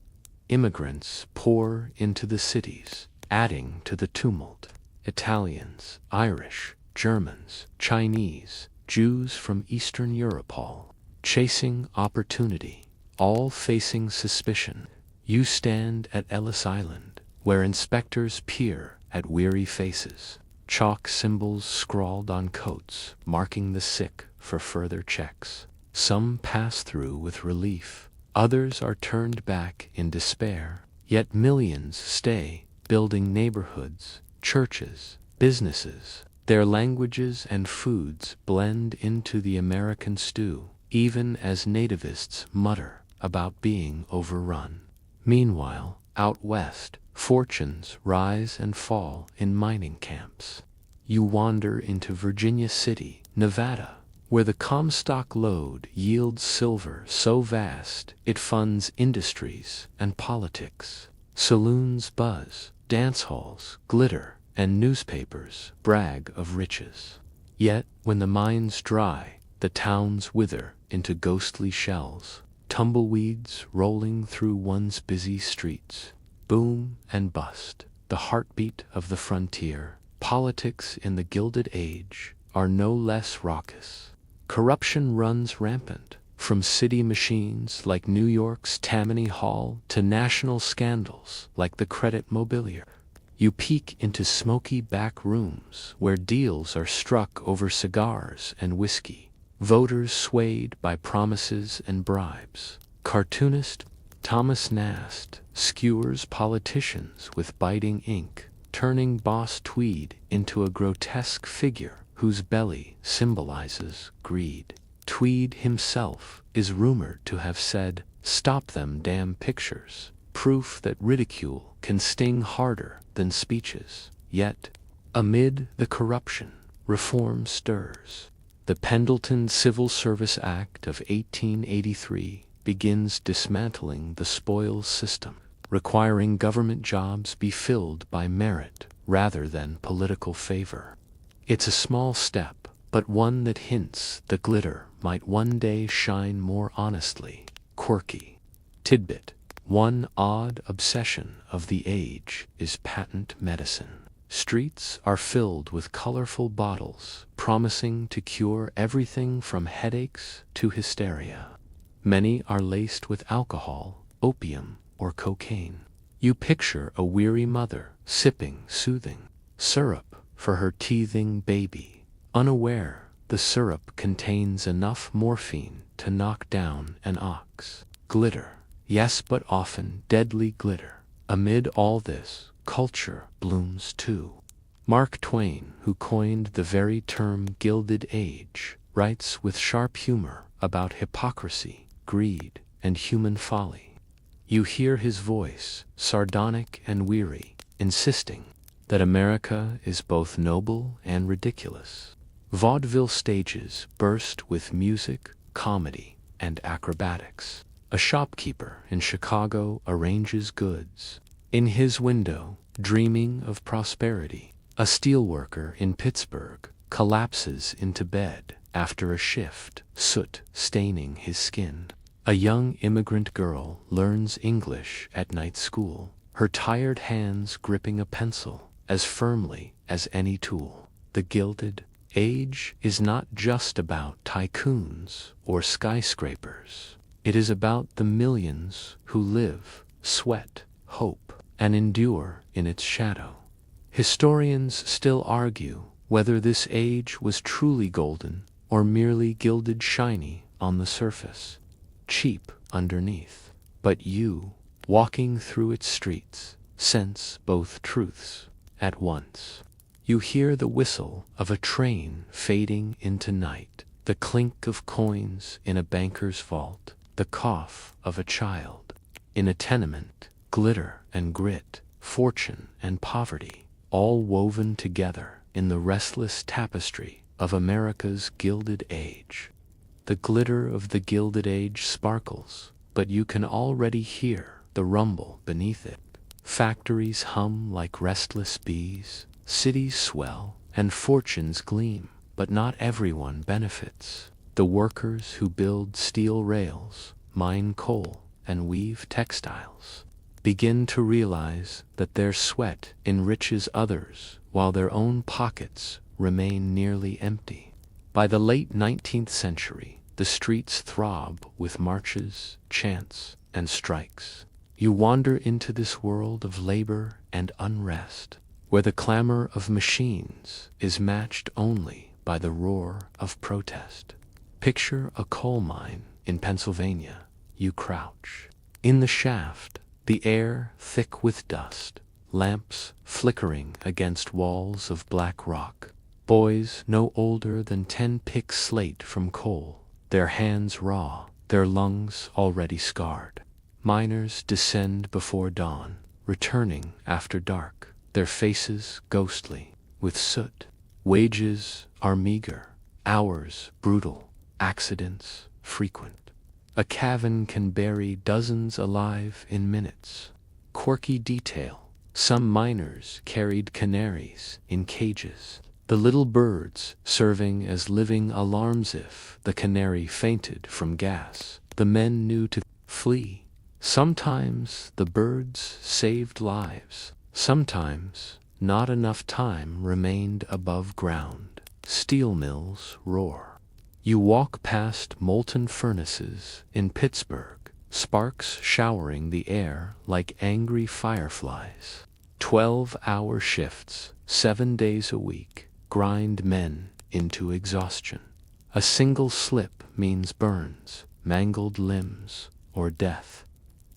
Immigrants pour into the cities, adding to the tumult. Italians, Irish, Germans, Chinese, Jews from Eastern Europe, all chasing opportunity, all facing suspicion. You stand at Ellis Island, where inspectors peer at weary faces, chalk symbols scrawled on coats marking the sick for further checks. Some pass through with relief, others are turned back in despair, yet millions stay, building neighborhoods, churches, businesses. Their languages and foods blend into the American stew, even as nativists mutter about being overrun. Meanwhile, Out west, fortunes rise and fall in mining camps. You wander into Virginia City, Nevada, where the Comstock lode yields silver so vast it funds industries and politics. Saloons buzz, dance halls glitter, and newspapers brag of riches. Yet, when the mines dry, the towns wither into ghostly shells, tumbleweeds rolling through one's busy streets. Boom and bust, the heartbeat of the frontier. Politics in the Gilded Age are no less raucous. Corruption runs rampant, from city machines like New York's Tammany Hall to national scandals like the Credit Mobilier. You peek into smoky back rooms where deals are struck over cigars and whiskey. Voters swayed by promises and bribes. Cartoonist Thomas Nast skewers politicians with biting ink, turning Boss Tweed into a grotesque figure whose belly symbolizes greed. Tweed himself is rumored to have said, "Stop them damn pictures," proof that ridicule can sting harder than speeches. Yet, amid the corruption, reform stirs. The Pendleton Civil Service Act of 1883 begins dismantling the spoils system, requiring government jobs be filled by merit rather than political favor. It's a small step, but one that hints the glitter might one day shine more honestly. Quirky. Tidbit. One odd obsession of the age is patent medicine. Streets are filled with colorful bottles promising to cure everything from headaches to hysteria. Many are laced with alcohol, opium, or cocaine. You picture a weary mother sipping soothing syrup for her teething baby, unaware the syrup contains enough morphine to knock down an ox. Glitter. Yes, but often deadly glitter. Amid all this, culture blooms too. Mark Twain, who coined the very term Gilded Age, writes with sharp humor about hypocrisy, greed, and human folly. You hear his voice, sardonic and weary, insisting that America is both noble and ridiculous. Vaudeville stages burst with music, comedy, and acrobatics. A shopkeeper in Chicago arranges goods. In his window, dreaming of prosperity, a steelworker in Pittsburgh collapses into bed after a shift, soot staining his skin. A young immigrant girl learns English at night school, her tired hands gripping a pencil as firmly as any tool. The Gilded Age is not just about tycoons or skyscrapers. It is about the millions who live, sweat, hope, and endure in its shadow. Historians still argue whether this age was truly golden or merely gilded shiny on the surface, cheap underneath. But you, walking through its streets, sense both truths at once. You hear the whistle of a train fading into night, the clink of coins in a banker's vault, the cough of a child in a tenement, glitter and grit, fortune and poverty, all woven together in the restless tapestry of America's Gilded Age. The glitter of the Gilded Age sparkles, but you can already hear the rumble beneath it. Factories hum like restless bees, cities swell, and fortunes gleam, but not everyone benefits. The workers who build steel rails, mine coal, and weave textiles begin to realize that their sweat enriches others while their own pockets remain nearly empty. By the late 19th century, the streets throb with marches, chants, and strikes. You wander into this world of labor and unrest, where the clamor of machines is matched only by the roar of protest. Picture a coal mine in Pennsylvania. You crouch in the shaft, the air thick with dust, lamps flickering against walls of black rock. Boys no older than 10 pick slate from coal, their hands raw, their lungs already scarred. Miners descend before dawn, returning after dark, their faces ghostly with soot. Wages are meager, hours brutal, accidents frequent. A cabin can bury dozens alive in minutes. Quirky detail: some miners carried canaries in cages, the little birds serving as living alarms if the canary fainted from gas. The men knew to flee. Sometimes the birds saved lives, sometimes not enough time remained above ground. Steel mills roar. You walk past molten furnaces in Pittsburgh, sparks showering the air like angry fireflies. 12-hour shifts, 7 days a week, grind men into exhaustion. A single slip means burns, mangled limbs, or death.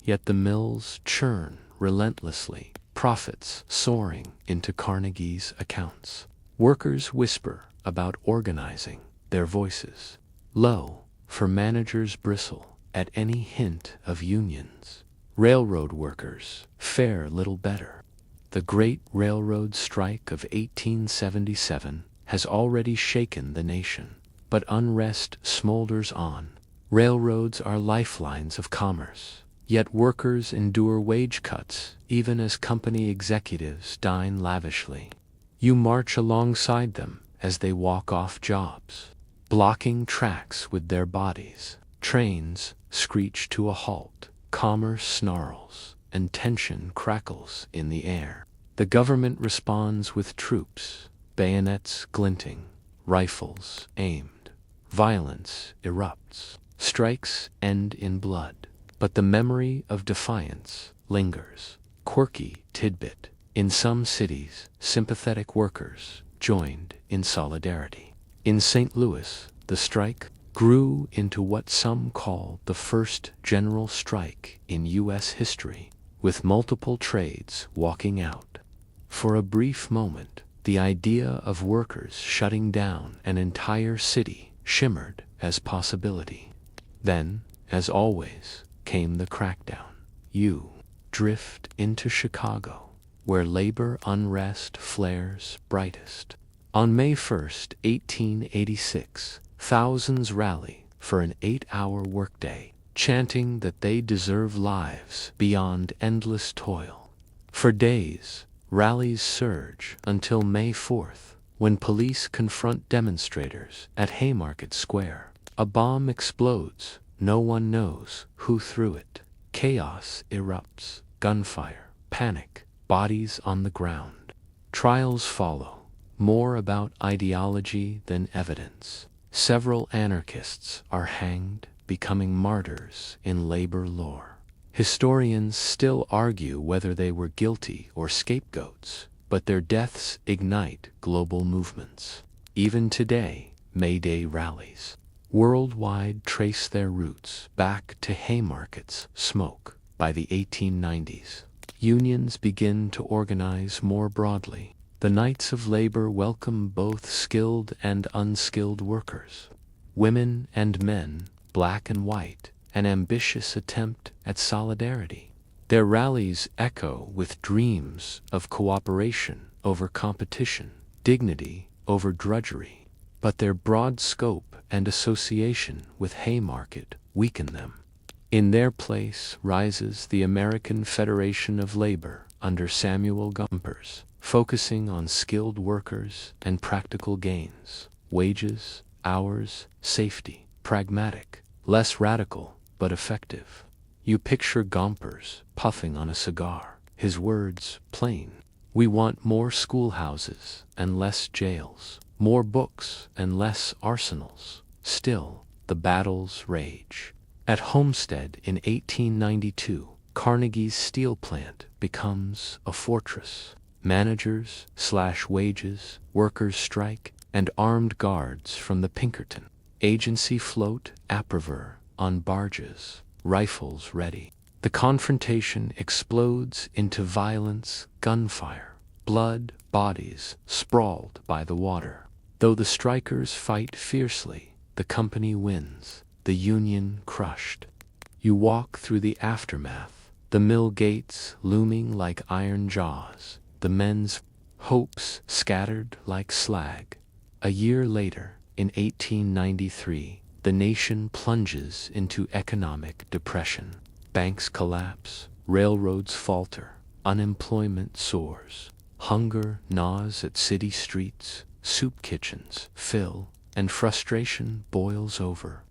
Yet the mills churn relentlessly, profits soaring into Carnegie's accounts. Workers whisper about organizing, their voices low, for managers bristle at any hint of unions. Railroad workers fare little better. The Great Railroad Strike of 1877 has already shaken the nation, but unrest smolders on. Railroads are lifelines of commerce, yet workers endure wage cuts even as company executives dine lavishly. You march alongside them as they walk off jobs, blocking tracks with their bodies. Trains screech to a halt, commerce snarls, and tension crackles in the air. The government responds with troops, bayonets glinting, rifles aimed. Violence erupts. Strikes end in blood, but the memory of defiance lingers. Quirky tidbit: in some cities, sympathetic workers joined in solidarity. In St. Louis, the strike grew into what some call the first general strike in U.S. history, with multiple trades walking out. For a brief moment, the idea of workers shutting down an entire city shimmered as possibility. Then, as always, came the crackdown. You drift into Chicago, where labor unrest flares brightest. On May 1st, 1886, thousands rally for an 8-hour workday, chanting that they deserve lives beyond endless toil. For days, rallies surge until May 4th, when police confront demonstrators at Haymarket Square. A bomb explodes. No one knows who threw it. Chaos erupts. Gunfire, panic, bodies on the ground. Trials follow, more about ideology than evidence. Several anarchists are hanged, becoming martyrs in labor lore. Historians still argue whether they were guilty or scapegoats, but their deaths ignite global movements. Even today, May Day rallies worldwide trace their roots back to Haymarket's smoke. By the 1890s, unions begin to organize more broadly. The Knights of Labor welcome both skilled and unskilled workers, women and men, black and white, an ambitious attempt at solidarity. Their rallies echo with dreams of cooperation over competition, dignity over drudgery, but their broad scope and association with Haymarket weaken them. In their place rises the American Federation of Labor under Samuel Gompers, focusing on skilled workers and practical gains, wages, hours, safety, pragmatic, less radical but effective. You picture Gompers puffing on a cigar, his words plain. We want more schoolhouses and less jails, more books and less arsenals. Still, the battles rage. At Homestead in 1892, Carnegie's steel plant becomes a fortress. Managers slash wages, workers strike, and armed guards from the Pinkerton agency float upriver on barges, rifles ready. The confrontation explodes into violence, gunfire, blood, bodies sprawled by the water. Though the strikers fight fiercely, the company wins, the union crushed. You walk through the aftermath, the mill gates looming like iron jaws, the men's hopes scattered like slag. A year later, in 1893, the nation plunges into economic depression. Banks collapse, railroads falter, unemployment soars, hunger gnaws at city streets, soup kitchens fill, and frustration boils over.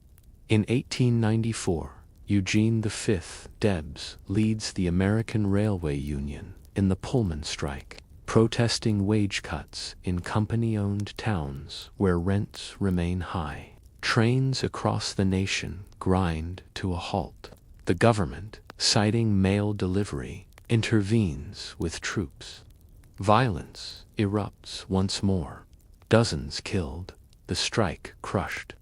In 1894, Eugene V. Debs leads the American Railway Union in the Pullman strike, protesting wage cuts in company-owned towns where rents remain high. Trains across the nation grind to a halt. The government, citing mail delivery, intervenes with troops. Violence erupts once more. Dozens killed, the strike crushed.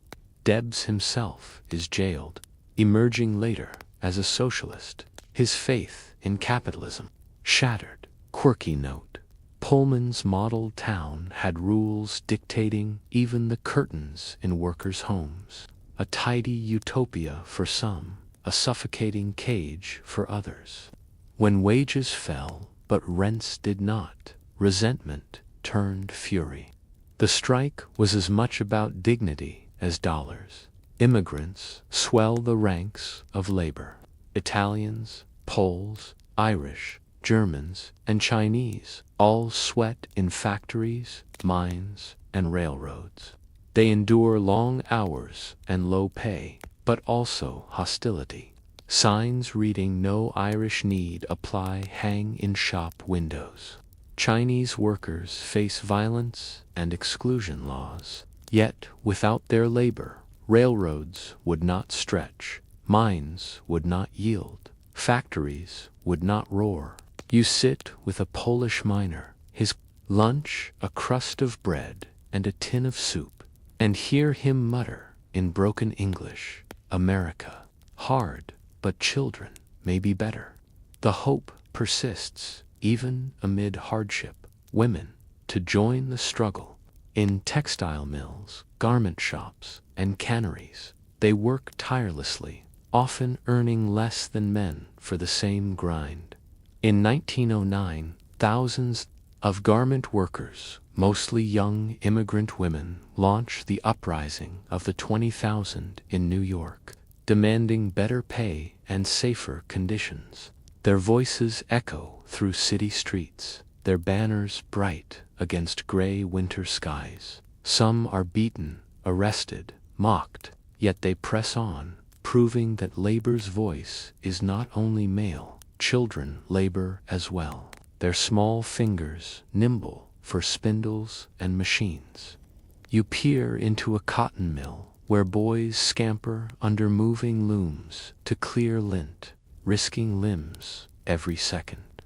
Debs himself is jailed, emerging later as a socialist, his faith in capitalism shattered. Quirky note: Pullman's model town had rules dictating even the curtains in workers' homes. A tidy utopia for some, a suffocating cage for others. When wages fell, but rents did not, resentment turned fury. The strike was as much about dignity as dollars. Immigrants swell the ranks of labor. Italians, Poles, Irish, Germans, and Chinese all sweat in factories, mines, and railroads. They endure long hours and low pay, but also hostility. Signs reading "No Irish Need Apply" hang in shop windows. Chinese workers face violence and exclusion laws. Yet, without their labor, railroads would not stretch, mines would not yield, factories would not roar. You sit with a Polish miner, his lunch a crust of bread and a tin of soup, and hear him mutter in broken English, "America, hard, but children may be better." The hope persists, even amid hardship. Women, to join the struggle. In textile mills, garment shops, and canneries, they work tirelessly, often earning less than men for the same grind. In 1909, thousands of garment workers, mostly young immigrant women, launched the uprising of the 20,000 in New York, demanding better pay and safer conditions. Their voices echo through city streets, their banners bright against gray winter skies. Some are beaten, arrested, mocked, yet they press on, proving that labor's voice is not only male. Children labor as well, their small fingers nimble for spindles and machines. You peer into a cotton mill where boys scamper under moving looms to clear lint, risking limbs every second.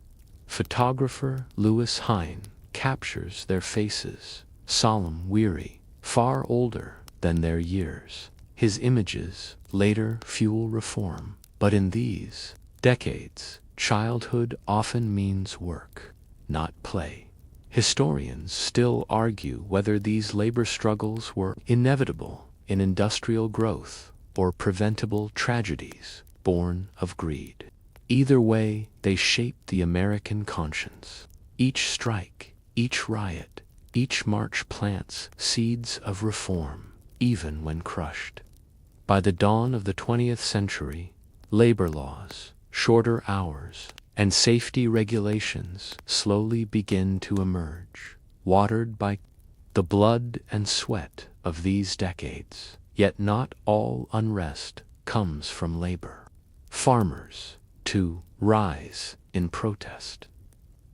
Photographer Louis Hine captures their faces, solemn, weary, far older than their years. His images later fuel reform, but in these decades, childhood often means work, not play. Historians still argue whether these labor struggles were inevitable in industrial growth or preventable tragedies born of greed. Either way, they shaped the American conscience. Each strike, each riot, each march plants seeds of reform, even when crushed. By the dawn of the 20th century, labor laws, shorter hours, and safety regulations slowly begin to emerge, watered by the blood and sweat of these decades. Yet not all unrest comes from labor. Farmers, too, rise in protest.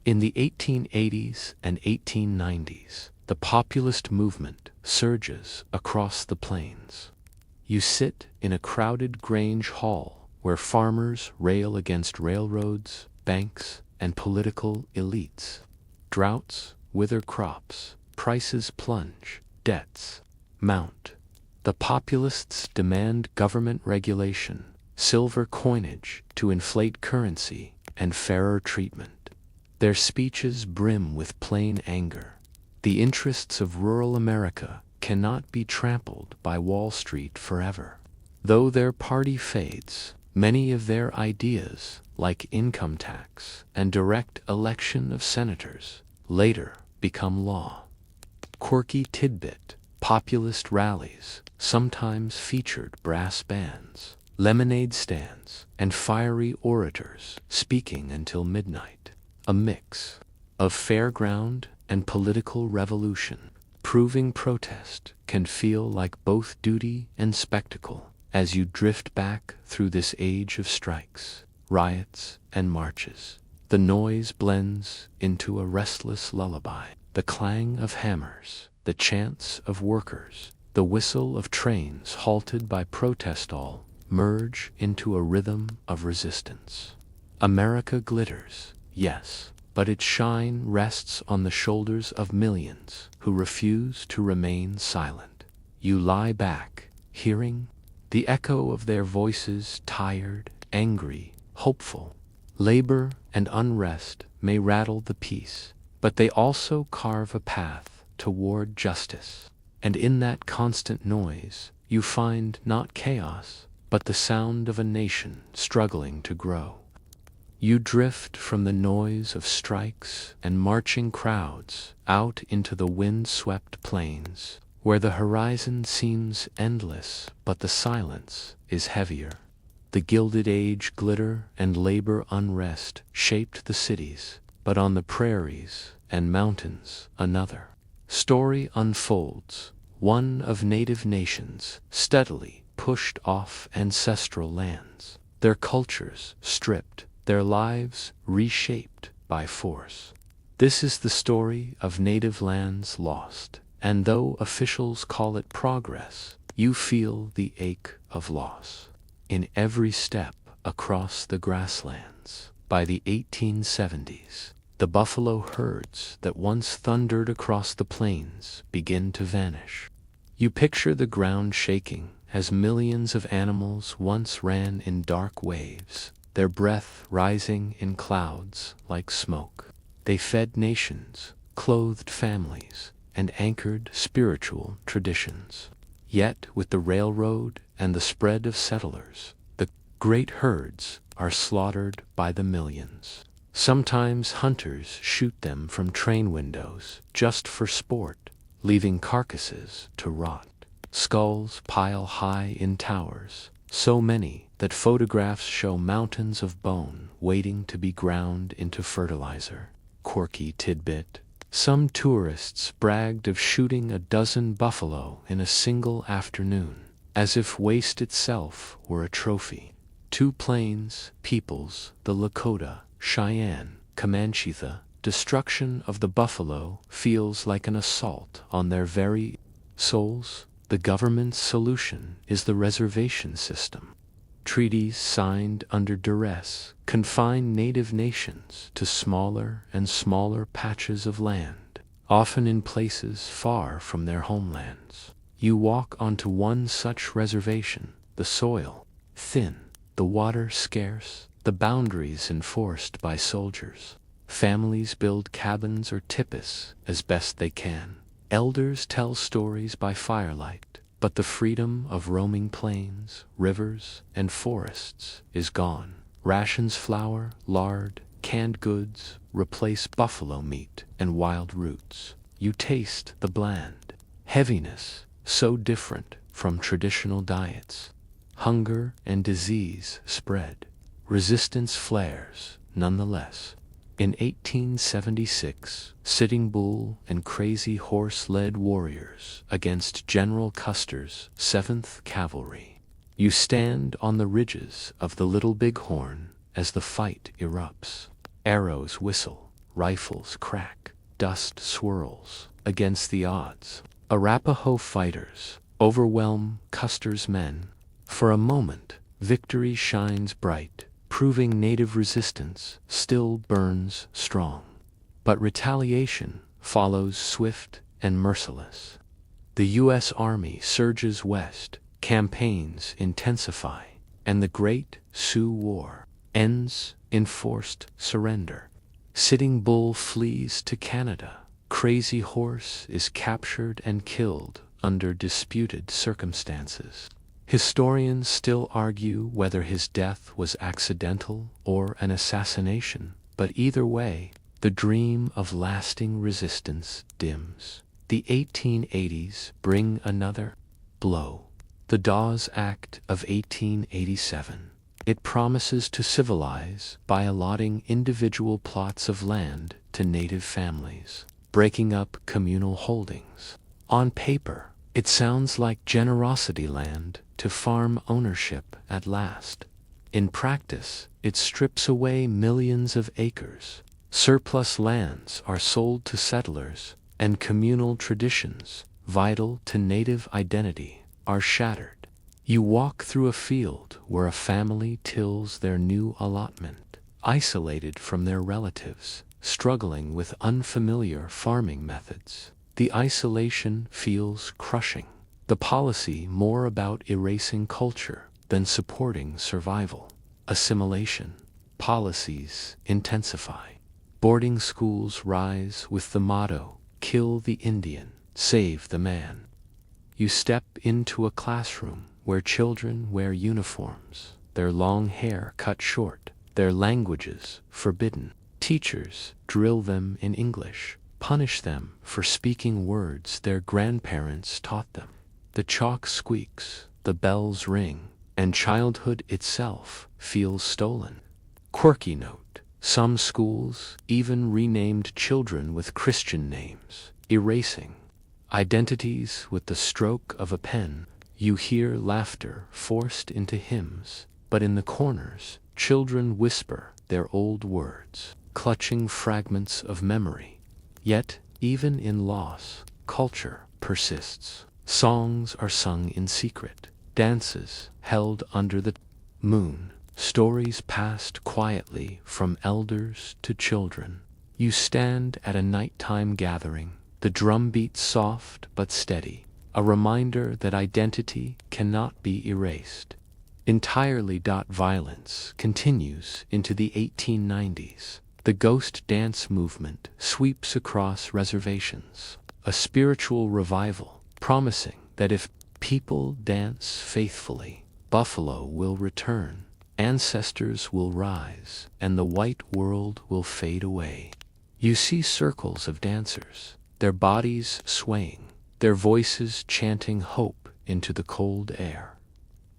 In the 1880s and 1890s, the populist movement surges across the plains. You sit in a crowded Grange hall where farmers rail against railroads, banks, and political elites. Droughts wither crops, prices plunge, debts mount. The populists demand government regulation, silver coinage to inflate currency, and fairer treatment. Their speeches brim with plain anger. The interests of rural America cannot be trampled by Wall Street forever. Though their party fades, many of their ideas like income tax and direct election of senators, later become law. Quirky tidbit: populist rallies sometimes featured brass bands, lemonade stands, and fiery orators speaking until midnight. A mix of fairground and political revolution, proving protest can feel like both duty and spectacle as you drift back through this age of strikes, riots, and marches. The noise blends into a restless lullaby. The clang of hammers, the chants of workers, the whistle of trains halted by protest all merge into a rhythm of resistance. America glitters, yes, but its shine rests on the shoulders of millions who refuse to remain silent. You lie back, hearing the echo of their voices, tired, angry, hopeful. Labor and unrest may rattle the peace, but they also carve a path toward justice. And in that constant noise, you find not chaos, but the sound of a nation struggling to grow. You drift from the noise of strikes and marching crowds out into the wind-swept plains, where the horizon seems endless, but the silence is heavier. The Gilded Age glitter and labor unrest shaped the cities, but on the prairies and mountains another story unfolds, one of native nations steadily pushed off ancestral lands, their cultures stripped, their lives reshaped by force. This is the story of native lands lost, and though officials call it progress, you feel the ache of loss. In every step across the grasslands, by the 1870s, the buffalo herds that once thundered across the plains begin to vanish. You picture the ground shaking as millions of animals once ran in dark waves, their breath rising in clouds like smoke. They fed nations, clothed families, and anchored spiritual traditions. Yet, with the railroad and the spread of settlers, the great herds are slaughtered by the millions. Sometimes hunters shoot them from train windows just for sport, leaving carcasses to rot. Skulls pile high in towers, so many that photographs show mountains of bone waiting to be ground into fertilizer. Quirky tidbit: some tourists bragged of shooting a dozen buffalo in a single afternoon, as if waste itself were a trophy. Two plains peoples, the Lakota, Cheyenne, Comanche. The destruction of the buffalo feels like an assault on their very souls. The government's solution is the reservation system. Treaties signed under duress confine native nations to smaller and smaller patches of land, often in places far from their homelands. You walk onto one such reservation, the soil thin, the water scarce, the boundaries enforced by soldiers. Families build cabins or tipis as best they can. Elders tell stories by firelight, but the freedom of roaming plains, rivers, and forests is gone. Rations, flour, lard, canned goods replace buffalo meat and wild roots. You taste the bland heaviness, so different from traditional diets. Hunger and disease spread. Resistance flares, nonetheless. In 1876, Sitting Bull and Crazy Horse led warriors against General Custer's 7th Cavalry. You stand on the ridges of the Little Bighorn as the fight erupts. Arrows whistle, rifles crack, dust swirls against the odds. Arapaho fighters overwhelm Custer's men. For a moment, victory shines bright, proving native resistance still burns strong. But retaliation follows swift and merciless. The U.S. Army surges west, campaigns intensify, and the Great Sioux War ends in forced surrender. Sitting Bull flees to Canada. Crazy Horse is captured and killed under disputed circumstances. Historians still argue whether his death was accidental or an assassination, but either way, the dream of lasting resistance dims. The 1880s bring another blow. The Dawes Act of 1887. It promises to civilize by allotting individual plots of land to native families, breaking up communal holdings. On paper, it sounds like generosity land to farm ownership at last. In practice, it strips away millions of acres. Surplus lands are sold to settlers, and communal traditions, vital to native identity, are shattered. You walk through a field where a family tills their new allotment, isolated from their relatives, struggling with unfamiliar farming methods. The isolation feels crushing. The policy more about erasing culture than supporting survival. Assimilation policies intensify. Boarding schools rise with the motto, "Kill the Indian, save the man." You step into a classroom where children wear uniforms, their long hair cut short, their languages forbidden. Teachers drill them in English, punish them for speaking words their grandparents taught them. The chalk squeaks, the bells ring, and childhood itself feels stolen. Quirky note: some schools even renamed children with Christian names, erasing identities with the stroke of a pen. You hear laughter forced into hymns, but in the corners, children whisper their old words, clutching fragments of memory. Yet, even in loss, culture persists. Songs are sung in secret, dances held under the moon, stories passed quietly from elders to children. You stand at a nighttime gathering, the drumbeat soft but steady, a reminder that identity cannot be erased. Entirely. Violence continues into the 1890s. The ghost dance movement sweeps across reservations, a spiritual revival promising that if people dance faithfully, buffalo will return, ancestors will rise, and the white world will fade away. You see circles of dancers, their bodies swaying, their voices chanting hope into the cold air.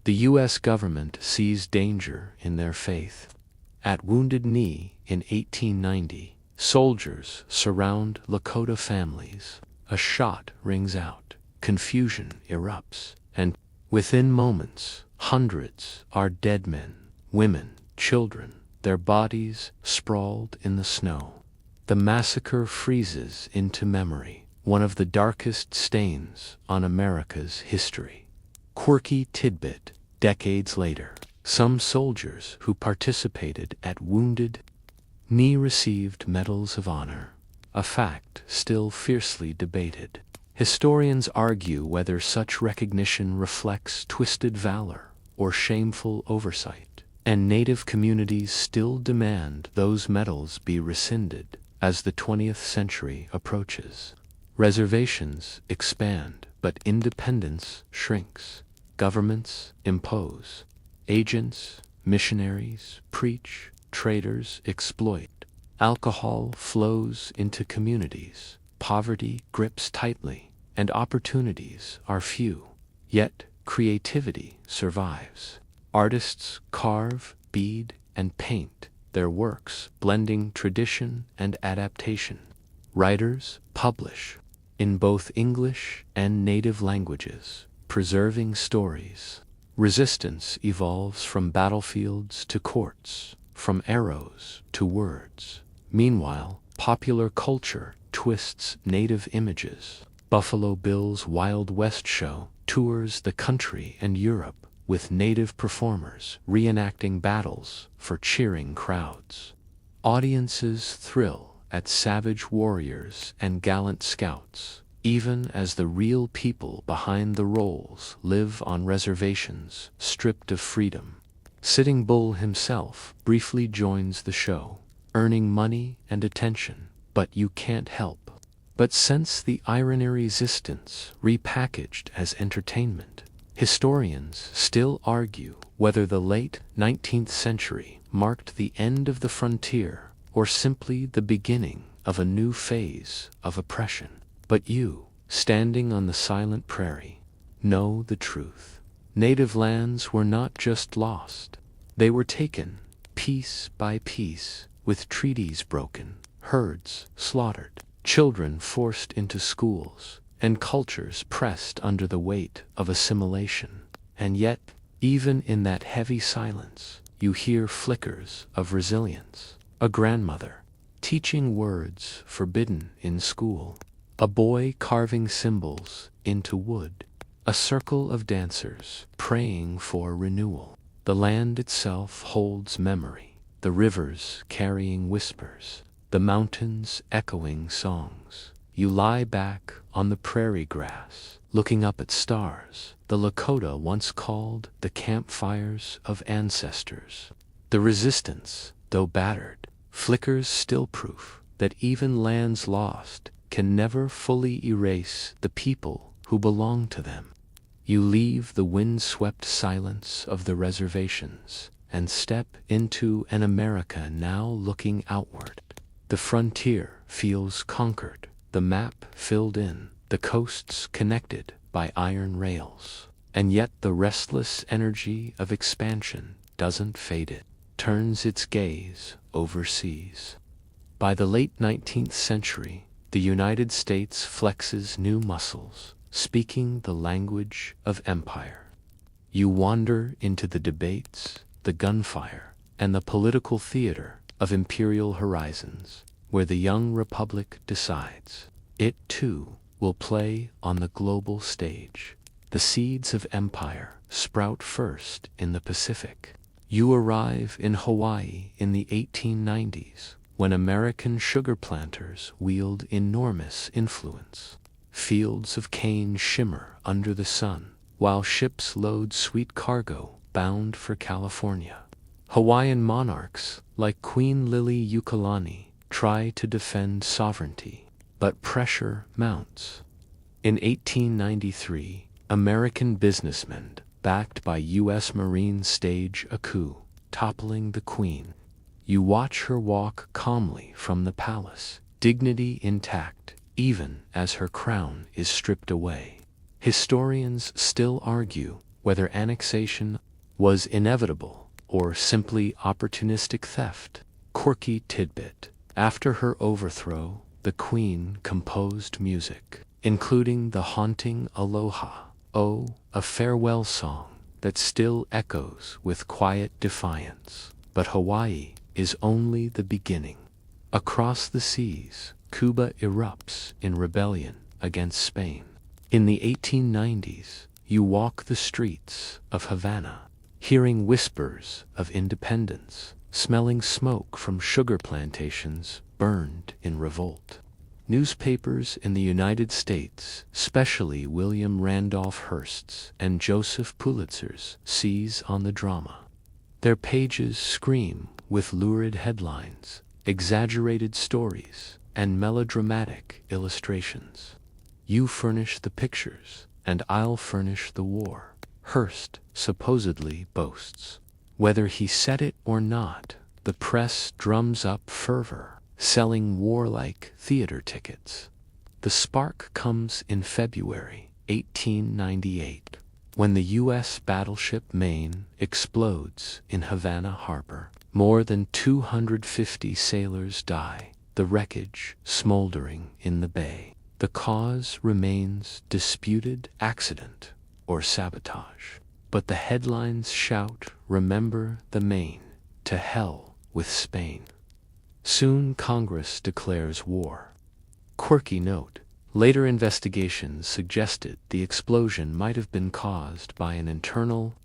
The U.S. government sees danger in their faith. At Wounded Knee in 1890, soldiers surround Lakota families. A shot rings out, confusion erupts, and within moments, hundreds are dead men, women, children, their bodies sprawled in the snow. The massacre freezes into memory, one of the darkest stains on America's history. Quirky tidbit: decades later, some soldiers who participated at Wounded Knee received medals of honor, a fact still fiercely debated. Historians argue whether such recognition reflects twisted valor or shameful oversight, and Native communities still demand those medals be rescinded as the 20th century approaches. Reservations expand, but independence shrinks. Governments impose. Agents, missionaries preach, traders exploit. Alcohol flows into communities, poverty grips tightly, and opportunities are few. Yet creativity survives. Artists carve, bead, and paint, their works blending tradition and adaptation. Writers publish, in both English and native languages, preserving stories. Resistance evolves from battlefields to courts, from arrows to words. Meanwhile, popular culture twists native images. Buffalo Bill's Wild West show tours the country and Europe, with native performers reenacting battles for cheering crowds. Audiences thrill at savage warriors and gallant scouts, even as the real people behind the roles live on reservations, stripped of freedom. Sitting Bull himself briefly joins the show, earning money and attention, but you can't help but sense the irony. Resistance repackaged as entertainment. Historians still argue whether the late 19th century marked the end of the frontier or simply the beginning of a new phase of oppression. But you, standing on the silent prairie, know the truth. Native lands were not just lost. They were taken, piece by piece, with treaties broken, herds slaughtered, children forced into schools, and cultures pressed under the weight of assimilation. And yet, even in that heavy silence, you hear flickers of resilience. A grandmother teaching words forbidden in school, a boy carving symbols into wood, a circle of dancers praying for renewal. The land itself holds memory, the rivers carrying whispers, the mountains echoing songs. You lie back on the prairie grass, looking up at stars the Lakota once called the campfires of ancestors. The resistance, though battered, flickers still proof that even lands lost can never fully erase the people who belong to them. You leave the wind-swept silence of the reservations and step into an America now looking outward. The frontier feels conquered, the map filled in, the coasts connected by iron rails. And yet the restless energy of expansion doesn't fade. It turns its gaze overseas. By the late 19th century, the United States flexes new muscles, speaking the language of empire. You wander into the debates, the gunfire, and the political theater of imperial horizons, where the young republic decides. It, too, will play on the global stage. The seeds of empire sprout first in the Pacific. You arrive in Hawaii in the 1890s, when American sugar planters wield enormous influence. Fields of cane shimmer under the sun, while ships load sweet cargo bound for California. Hawaiian monarchs, like Queen Liliuokalani, try to defend sovereignty, but pressure mounts. In 1893, American businessmen, backed by U.S. Marines, stage a coup, toppling the Queen. You watch her walk calmly from the palace, dignity intact, even as her crown is stripped away. Historians still argue whether annexation was inevitable or simply opportunistic theft. Quirky tidbit: after her overthrow, the Queen composed music, including the haunting Aloha, Oh, a farewell song that still echoes with quiet defiance. But Hawaii is only the beginning. Across the seas, Cuba erupts in rebellion against Spain. In the 1890s, you walk the streets of Havana, hearing whispers of independence, smelling smoke from sugar plantations burned in revolt. Newspapers in the United States, especially William Randolph Hearst's and Joseph Pulitzer's, seize on the drama. Their pages scream with lurid headlines, exaggerated stories, and melodramatic illustrations. You furnish the pictures, and I'll furnish the war, Hearst supposedly boasts. Whether he said it or not, the press drums up fervor, selling warlike theater tickets. The spark comes in February 1898, when the U.S. battleship Maine explodes in Havana Harbor. More than 250 sailors die, the wreckage smoldering in the bay. The cause remains disputed: accident or sabotage. But the headlines shout, "Remember the Maine, to hell with Spain." Soon Congress declares war. Quirky note: later investigations suggested the explosion might have been caused by an internal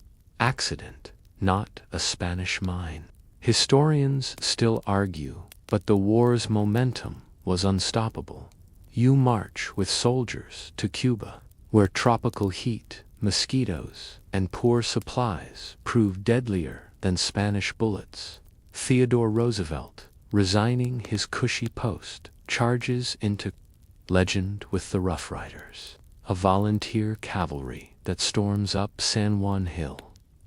accident, not a Spanish mine. Historians still argue, but the war's momentum was unstoppable. You march with soldiers to Cuba, where tropical heat, mosquitoes, and poor supplies prove deadlier than Spanish bullets. Theodore Roosevelt, resigning his cushy post, charges into legend with the Rough Riders. a volunteer cavalry that storms up San Juan Hill.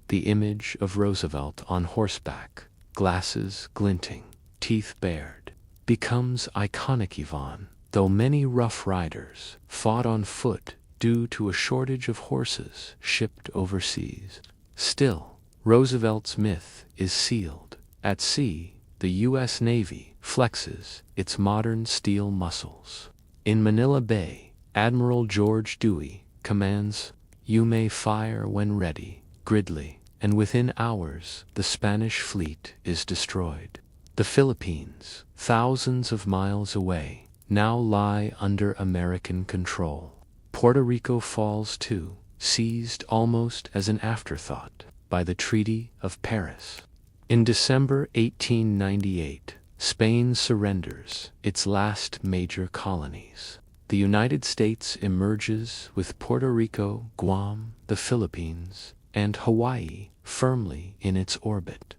The image of Roosevelt on horseback, glasses glinting, teeth bared, becomes iconic even, though many Rough Riders fought on foot due to a shortage of horses shipped overseas. Still, Roosevelt's myth is sealed. At sea, the U.S. Navy flexes its modern steel muscles. In Manila Bay, Admiral George Dewey commands, "You may fire when ready," gridly, and within hours the Spanish fleet is destroyed. The Philippines, thousands of miles away, now lie under American control. Puerto Rico falls too, seized almost as an afterthought by the Treaty of Paris. In December 1898, Spain surrenders its last major colonies. The United States emerges with Puerto Rico, Guam, the Philippines, and Hawaii firmly in its orbit.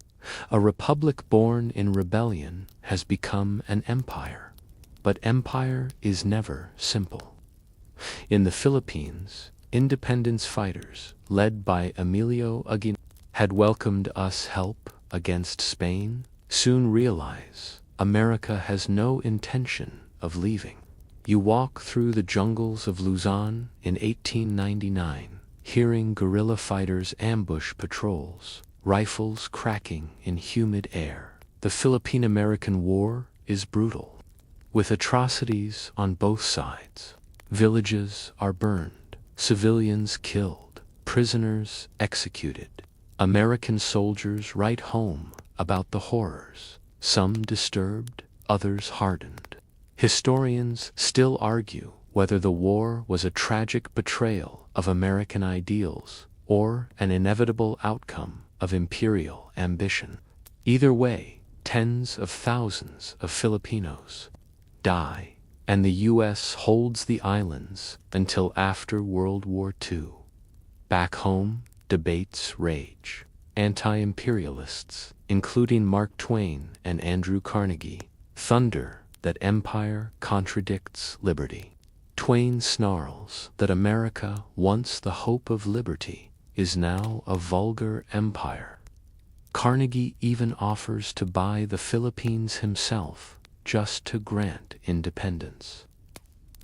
A republic born in rebellion has become an empire. But empire is never simple. In the Philippines, independence fighters, led by Emilio Aguinaldo, had welcomed us help against Spain, soon realize America has no intention of leaving. You walk through the jungles of Luzon in 1899, hearing guerrilla fighters ambush patrols, rifles cracking in humid air. The Philippine-American War is brutal, with atrocities on both sides. Villages are burned, civilians killed, prisoners executed. American soldiers write home about the horrors, some disturbed, others hardened. Historians still argue whether the war was a tragic betrayal of American ideals or an inevitable outcome of imperial ambition. Either way, tens of thousands of Filipinos die, and the U.S. holds the islands until after World War II. Back home, debates rage. Anti-imperialists, including Mark Twain and Andrew Carnegie, thunder that empire contradicts liberty. Twain snarls that America, once the hope of liberty, is now a vulgar empire. Carnegie even offers to buy the Philippines himself just to grant independence.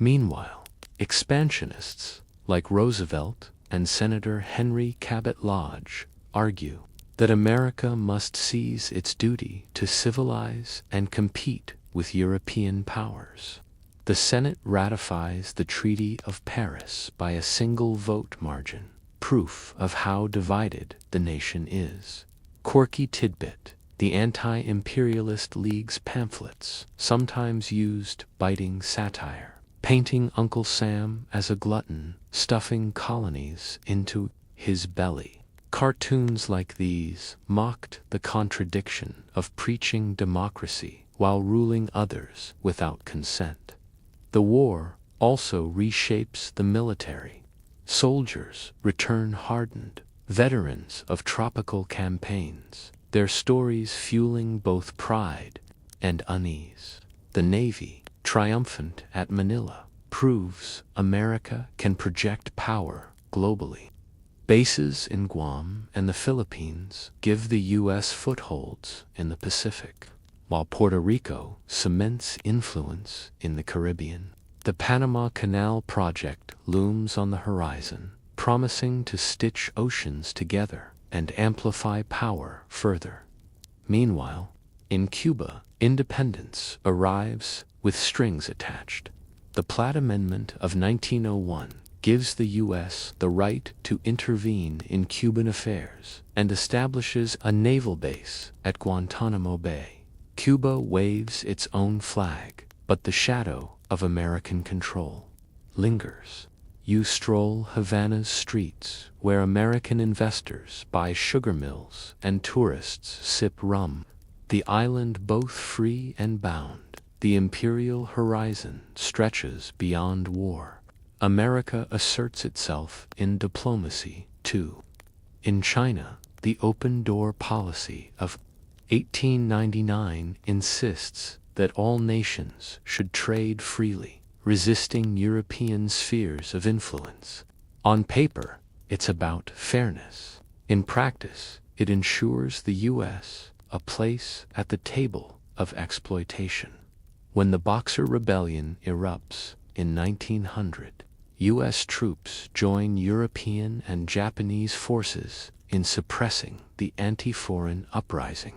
Meanwhile, expansionists like Roosevelt and Senator Henry Cabot Lodge argue that America must seize its duty to civilize and compete with European powers. The Senate ratifies the Treaty of Paris by a single vote margin, proof of how divided the nation is. Quirky tidbit: the Anti-Imperialist League's pamphlets sometimes used biting satire, painting Uncle Sam as a glutton, stuffing colonies into his belly. Cartoons like these mocked the contradiction of preaching democracy while ruling others without consent. The war also reshapes the military. Soldiers return hardened, veterans of tropical campaigns, their stories fueling both pride and unease. The Navy, triumphant at Manila, proves America can project power globally. Bases in Guam and the Philippines give the U.S. footholds in the Pacific, while Puerto Rico cements influence in the Caribbean. The Panama Canal project looms on the horizon, promising to stitch oceans together and amplify power further. Meanwhile, in Cuba, independence arrives with strings attached. The Platt Amendment of 1901 gives the U.S. the right to intervene in Cuban affairs and establishes a naval base at Guantanamo Bay. Cuba waves its own flag, but the shadow of American control lingers. You stroll Havana's streets, where American investors buy sugar mills and tourists sip rum. The island both free and bound, the imperial horizon stretches beyond war. America asserts itself in diplomacy, too. In China, the open-door policy of 1899 insists that all nations should trade freely, resisting European spheres of influence. On paper, it's about fairness. In practice, it ensures the U.S. a place at the table of exploitation. When the Boxer Rebellion erupts in 1900, U.S. troops join European and Japanese forces in suppressing the anti-foreign uprising.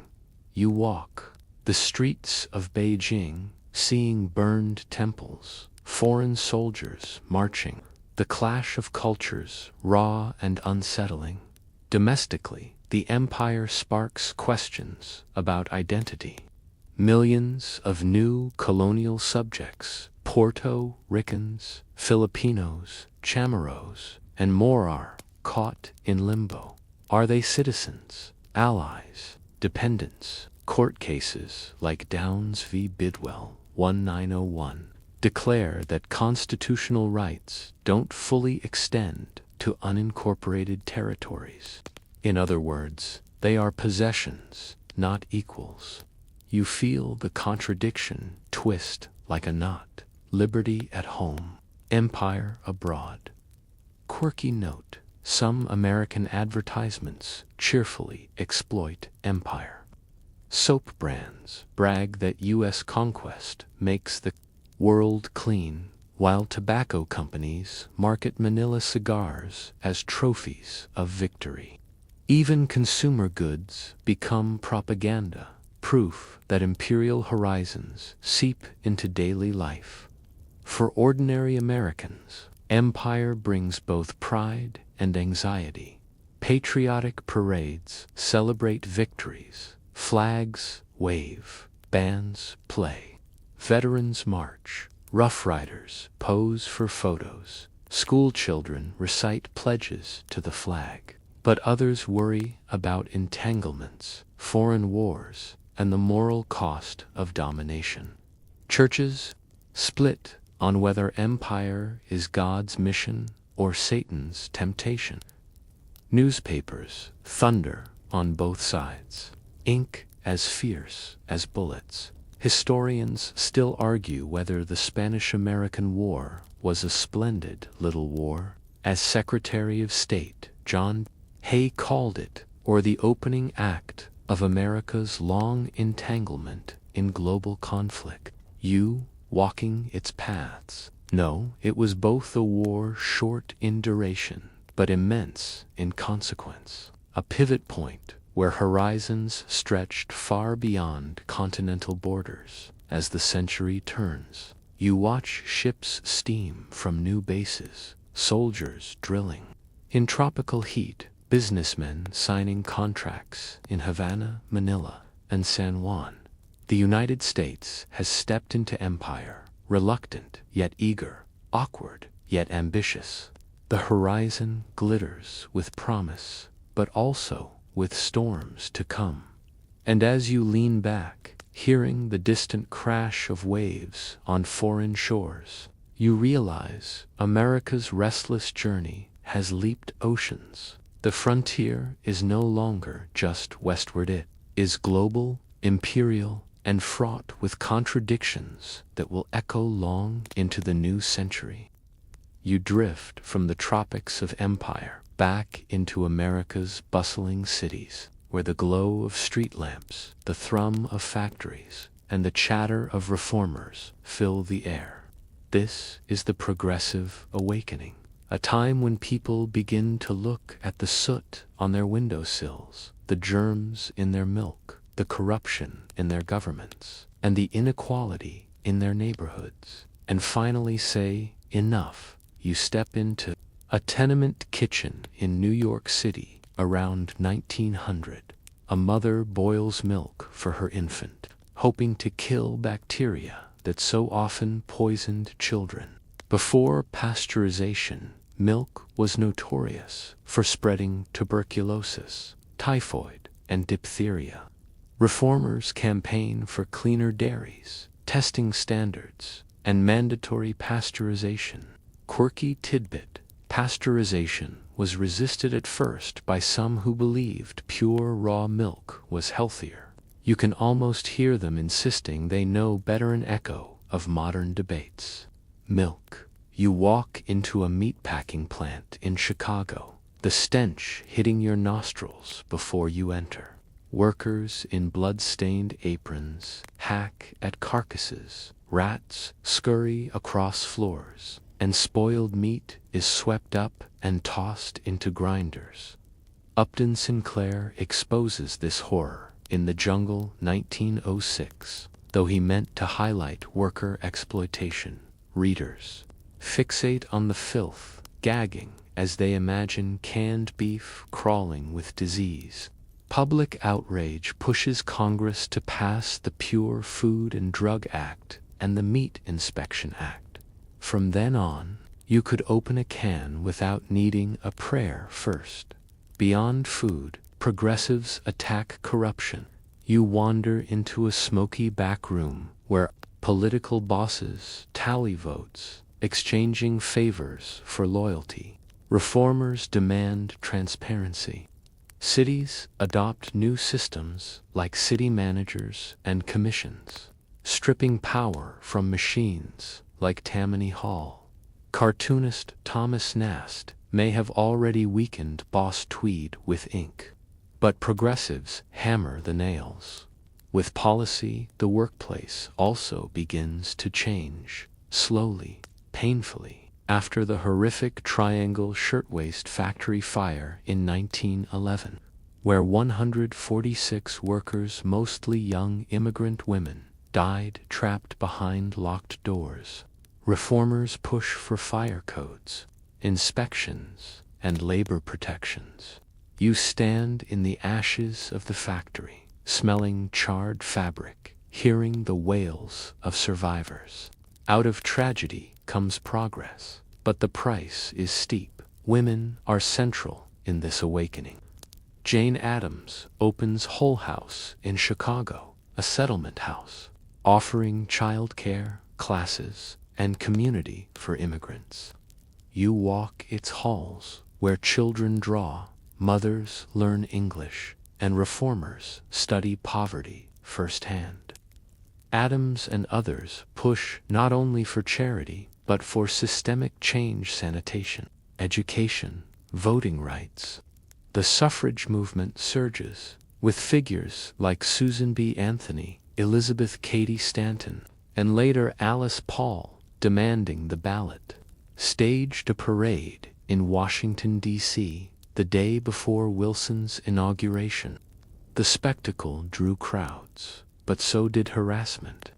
You walk the streets of Beijing, seeing burned temples, foreign soldiers marching, the clash of cultures raw and unsettling. Domestically, the empire sparks questions about identity. Millions of new colonial subjects, Puerto Ricans, Filipinos, Chamorros, and more are caught in limbo. Are they citizens, allies, dependents? Court cases like Downs v. Bidwell, 1901, declare that constitutional rights don't fully extend to unincorporated territories. In other words, they are possessions, not equals. You feel the contradiction twist like a knot. Liberty at home, empire abroad. Quirky note: some American advertisements cheerfully exploit empire. Soap brands brag that U.S. conquest makes the world clean, while tobacco companies market Manila cigars as trophies of victory. Even consumer goods become propaganda, proof that imperial horizons seep into daily life. For ordinary Americans, empire brings both pride and anxiety. Patriotic parades celebrate victories, flags wave, bands play, veterans march, Rough Riders pose for photos, school children recite pledges to the flag. But others worry about entanglements, foreign wars, and the moral cost of domination. Churches split on whether empire is God's mission or Satan's temptation. Newspapers thunder on both sides, ink as fierce as bullets. Historians still argue whether the Spanish-American War was a splendid little war, as Secretary of State John Hay called it, or the opening act of America's long entanglement in global conflict. You walking its paths. No, it was both a war short in duration, but immense in consequence. A pivot point where horizons stretched far beyond continental borders. As the century turns, you watch ships steam from new bases, soldiers drilling. In tropical heat, businessmen signing contracts in Havana, Manila, and San Juan. The United States has stepped into empire, reluctant yet eager, awkward yet ambitious. The horizon glitters with promise, but also with storms to come. And as you lean back, hearing the distant crash of waves on foreign shores, you realize America's restless journey has leaped oceans. The frontier is no longer just westward. It is global, imperial, and fraught with contradictions that will echo long into the new century. You drift from the tropics of empire back into America's bustling cities, where the glow of street lamps, the thrum of factories, and the chatter of reformers fill the air. This is the progressive awakening, a time when people begin to look at the soot on their windowsills, the germs in their milk, the corruption in their governments, and the inequality in their neighborhoods, and finally say, enough. You step into a tenement kitchen in New York City around 1900. A mother boils milk for her infant, hoping to kill bacteria that so often poisoned children. Before pasteurization, milk was notorious for spreading tuberculosis, typhoid, and diphtheria. Reformers campaign for cleaner dairies, testing standards, and mandatory pasteurization. Quirky tidbit: pasteurization was resisted at first by some who believed pure raw milk was healthier. You can almost hear them insisting they know better, an echo of modern debates. Milk. You walk into a meatpacking plant in Chicago, the stench hitting your nostrils before you enter. Workers in blood-stained aprons hack at carcasses, rats scurry across floors, and spoiled meat is swept up and tossed into grinders. Upton Sinclair exposes this horror in The Jungle, 1906, though he meant to highlight worker exploitation. Readers fixate on the filth, gagging as they imagine canned beef crawling with disease. Public outrage pushes Congress to pass the Pure Food and Drug Act and the Meat Inspection Act. From then on, you could open a can without needing a prayer first. Beyond food, progressives attack corruption. You wander into a smoky back room where political bosses tally votes, exchanging favors for loyalty. Reformers demand transparency. Cities adopt new systems like city managers and commissions, stripping power from machines like Tammany Hall. Cartoonist Thomas Nast may have already weakened Boss Tweed with ink, but progressives hammer the nails. With policy, the workplace also begins to change, slowly, painfully, after the horrific Triangle Shirtwaist Factory fire in 1911, where 146 workers, mostly young immigrant women, died trapped behind locked doors. Reformers push for fire codes, inspections, and labor protections. You stand in the ashes of the factory, smelling charred fabric, hearing the wails of survivors. Out of tragedy comes progress, but the price is steep. Women are central in this awakening. Jane Addams opens Hull House in Chicago, a settlement house, offering childcare, classes, and community for immigrants. You walk its halls, where children draw, mothers learn English, and reformers study poverty firsthand. Addams and others push not only for charity, but for systemic change: sanitation, education, voting rights. The suffrage movement surges, with figures like Susan B. Anthony, Elizabeth Cady Stanton, and later Alice Paul demanding the ballot. Staged a parade in Washington, D.C., the day before Wilson's inauguration. The spectacle drew crowds, but so did harassment.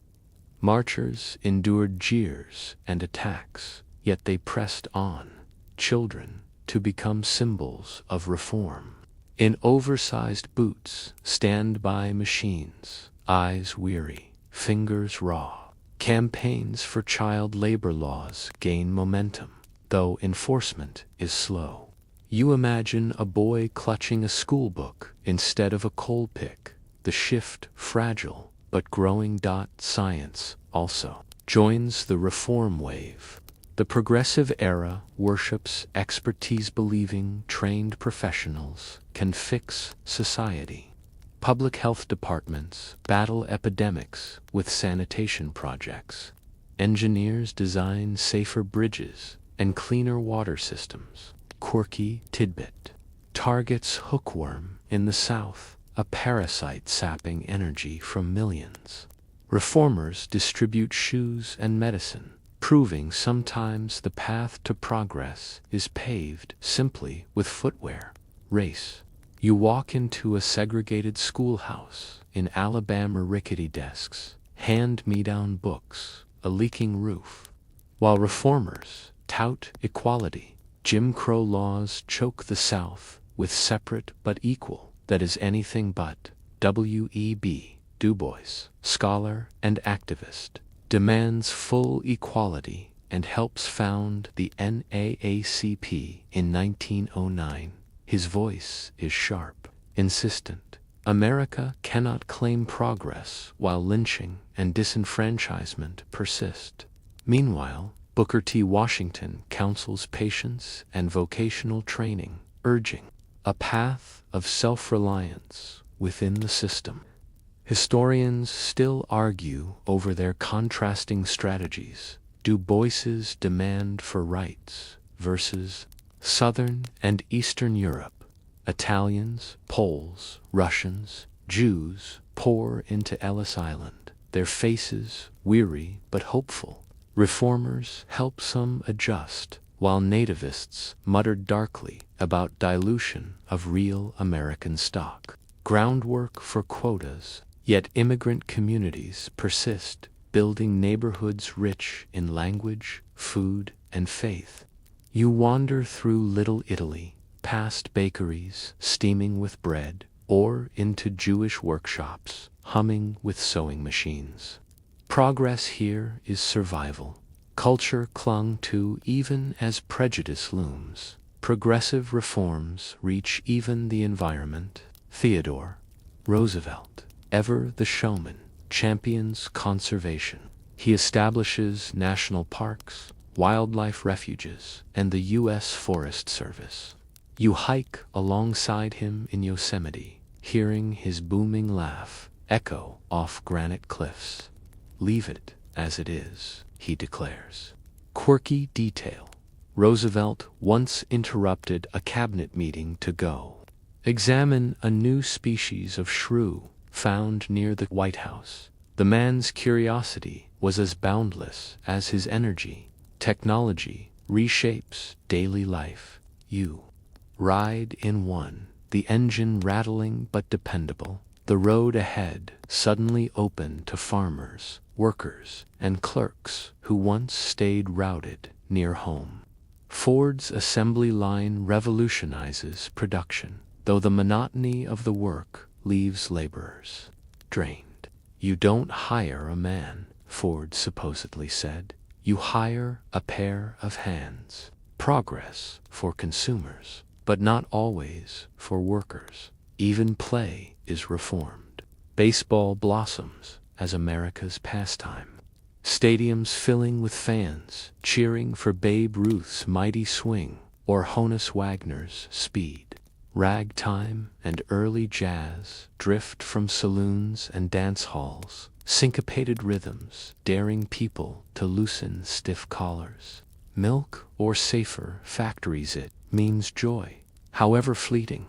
Marchers endured jeers and attacks, yet they pressed on, children, to become symbols of reform. In oversized boots, stand-by machines, eyes weary, fingers raw. Campaigns for child labor laws gain momentum, though enforcement is slow. You imagine a boy clutching a school book instead of a coal pick. The shift, fragile but growing. Science also joins the reform wave. The progressive era worships expertise, believing trained professionals can fix society. Public health departments battle epidemics with sanitation projects. Engineers design safer bridges and cleaner water systems. Quirky tidbit targets hookworm in the South, a parasite sapping energy from millions. Reformers distribute shoes and medicine, proving sometimes the path to progress is paved simply with footwear. Race. You walk into a segregated schoolhouse in Alabama, rickety desks, hand-me-down books, a leaking roof. While reformers tout equality, Jim Crow laws choke the South with separate but equal, that is anything but. W.E.B. Du Bois, scholar and activist, demands full equality and helps found the NAACP in 1909. His voice is sharp, insistent. America cannot claim progress while lynching and disenfranchisement persist. Meanwhile, Booker T. Washington counsels patience and vocational training, urging a path of self-reliance within the system. Historians still argue over their contrasting strategies. Du Bois's demand for rights versus Southern and Eastern Europe. Italians, Poles, Russians, Jews pour into Ellis Island, their faces weary but hopeful. Reformers help some adjust, while nativists muttered darkly about dilution of real American stock. Groundwork for quotas, yet immigrant communities persist, building neighborhoods rich in language, food, and faith. You wander through Little Italy, past bakeries steaming with bread, or into Jewish workshops humming with sewing machines. Progress here is survival. Culture clung to even as prejudice looms. Progressive reforms reach even the environment. Theodore Roosevelt, ever the showman, champions conservation. He establishes national parks, wildlife refuges, and the U.S. Forest Service. You hike alongside him in Yosemite, hearing his booming laugh echo off granite cliffs. Leave it as it is, he declares. Quirky detail. Roosevelt once interrupted a cabinet meeting to go examine a new species of shrew found near the White House. The man's curiosity was as boundless as his energy. Technology reshapes daily life. You ride in one, the engine rattling but dependable. The road ahead suddenly open to farmers, workers, and clerks who once stayed routed near home. Ford's assembly line revolutionizes production, though the monotony of the work leaves laborers drained. You don't hire a man, Ford supposedly said. You hire a pair of hands. Progress for consumers, but not always for workers. Even play is reformed. Baseball blossoms as America's pastime. Stadiums filling with fans, cheering for Babe Ruth's mighty swing or Honus Wagner's speed. Ragtime and early jazz drift from saloons and dance halls, syncopated rhythms daring people to loosen stiff collars. Milk or safer factories, it means joy, however fleeting.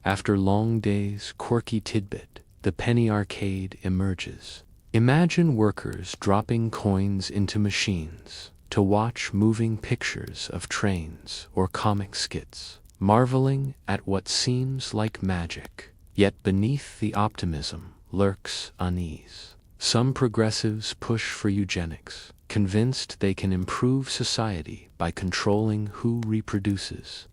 After long days, quirky tidbit, the penny arcade emerges. Imagine workers dropping coins into machines to watch moving pictures of trains or comic skits, marveling at what seems like magic. Yet beneath the optimism lurks unease. Some progressives push for eugenics, convinced they can improve society by controlling who reproduces.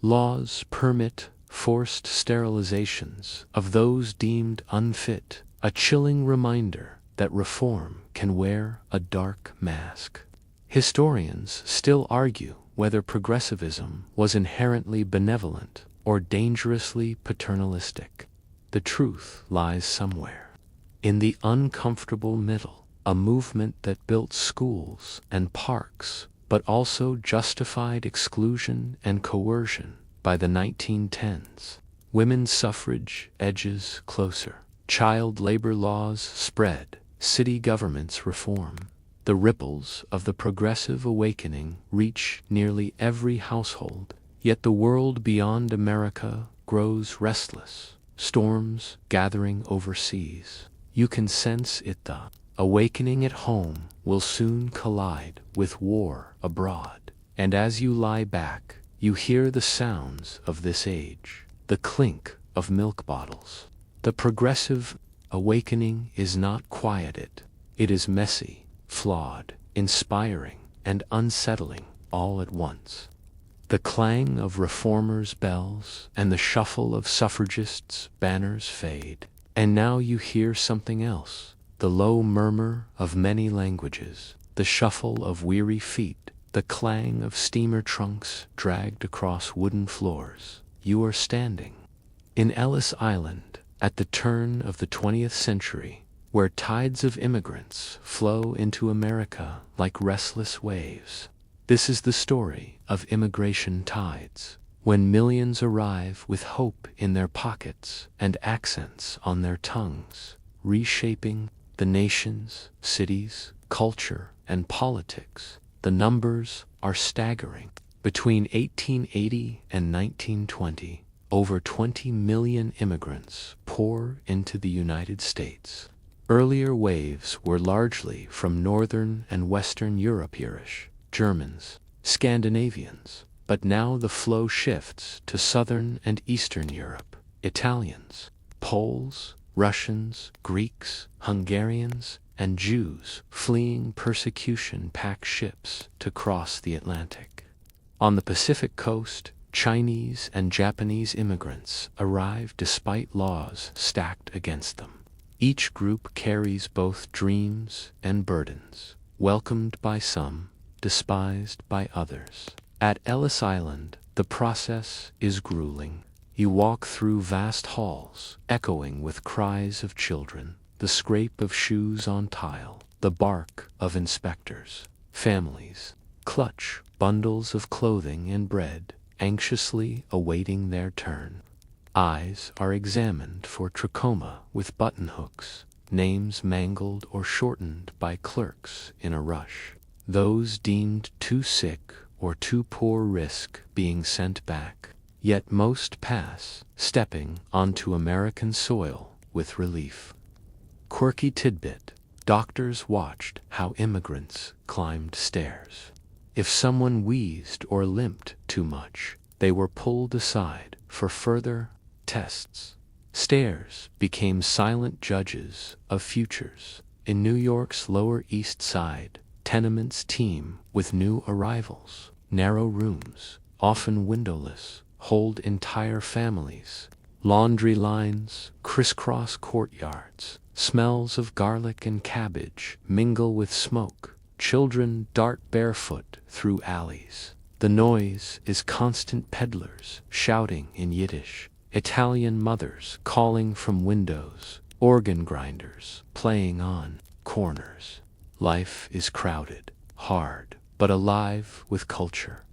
Laws permit forced sterilizations of those deemed unfit, a chilling reminder that reform can wear a dark mask. Historians still argue whether progressivism was inherently benevolent or dangerously paternalistic. The truth lies somewhere in the uncomfortable middle, a movement that built schools and parks but also justified exclusion and coercion. By the 1910s, women's suffrage edges closer. Child labor laws spread. City governments reform. The ripples of the progressive awakening reach nearly every household. Yet the world beyond America grows restless. Storms gathering overseas. You can sense it. The awakening at home will soon collide with war abroad. And as you lie back, you hear the sounds of this age, the clink of milk bottles. The progressive awakening is not quieted. It is messy, flawed, inspiring, and unsettling all at once. The clang of reformers' bells and the shuffle of suffragists' banners fade. And now you hear something else, the low murmur of many languages, the shuffle of weary feet, the clang of steamer trunks dragged across wooden floors. You are standing in Ellis Island at the turn of the 20th century, where tides of immigrants flow into America like restless waves. This is the story of immigration tides, when millions arrive with hope in their pockets and accents on their tongues, reshaping the nation's cities, culture, and politics. The numbers are staggering. Between 1880 and 1920, over 20 million immigrants pour into the United States. Earlier waves were largely from Northern and Western Europe, Irish, Germans, Scandinavians, but now the flow shifts to Southern and Eastern Europe. Italians, Poles, Russians, Greeks, Hungarians, and Jews fleeing persecution pack ships to cross the Atlantic. On the Pacific coast, Chinese and Japanese immigrants arrive despite laws stacked against them. Each group carries both dreams and burdens, welcomed by some, despised by others. At Ellis Island, the process is grueling. You walk through vast halls, echoing with cries of children, the scrape of shoes on tile, the bark of inspectors. Families clutch bundles of clothing and bread, anxiously awaiting their turn. Eyes are examined for trachoma with button hooks, names mangled or shortened by clerks in a rush. Those deemed too sick or too poor risk being sent back. Yet most pass, stepping onto American soil with relief. Quirky tidbit: doctors watched how immigrants climbed stairs. If someone wheezed or limped too much, they were pulled aside for further tests. Stairs became silent judges of futures. In New York's Lower East Side, tenements teem with new arrivals. Narrow rooms, often windowless, hold entire families. Laundry lines crisscross courtyards. Smells of garlic and cabbage mingle with smoke. Children dart barefoot through alleys. The noise is constant peddlers shouting in Yiddish, Italian mothers calling from windows, organ grinders playing on corners. Life is crowded, hard, but alive with culture.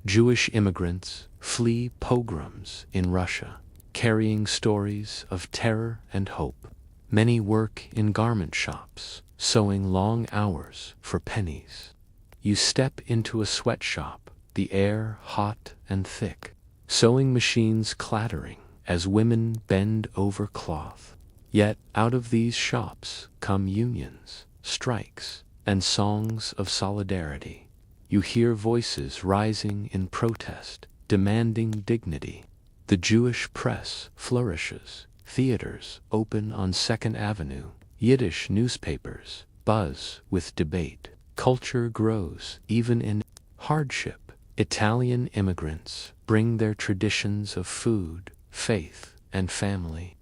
Jewish immigrants flee pogroms in Russia, carrying stories of terror and hope. Many work in garment shops, sewing long hours for pennies. You step into a sweatshop, the air hot and thick, sewing machines clattering as women bend over cloth. Yet out of these shops come unions, strikes, and songs of solidarity. You hear voices rising in protest, demanding dignity. The Jewish press flourishes. Theaters open on 2nd Avenue. Yiddish newspapers buzz with debate. Culture grows even in hardship. Italian immigrants bring their traditions of food, faith, and family.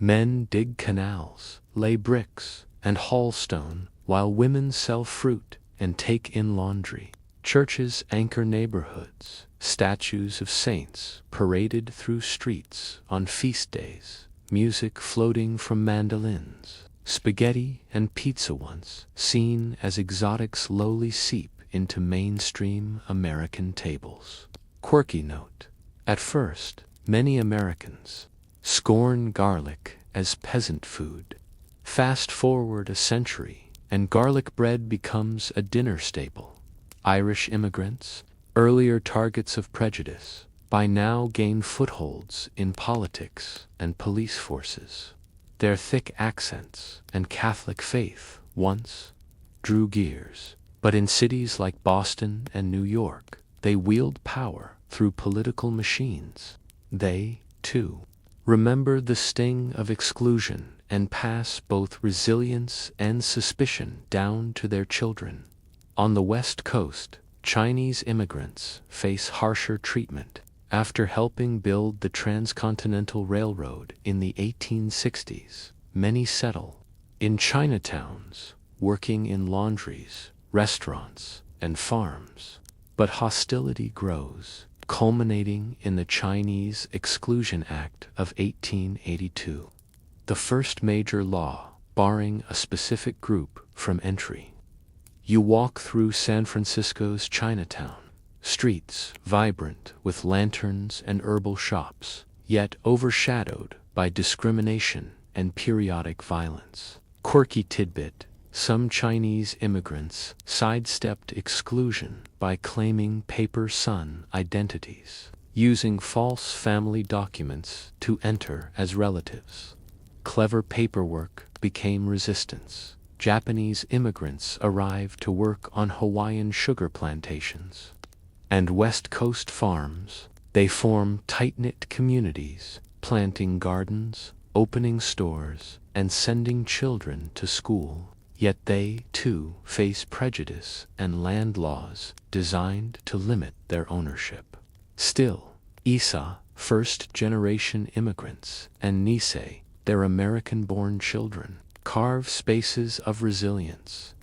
Men dig canals, lay bricks, and haul stone, while women sell fruit and take in laundry. Churches anchor neighborhoods. Statues of saints paraded through streets on feast days. Music floating from mandolins. Spaghetti and pizza, once seen as exotic, slowly seep into mainstream American tables. Quirky note: at first, many Americans scorn garlic as peasant food. Fast forward a century, and garlic bread becomes a dinner staple. Irish immigrants, earlier targets of prejudice, by now gain footholds in politics and police forces. Their thick accents and Catholic faith once drew gears, but in cities like Boston and New York, they wield power through political machines. They, too, remember the sting of exclusion and pass both resilience and suspicion down to their children. On the West Coast, Chinese immigrants face harsher treatment. After helping build the Transcontinental Railroad in the 1860s, many settle in Chinatowns, working in laundries, restaurants, and farms. But hostility grows, culminating in the Chinese Exclusion Act of 1882, the first major law barring a specific group from entry. You walk through San Francisco's Chinatown, streets vibrant with lanterns and herbal shops, yet overshadowed by discrimination and periodic violence. Quirky tidbit: Some Chinese immigrants sidestepped exclusion by claiming paper son identities, using false family documents to enter as relatives. Clever paperwork became resistance. Japanese immigrants arrived to work on Hawaiian sugar plantations and West Coast farms. They form tight-knit communities, planting gardens, opening stores, and sending children to school. Yet they, too, face prejudice and land laws designed to limit their ownership. Still, Isa, first-generation immigrants, and Nisei, their American-born children, carve spaces of resilience.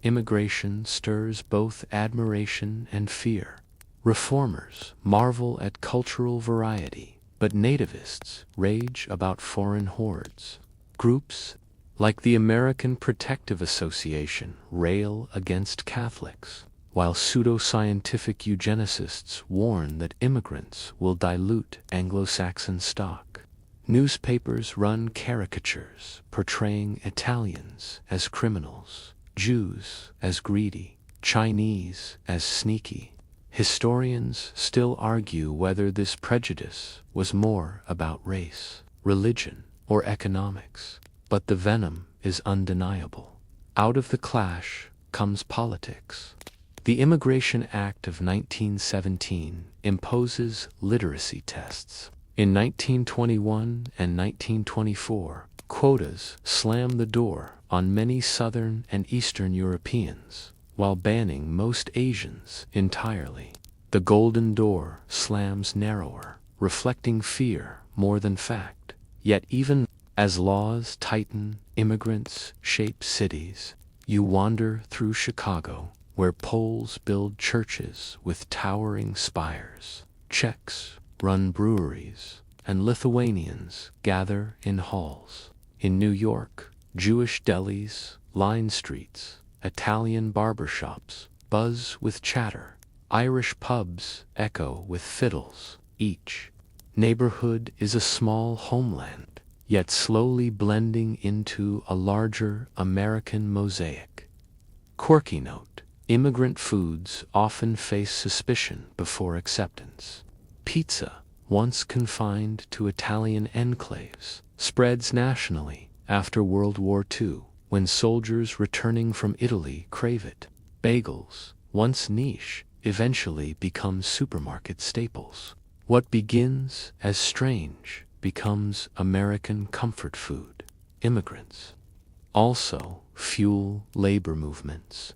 Immigration stirs both admiration and fear. Reformers marvel at cultural variety, but nativists rage about foreign hordes. Groups like the American Protective Association rail against Catholics, while pseudoscientific eugenicists warn that immigrants will dilute Anglo-Saxon stock. Newspapers run caricatures portraying Italians as criminals, Jews as greedy, Chinese as sneaky. Historians still argue whether this prejudice was more about race, religion, or economics, but the venom is undeniable. Out of the clash comes politics. The Immigration Act of 1917 imposes literacy tests. In 1921 and 1924, quotas slam the door on many Southern and Eastern Europeans, while banning most Asians entirely. The Golden Door slams narrower, reflecting fear more than fact. Yet even as laws tighten, immigrants shape cities. You wander through Chicago, where Poles build churches with towering spires, Czechs run breweries, and Lithuanians gather in halls. In New York, Jewish delis line streets, Italian barbershops buzz with chatter, Irish pubs echo with fiddles. Each neighborhood is a small homeland, yet slowly blending into a larger American mosaic. Quirky note: immigrant foods often face suspicion before acceptance. Pizza, once confined to Italian enclaves, spreads nationally after World War II, when soldiers returning from Italy crave it. Bagels, once niche, eventually become supermarket staples. What begins as strange becomes American comfort food. Immigrants also fuel labor movements.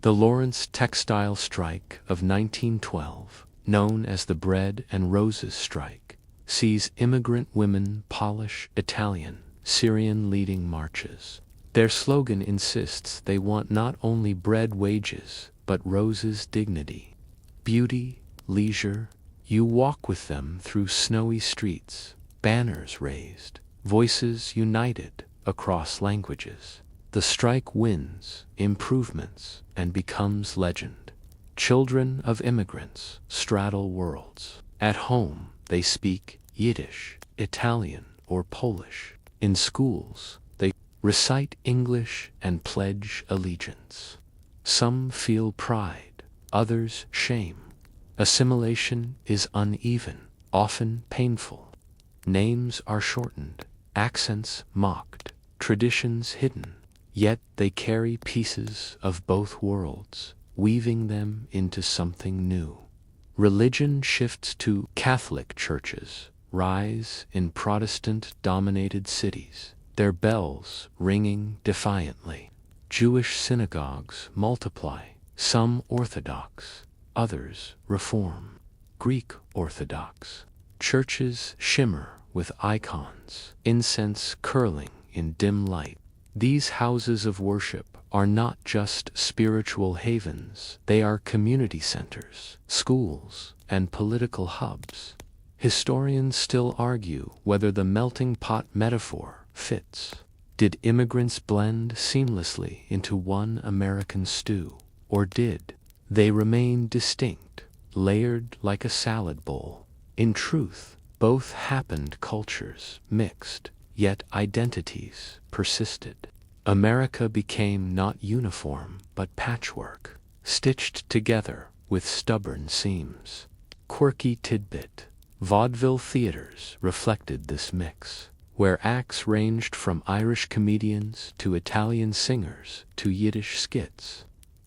The Lawrence textile strike of 1912, known as the Bread and Roses strike, sees immigrant women polish Italian, Syrian leading marches. Their slogan insists they want not only bread wages, but roses dignity. Beauty, leisure, you walk with them through snowy streets, banners raised, voices united across languages. The strike wins improvements and becomes legend. Children of immigrants straddle worlds. At home, they speak Yiddish, Italian, or Polish. In schools, they recite English and pledge allegiance. Some feel pride, others shame. Assimilation is uneven, often painful. Names are shortened, accents mocked, traditions hidden. Yet they carry pieces of both worlds, weaving them into something new. Religion shifts to Catholic churches, rise in Protestant-dominated cities, their bells ringing defiantly. Jewish synagogues multiply, some Orthodox, others Reform. Greek Orthodox churches shimmer with icons, incense curling in dim light. These houses of worship are not just spiritual havens, they are community centers, schools, and political hubs. Historians still argue whether the melting pot metaphor fits. Did immigrants blend seamlessly into one American stew, or did they remain distinct, layered like a salad bowl? In truth, both happened. Cultures mixed, yet identities persisted. America became not uniform but patchwork, stitched together with stubborn seams. Quirky tidbit. Vaudeville theaters reflected this mix, where acts ranged from Irish comedians to Italian singers to Yiddish skits.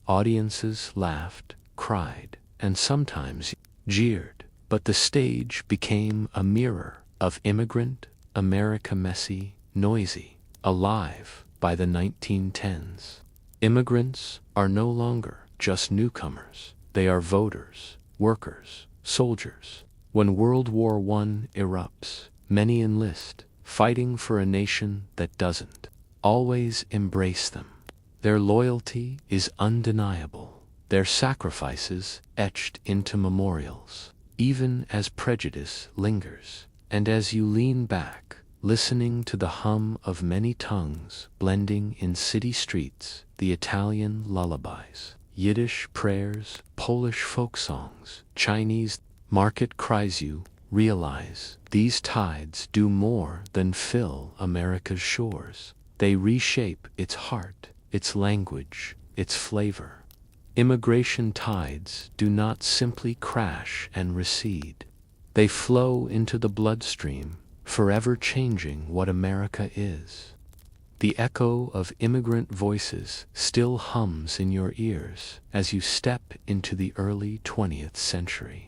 Audiences laughed, cried, and sometimes jeered, but the stage became a mirror of immigrant America, messy, noisy, alive. By the 1910s, immigrants are no longer just newcomers. They are voters, workers, soldiers. When World War I erupts, many enlist, fighting for a nation that doesn't always embrace them. Their loyalty is undeniable, their sacrifices etched into memorials, even as prejudice lingers. And as you lean back, listening to the hum of many tongues blending in city streets, the Italian lullabies, Yiddish prayers, Polish folk songs, Chinese market cries, you realize these tides do more than fill America's shores. They reshape its heart, its language, its flavor. Immigration tides do not simply crash and recede. They flow into the bloodstream, forever changing what America is. The echo of immigrant voices still hums in your ears as you step into the early 20th century,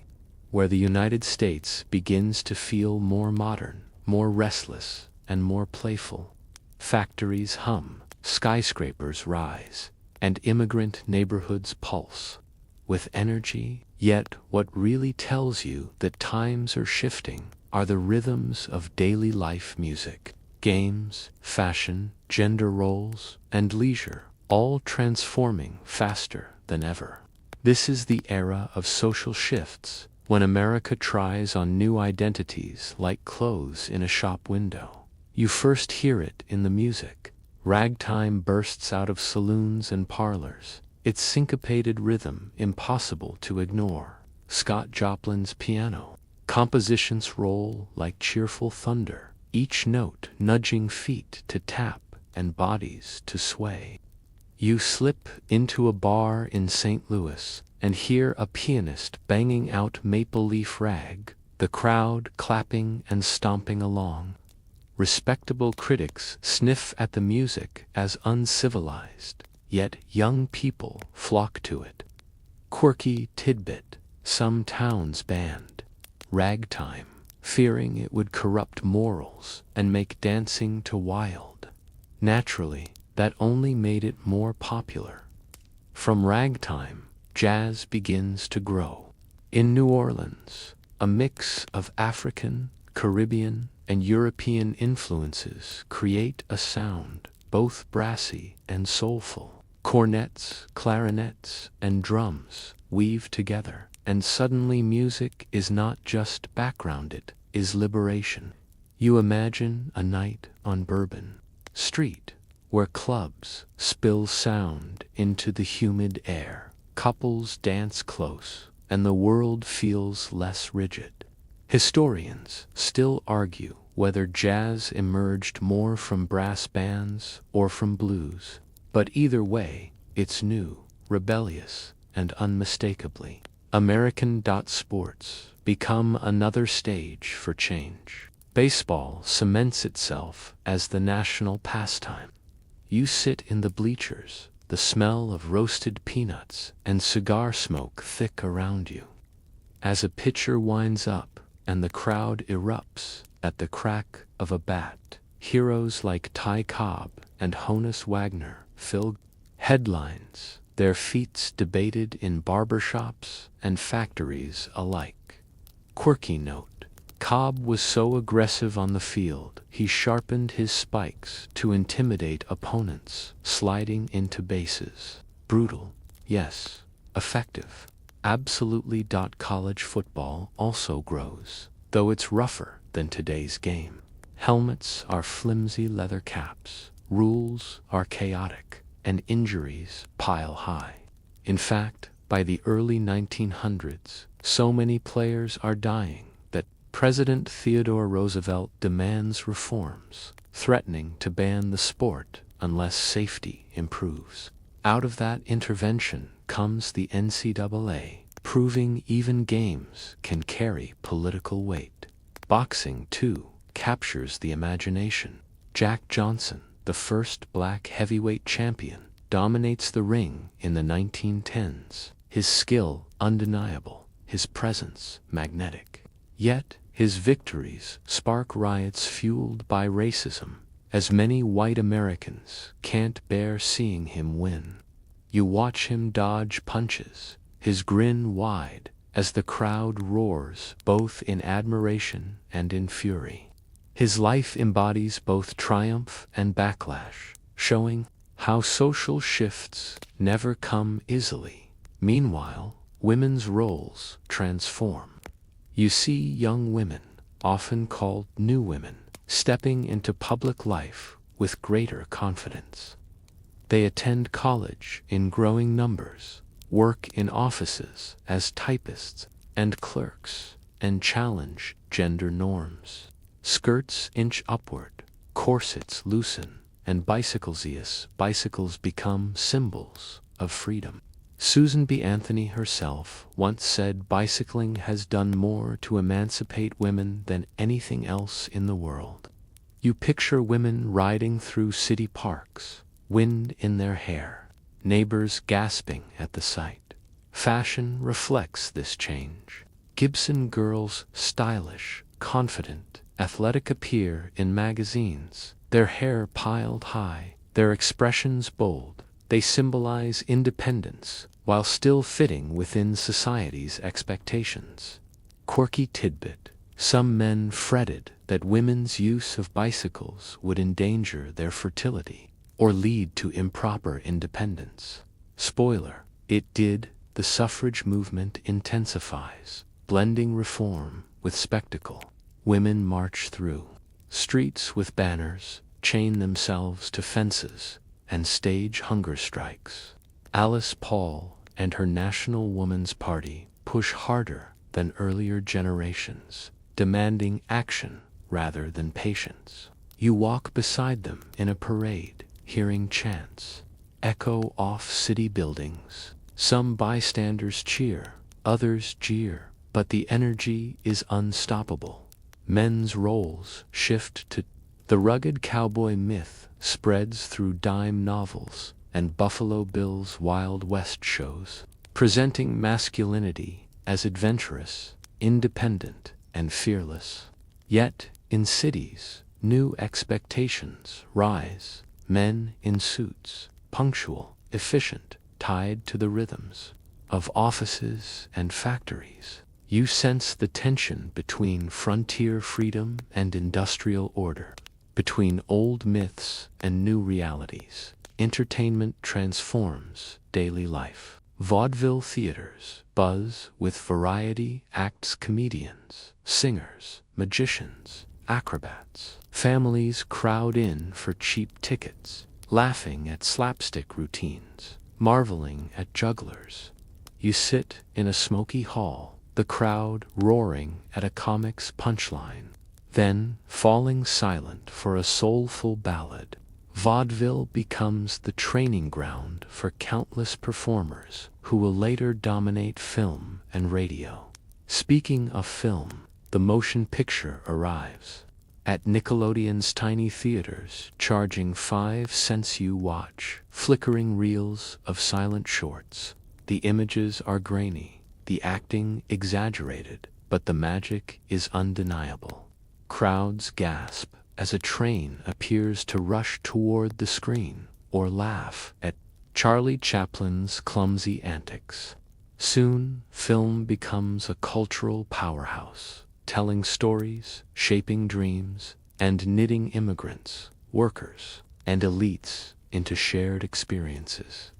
where the United States begins to feel more modern, more restless, and more playful. Factories hum, skyscrapers rise, and immigrant neighborhoods pulse with energy. Yet what really tells you that times are shifting are the rhythms of daily life music, games, fashion, gender roles, and leisure, all transforming faster than ever. This is the era of social shifts, when America tries on new identities like clothes in a shop window. You first hear it in the music. Ragtime bursts out of saloons and parlors, its syncopated rhythm impossible to ignore. Scott Joplin's piano compositions roll like cheerful thunder, each note nudging feet to tap and bodies to sway. You slip into a bar in St. Louis and hear a pianist banging out Maple Leaf Rag, the crowd clapping and stomping along. Respectable critics sniff at the music as uncivilized, yet young people flock to it. Quirky tidbit. Some towns banned ragtime, fearing it would corrupt morals and make dancing too wild. Naturally, that only made it more popular. From ragtime, jazz begins to grow. In New Orleans, a mix of African, Caribbean, and European influences create a sound both brassy and soulful. Cornets, clarinets, and drums weave together, and suddenly music is not just background, it is liberation. You imagine a night on Bourbon Street, where clubs spill sound into the humid air, couples dance close, and the world feels less rigid. Historians still argue whether jazz emerged more from brass bands or from blues, but either way, it's new, rebellious, and unmistakably American. Sports become another stage for change. Baseball cements itself as the national pastime. You sit in the bleachers, the smell of roasted peanuts and cigar smoke thick around you. As a pitcher winds up and the crowd erupts at the crack of a bat, heroes like Ty Cobb and Honus Wagner fill headlines, their feats debated in barbershops and factories alike. Quirky note. Cobb was so aggressive on the field, he sharpened his spikes to intimidate opponents, sliding into bases. Brutal, yes, effective. Absolutely. College football also grows, though it's rougher than today's game. Helmets are flimsy leather caps, rules are chaotic, and injuries pile high. In fact, by the early 1900s, so many players are dying that President Theodore Roosevelt demands reforms, threatening to ban the sport unless safety improves. Out of that intervention comes the NCAA, proving even games can carry political weight. Boxing, too, captures the imagination. Jack Johnson, the first black heavyweight champion, dominates the ring in the 1910s. His skill undeniable, his presence magnetic. Yet, his victories spark riots fueled by racism, as many white Americans can't bear seeing him win. You watch him dodge punches, his grin wide, as the crowd roars both in admiration and in fury. His life embodies both triumph and backlash, showing how social shifts never come easily. Meanwhile, women's roles transform. You see young women, often called new women, stepping into public life with greater confidence. They attend college in growing numbers, work in offices as typists and clerks, and challenge gender norms. Skirts inch upward, corsets loosen, and bicycles become symbols of freedom. Susan B. Anthony herself once said bicycling has done more to emancipate women than anything else in the world. You picture women riding through city parks, wind in their hair, neighbors gasping at the sight. Fashion reflects this change. Gibson girls, stylish, confident, athletic, appear in magazines, their hair piled high, their expressions bold. They symbolize independence while still fitting within society's expectations. Quirky tidbit: some men fretted that women's use of bicycles would endanger their fertility or lead to improper independence. Spoiler: it did. The suffrage movement intensifies, blending reform with spectacle. Women march through streets with banners, chain themselves to fences, and stage hunger strikes. Alice Paul and her National Woman's Party push harder than earlier generations, demanding action rather than patience. You walk beside them in a parade, hearing chants echo off city buildings. Some bystanders cheer, others jeer, but the energy is unstoppable. Men's roles shift to the rugged cowboy myth spreads through dime novels and Buffalo Bill's Wild West shows, presenting masculinity as adventurous, independent, and fearless. Yet, in cities, new expectations rise. Men in suits, punctual, efficient, tied to the rhythms of offices and factories. You sense the tension between frontier freedom and industrial order, between old myths and new realities. Entertainment transforms daily life. Vaudeville theaters buzz with variety acts, comedians, singers, magicians, acrobats. Families crowd in for cheap tickets, laughing at slapstick routines, marveling at jugglers. You sit in a smoky hall, the crowd roaring at a comic's punchline, then falling silent for a soulful ballad. Vaudeville becomes the training ground for countless performers who will later dominate film and radio. Speaking of film, the motion picture arrives. At Nickelodeon's tiny theaters, charging 5 cents you watch flickering reels of silent shorts. The images are grainy, the acting exaggerated, but the magic is undeniable. Crowds gasp as a train appears to rush toward the screen, or laugh at Charlie Chaplin's clumsy antics. Soon, film becomes a cultural powerhouse, telling stories, shaping dreams, and knitting immigrants, workers, and elites into shared experiences.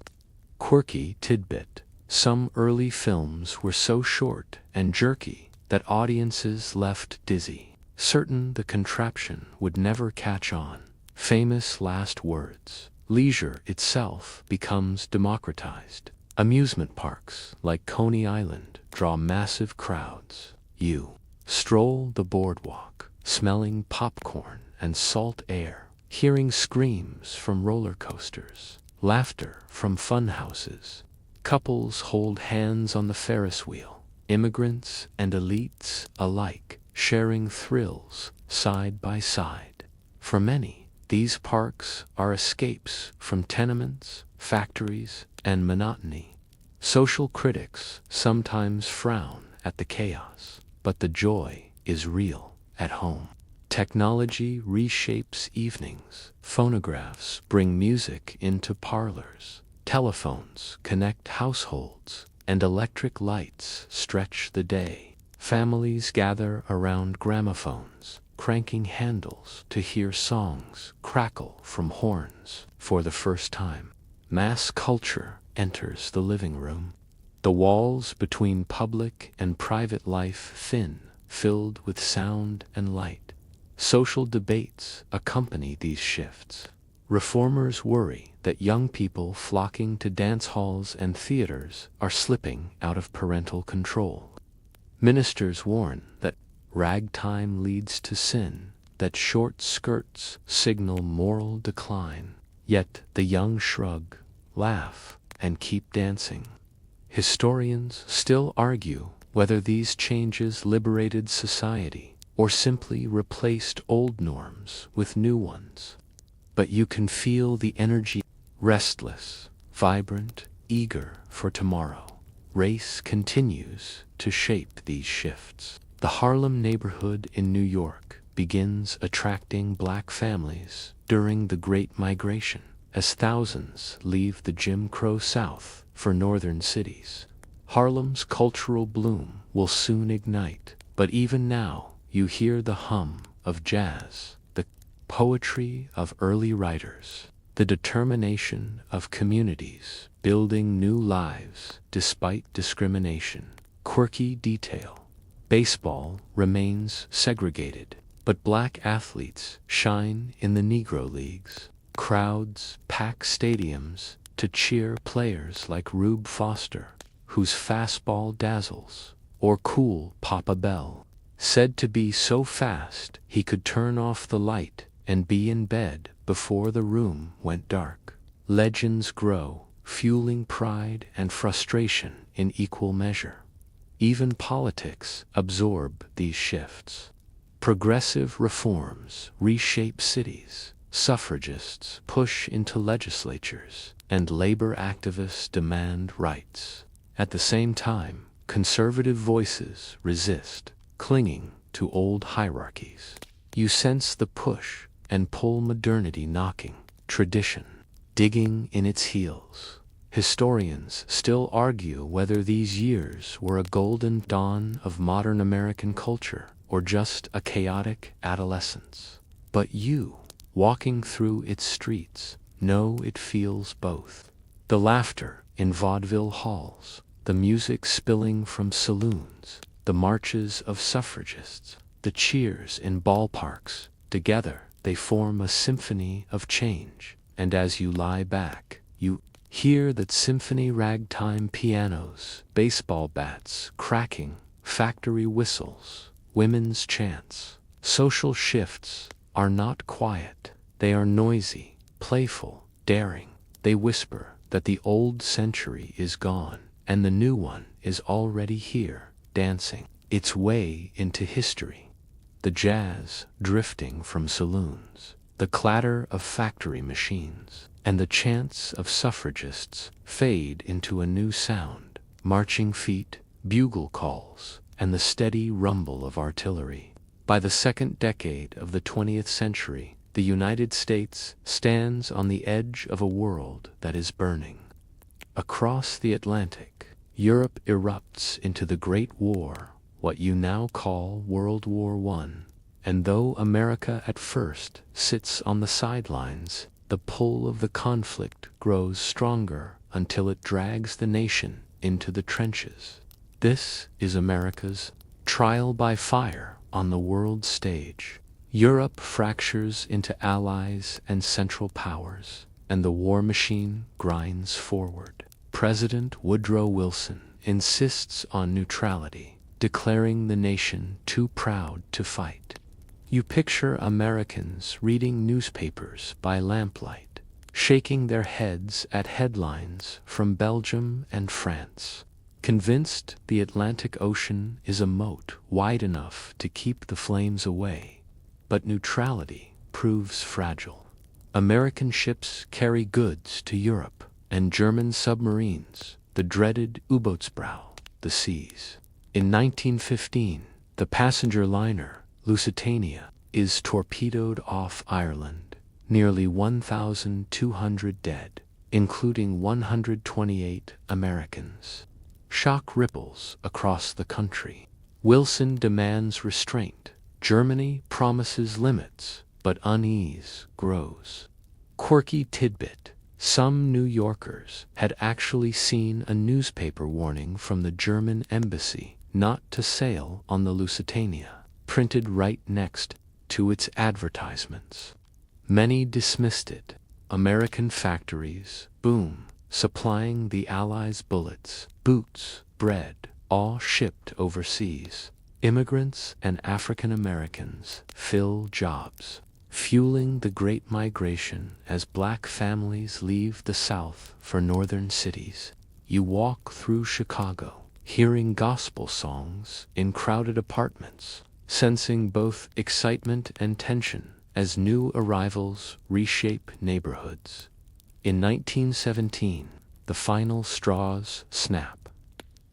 Quirky tidbit: some early films were so short and jerky that audiences left dizzy, certain the contraption would never catch on. Famous last words: leisure itself becomes democratized. Amusement parks like Coney Island draw massive crowds. You stroll the boardwalk, smelling popcorn and salt air, hearing screams from roller coasters, laughter from fun houses. Couples hold hands on the Ferris wheel, immigrants and elites alike sharing thrills side by side. For many, these parks are escapes from tenements, factories, and monotony. Social critics sometimes frown at the chaos, but the joy is real at home. Technology reshapes evenings. Phonographs bring music into parlors. Telephones connect households, and electric lights stretch the day. Families gather around gramophones, cranking handles to hear songs crackle from horns for the first time. Mass culture enters the living room. The walls between public and private life thin, filled with sound and light. Social debates accompany these shifts. Reformers worry that young people flocking to dance halls and theaters are slipping out of parental control. Ministers warn that ragtime leads to sin, that short skirts signal moral decline. Yet the young shrug, laugh, and keep dancing. Historians still argue whether these changes liberated society or simply replaced old norms with new ones. But you can feel the energy, restless, vibrant, eager for tomorrow. Race continues to shape these shifts. The Harlem neighborhood in New York begins attracting black families during the Great Migration, as thousands leave the Jim Crow South for northern cities. Harlem's cultural bloom will soon ignite, but even now you hear the hum of jazz, the poetry of early writers, the determination of communities building new lives despite discrimination. Quirky detail. Baseball remains segregated, but black athletes shine in the Negro Leagues. Crowds pack stadiums to cheer players like Rube Foster, whose fastball dazzles, or cool Papa Bell, said to be so fast he could turn off the light and be in bed before the room went dark. Legends grow, fueling pride and frustration in equal measure. Even politics absorb these shifts. Progressive reforms reshape cities. Suffragists push into legislatures, and labor activists demand rights. At the same time, conservative voices resist, clinging to old hierarchies. You sense the push and pull modernity knocking, tradition digging in its heels. Historians still argue whether these years were a golden dawn of modern American culture or just a chaotic adolescence. But you, walking through its streets, know it feels both. The laughter in vaudeville halls, the music spilling from saloons, the marches of suffragists, the cheers in ballparks, together they form a symphony of change. And as you lie back, you hear that symphony ragtime pianos, baseball bats cracking, factory whistles, women's chants. Social shifts are not quiet. They are noisy, playful, daring. They whisper that the old century is gone and the new one is already here, dancing its way into history. The jazz drifting from saloons, the clatter of factory machines, and the chants of suffragists fade into a new sound. Marching feet, bugle calls, and the steady rumble of artillery. By the second decade of the 20th century, the United States stands on the edge of a world that is burning. Across the Atlantic, Europe erupts into the Great War, what you now call World War I. And though America at first sits on the sidelines, the pull of the conflict grows stronger until it drags the nation into the trenches. This is America's trial by fire on the world stage. Europe fractures into allies and central powers, and the war machine grinds forward. President Woodrow Wilson insists on neutrality, declaring the nation too proud to fight. You picture Americans reading newspapers by lamplight, shaking their heads at headlines from Belgium and France, convinced the Atlantic Ocean is a moat wide enough to keep the flames away. But neutrality proves fragile. American ships carry goods to Europe, and German submarines, the dreaded U-Bootsbrau, the seas. In 1915, the passenger liner Lusitania is torpedoed off Ireland, nearly 1,200 dead, including 128 Americans. Shock ripples across the country. Wilson demands restraint. Germany promises limits, but unease grows. Quirky tidbit: some New Yorkers had actually seen a newspaper warning from the German embassy not to sail on the Lusitania, printed right next to its advertisements. Many dismissed it. American factories boom, supplying the Allies bullets, boots, bread, all shipped overseas. Immigrants and African Americans fill jobs, fueling the Great Migration as black families leave the South for northern cities. You walk through Chicago, hearing gospel songs in crowded apartments, sensing both excitement and tension as new arrivals reshape neighborhoods. In 1917, the final straws snap.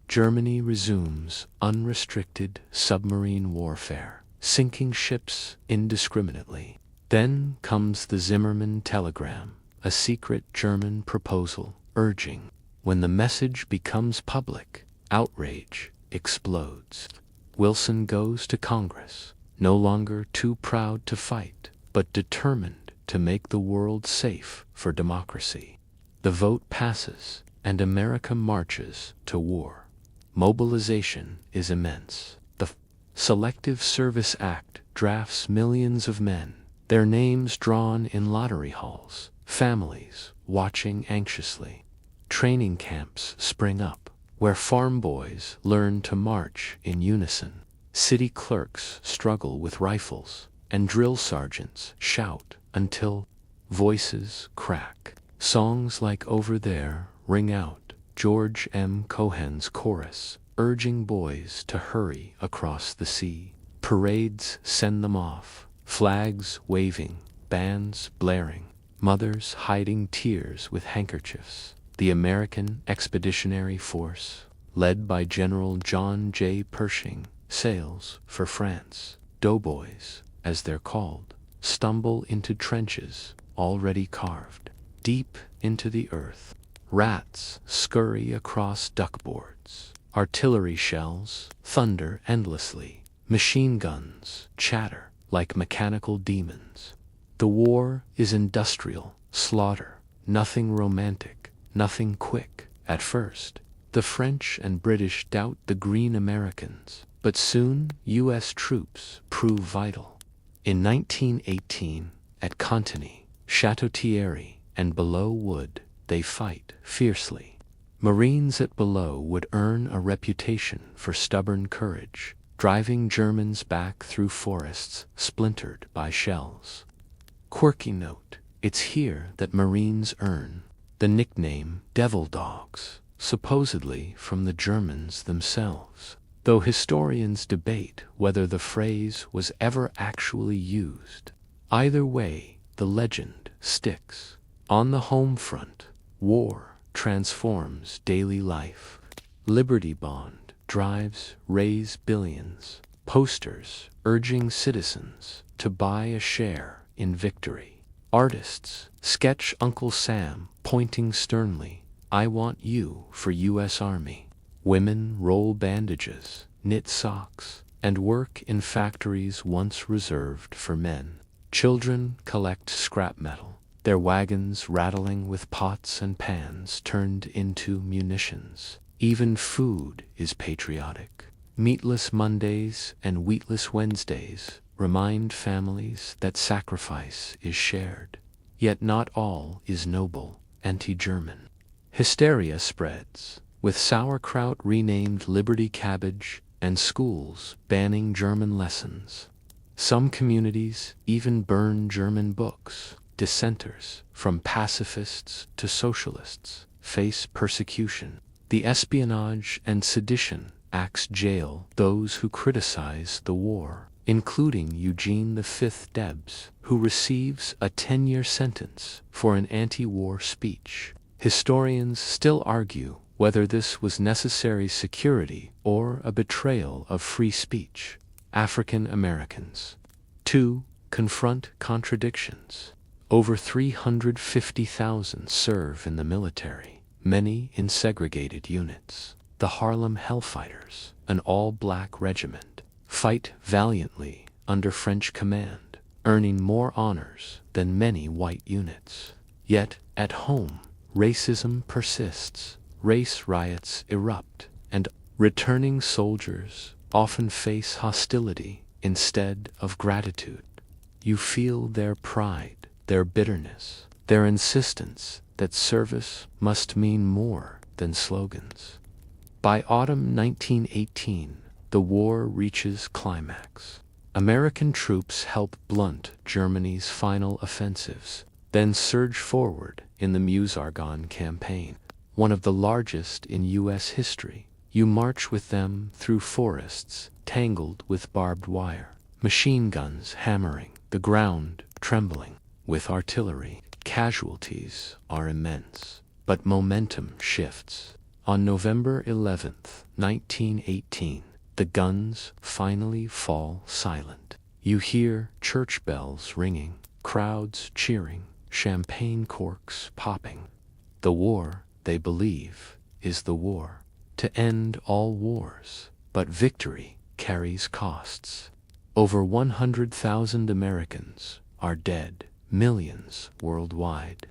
Germany resumes unrestricted submarine warfare, sinking ships indiscriminately. Then comes the Zimmermann telegram, a secret German proposal urging. When the message becomes public, outrage explodes. Wilson goes to Congress, no longer too proud to fight, but determined to make the world safe for democracy. The vote passes, and America marches to war. Mobilization is immense. The Selective Service Act drafts millions of men, their names drawn in lottery halls, families watching anxiously. Training camps spring up, where farm boys learn to march in unison. City clerks struggle with rifles, and drill sergeants shout until voices crack. Songs like Over There ring out. George M. Cohan's chorus, urging boys to hurry across the sea. Parades send them off, flags waving, bands blaring, mothers hiding tears with handkerchiefs. The American Expeditionary Force, led by General John J. Pershing, sails for France. Doughboys, as they're called, stumble into trenches already carved deep into the earth. Rats scurry across duckboards. Artillery shells thunder endlessly. Machine guns chatter like mechanical demons. The war is industrial slaughter, nothing romantic, nothing quick. At first, the French and British doubt the green Americans, but soon U.S. troops prove vital. In 1918, at Cantigny, Chateau Thierry, and Below Wood, they fight fiercely. Marines at Below would earn a reputation for stubborn courage, driving Germans back through forests splintered by shells. Quirky note: it's here that Marines earn the nickname Devil Dogs, supposedly from the Germans themselves, though historians debate whether the phrase was ever actually used. Either way, the legend sticks. On the home front, war transforms daily life. Liberty Bond drives raise billions. Posters urging citizens to buy a share in victory. Artists sketch Uncle Sam pointing sternly, "I want you for U.S. Army." Women roll bandages, knit socks, and work in factories once reserved for men. Children collect scrap metal, their wagons rattling with pots and pans turned into munitions. Even food is patriotic. Meatless Mondays and wheatless Wednesdays remind families that sacrifice is shared. Yet not all is noble, anti-German. Hysteria spreads, with sauerkraut renamed Liberty Cabbage and schools banning German lessons. Some communities even burn German books. Dissenters, from pacifists to socialists, face persecution. The Espionage and Sedition Acts jail those who criticize the war, including Eugene V. Debs, who receives a 10-year sentence for an anti-war speech. Historians still argue whether this was necessary security or a betrayal of free speech. African Americans. 2. Confront contradictions. Over 350,000 serve in the military, many in segregated units. The Harlem Hellfighters, an all-black regiment, fight valiantly under French command, earning more honors than many white units. Yet, at home, racism persists, race riots erupt, and returning soldiers often face hostility instead of gratitude. You feel their pride, their bitterness, their insistence that service must mean more than slogans. By autumn 1918, the war reaches climax. American troops help blunt Germany's final offensives, then surge forward in the Meuse-Argonne campaign, one of the largest in U.S. history. You march with them through forests tangled with barbed wire, machine guns hammering, the ground trembling. With artillery, casualties are immense, but momentum shifts. On November 11, 1918, the guns finally fall silent. You hear church bells ringing, crowds cheering, champagne corks popping. The war, they believe, is the war to end all wars, but victory carries costs. Over 100,000 Americans are dead, millions worldwide.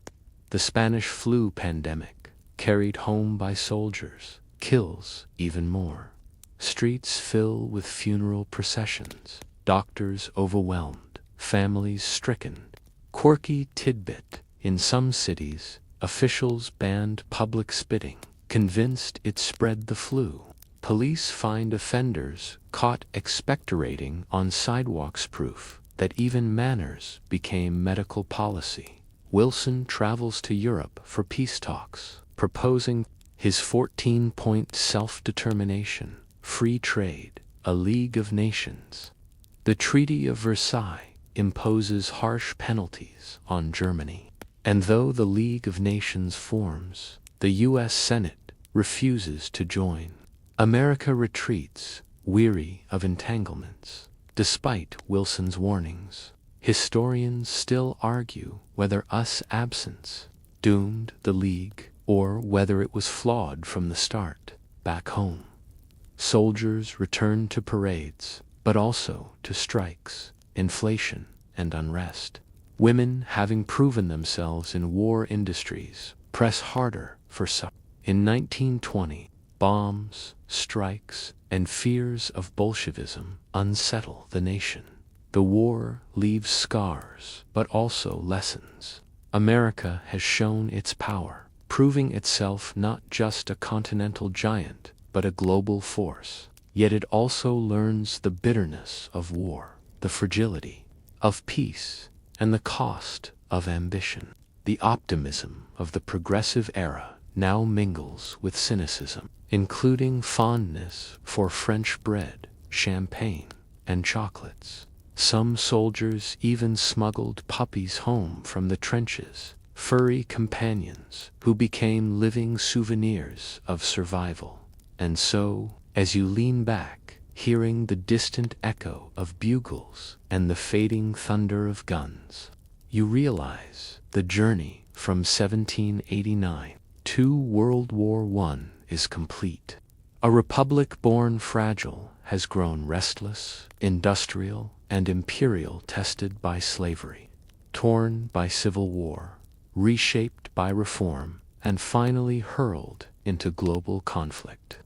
The Spanish flu pandemic, carried home by soldiers, kills even more. Streets fill with funeral processions, doctors overwhelmed, families stricken. Quirky tidbit: in some cities, officials banned public spitting, convinced it spread the flu. Police find offenders caught expectorating on sidewalks, proof that even manners became medical policy. Wilson travels to Europe for peace talks, proposing his 14-point self-determination, free trade, a League of Nations. The Treaty of Versailles imposes harsh penalties on Germany, and though the League of Nations forms, the U.S. Senate refuses to join. America retreats, weary of entanglements. Despite Wilson's warnings, historians still argue whether US absence doomed the League or whether it was flawed from the start. Back home, soldiers return to parades, but also to strikes, inflation, and unrest. Women, having proven themselves in war industries, press harder for support. In 1920, bombs, strikes, and fears of Bolshevism unsettle the nation. The war leaves scars, but also lessons. America has shown its power, proving itself not just a continental giant, but a global force. Yet it also learns the bitterness of war, the fragility of peace, and the cost of ambition. The optimism of the progressive era now mingles with cynicism, including fondness for French bread, champagne, and chocolates. Some soldiers even smuggled puppies home from the trenches, furry companions who became living souvenirs of survival. And so, as you lean back, hearing the distant echo of bugles and the fading thunder of guns, you realize the journey from 1789 to World War I is complete. A republic born fragile has grown restless, industrial, and imperial, tested by slavery, torn by civil war, reshaped by reform, and finally hurled into global conflict.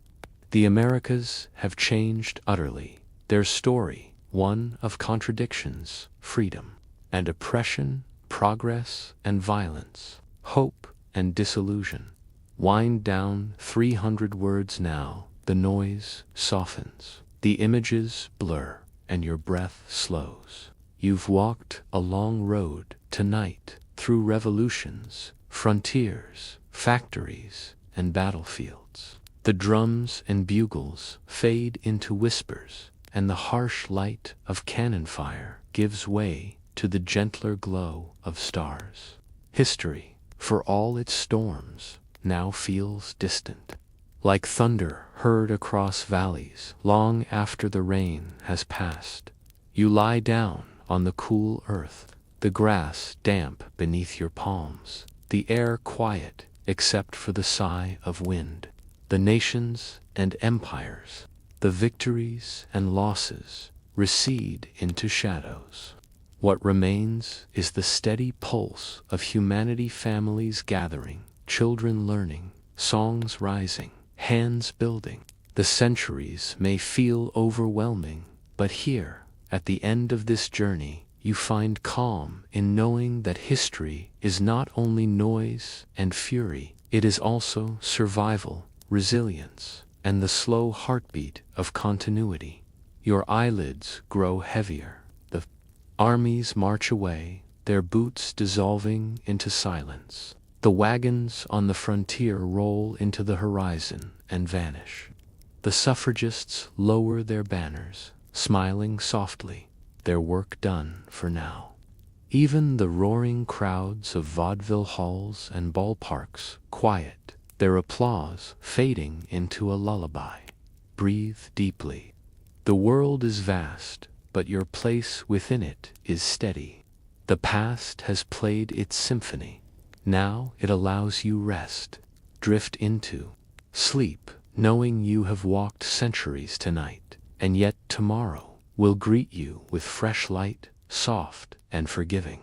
The Americas have changed utterly, their story one of contradictions, freedom and oppression, progress and violence, hope and disillusion. Wind down 300 words now, the noise softens, the images blur, and your breath slows. You've walked a long road tonight through revolutions, frontiers, factories, and battlefields. The drums and bugles fade into whispers, and the harsh light of cannon fire gives way to the gentler glow of stars. History, for all its storms, now feels distant, like thunder heard across valleys long after the rain has passed. You lie down on the cool earth, the grass damp beneath your palms, the air quiet except for the sigh of wind. The nations and empires, the victories and losses, recede into shadows. What remains is the steady pulse of humanity, families gathering, children learning, songs rising, hands building. The centuries may feel overwhelming, but here, at the end of this journey, you find calm in knowing that history is not only noise and fury, it is also survival, resilience, and the slow heartbeat of continuity. Your eyelids grow heavier. The armies march away, their boots dissolving into silence. The wagons on the frontier roll into the horizon and vanish. The suffragists lower their banners, smiling softly, their work done for now. Even the roaring crowds of vaudeville halls and ballparks quiet, their applause fading into a lullaby. Breathe deeply. The world is vast, but your place within it is steady. The past has played its symphony. Now it allows you rest. Drift into sleep, knowing you have walked centuries tonight, and yet tomorrow will greet you with fresh light, soft and forgiving.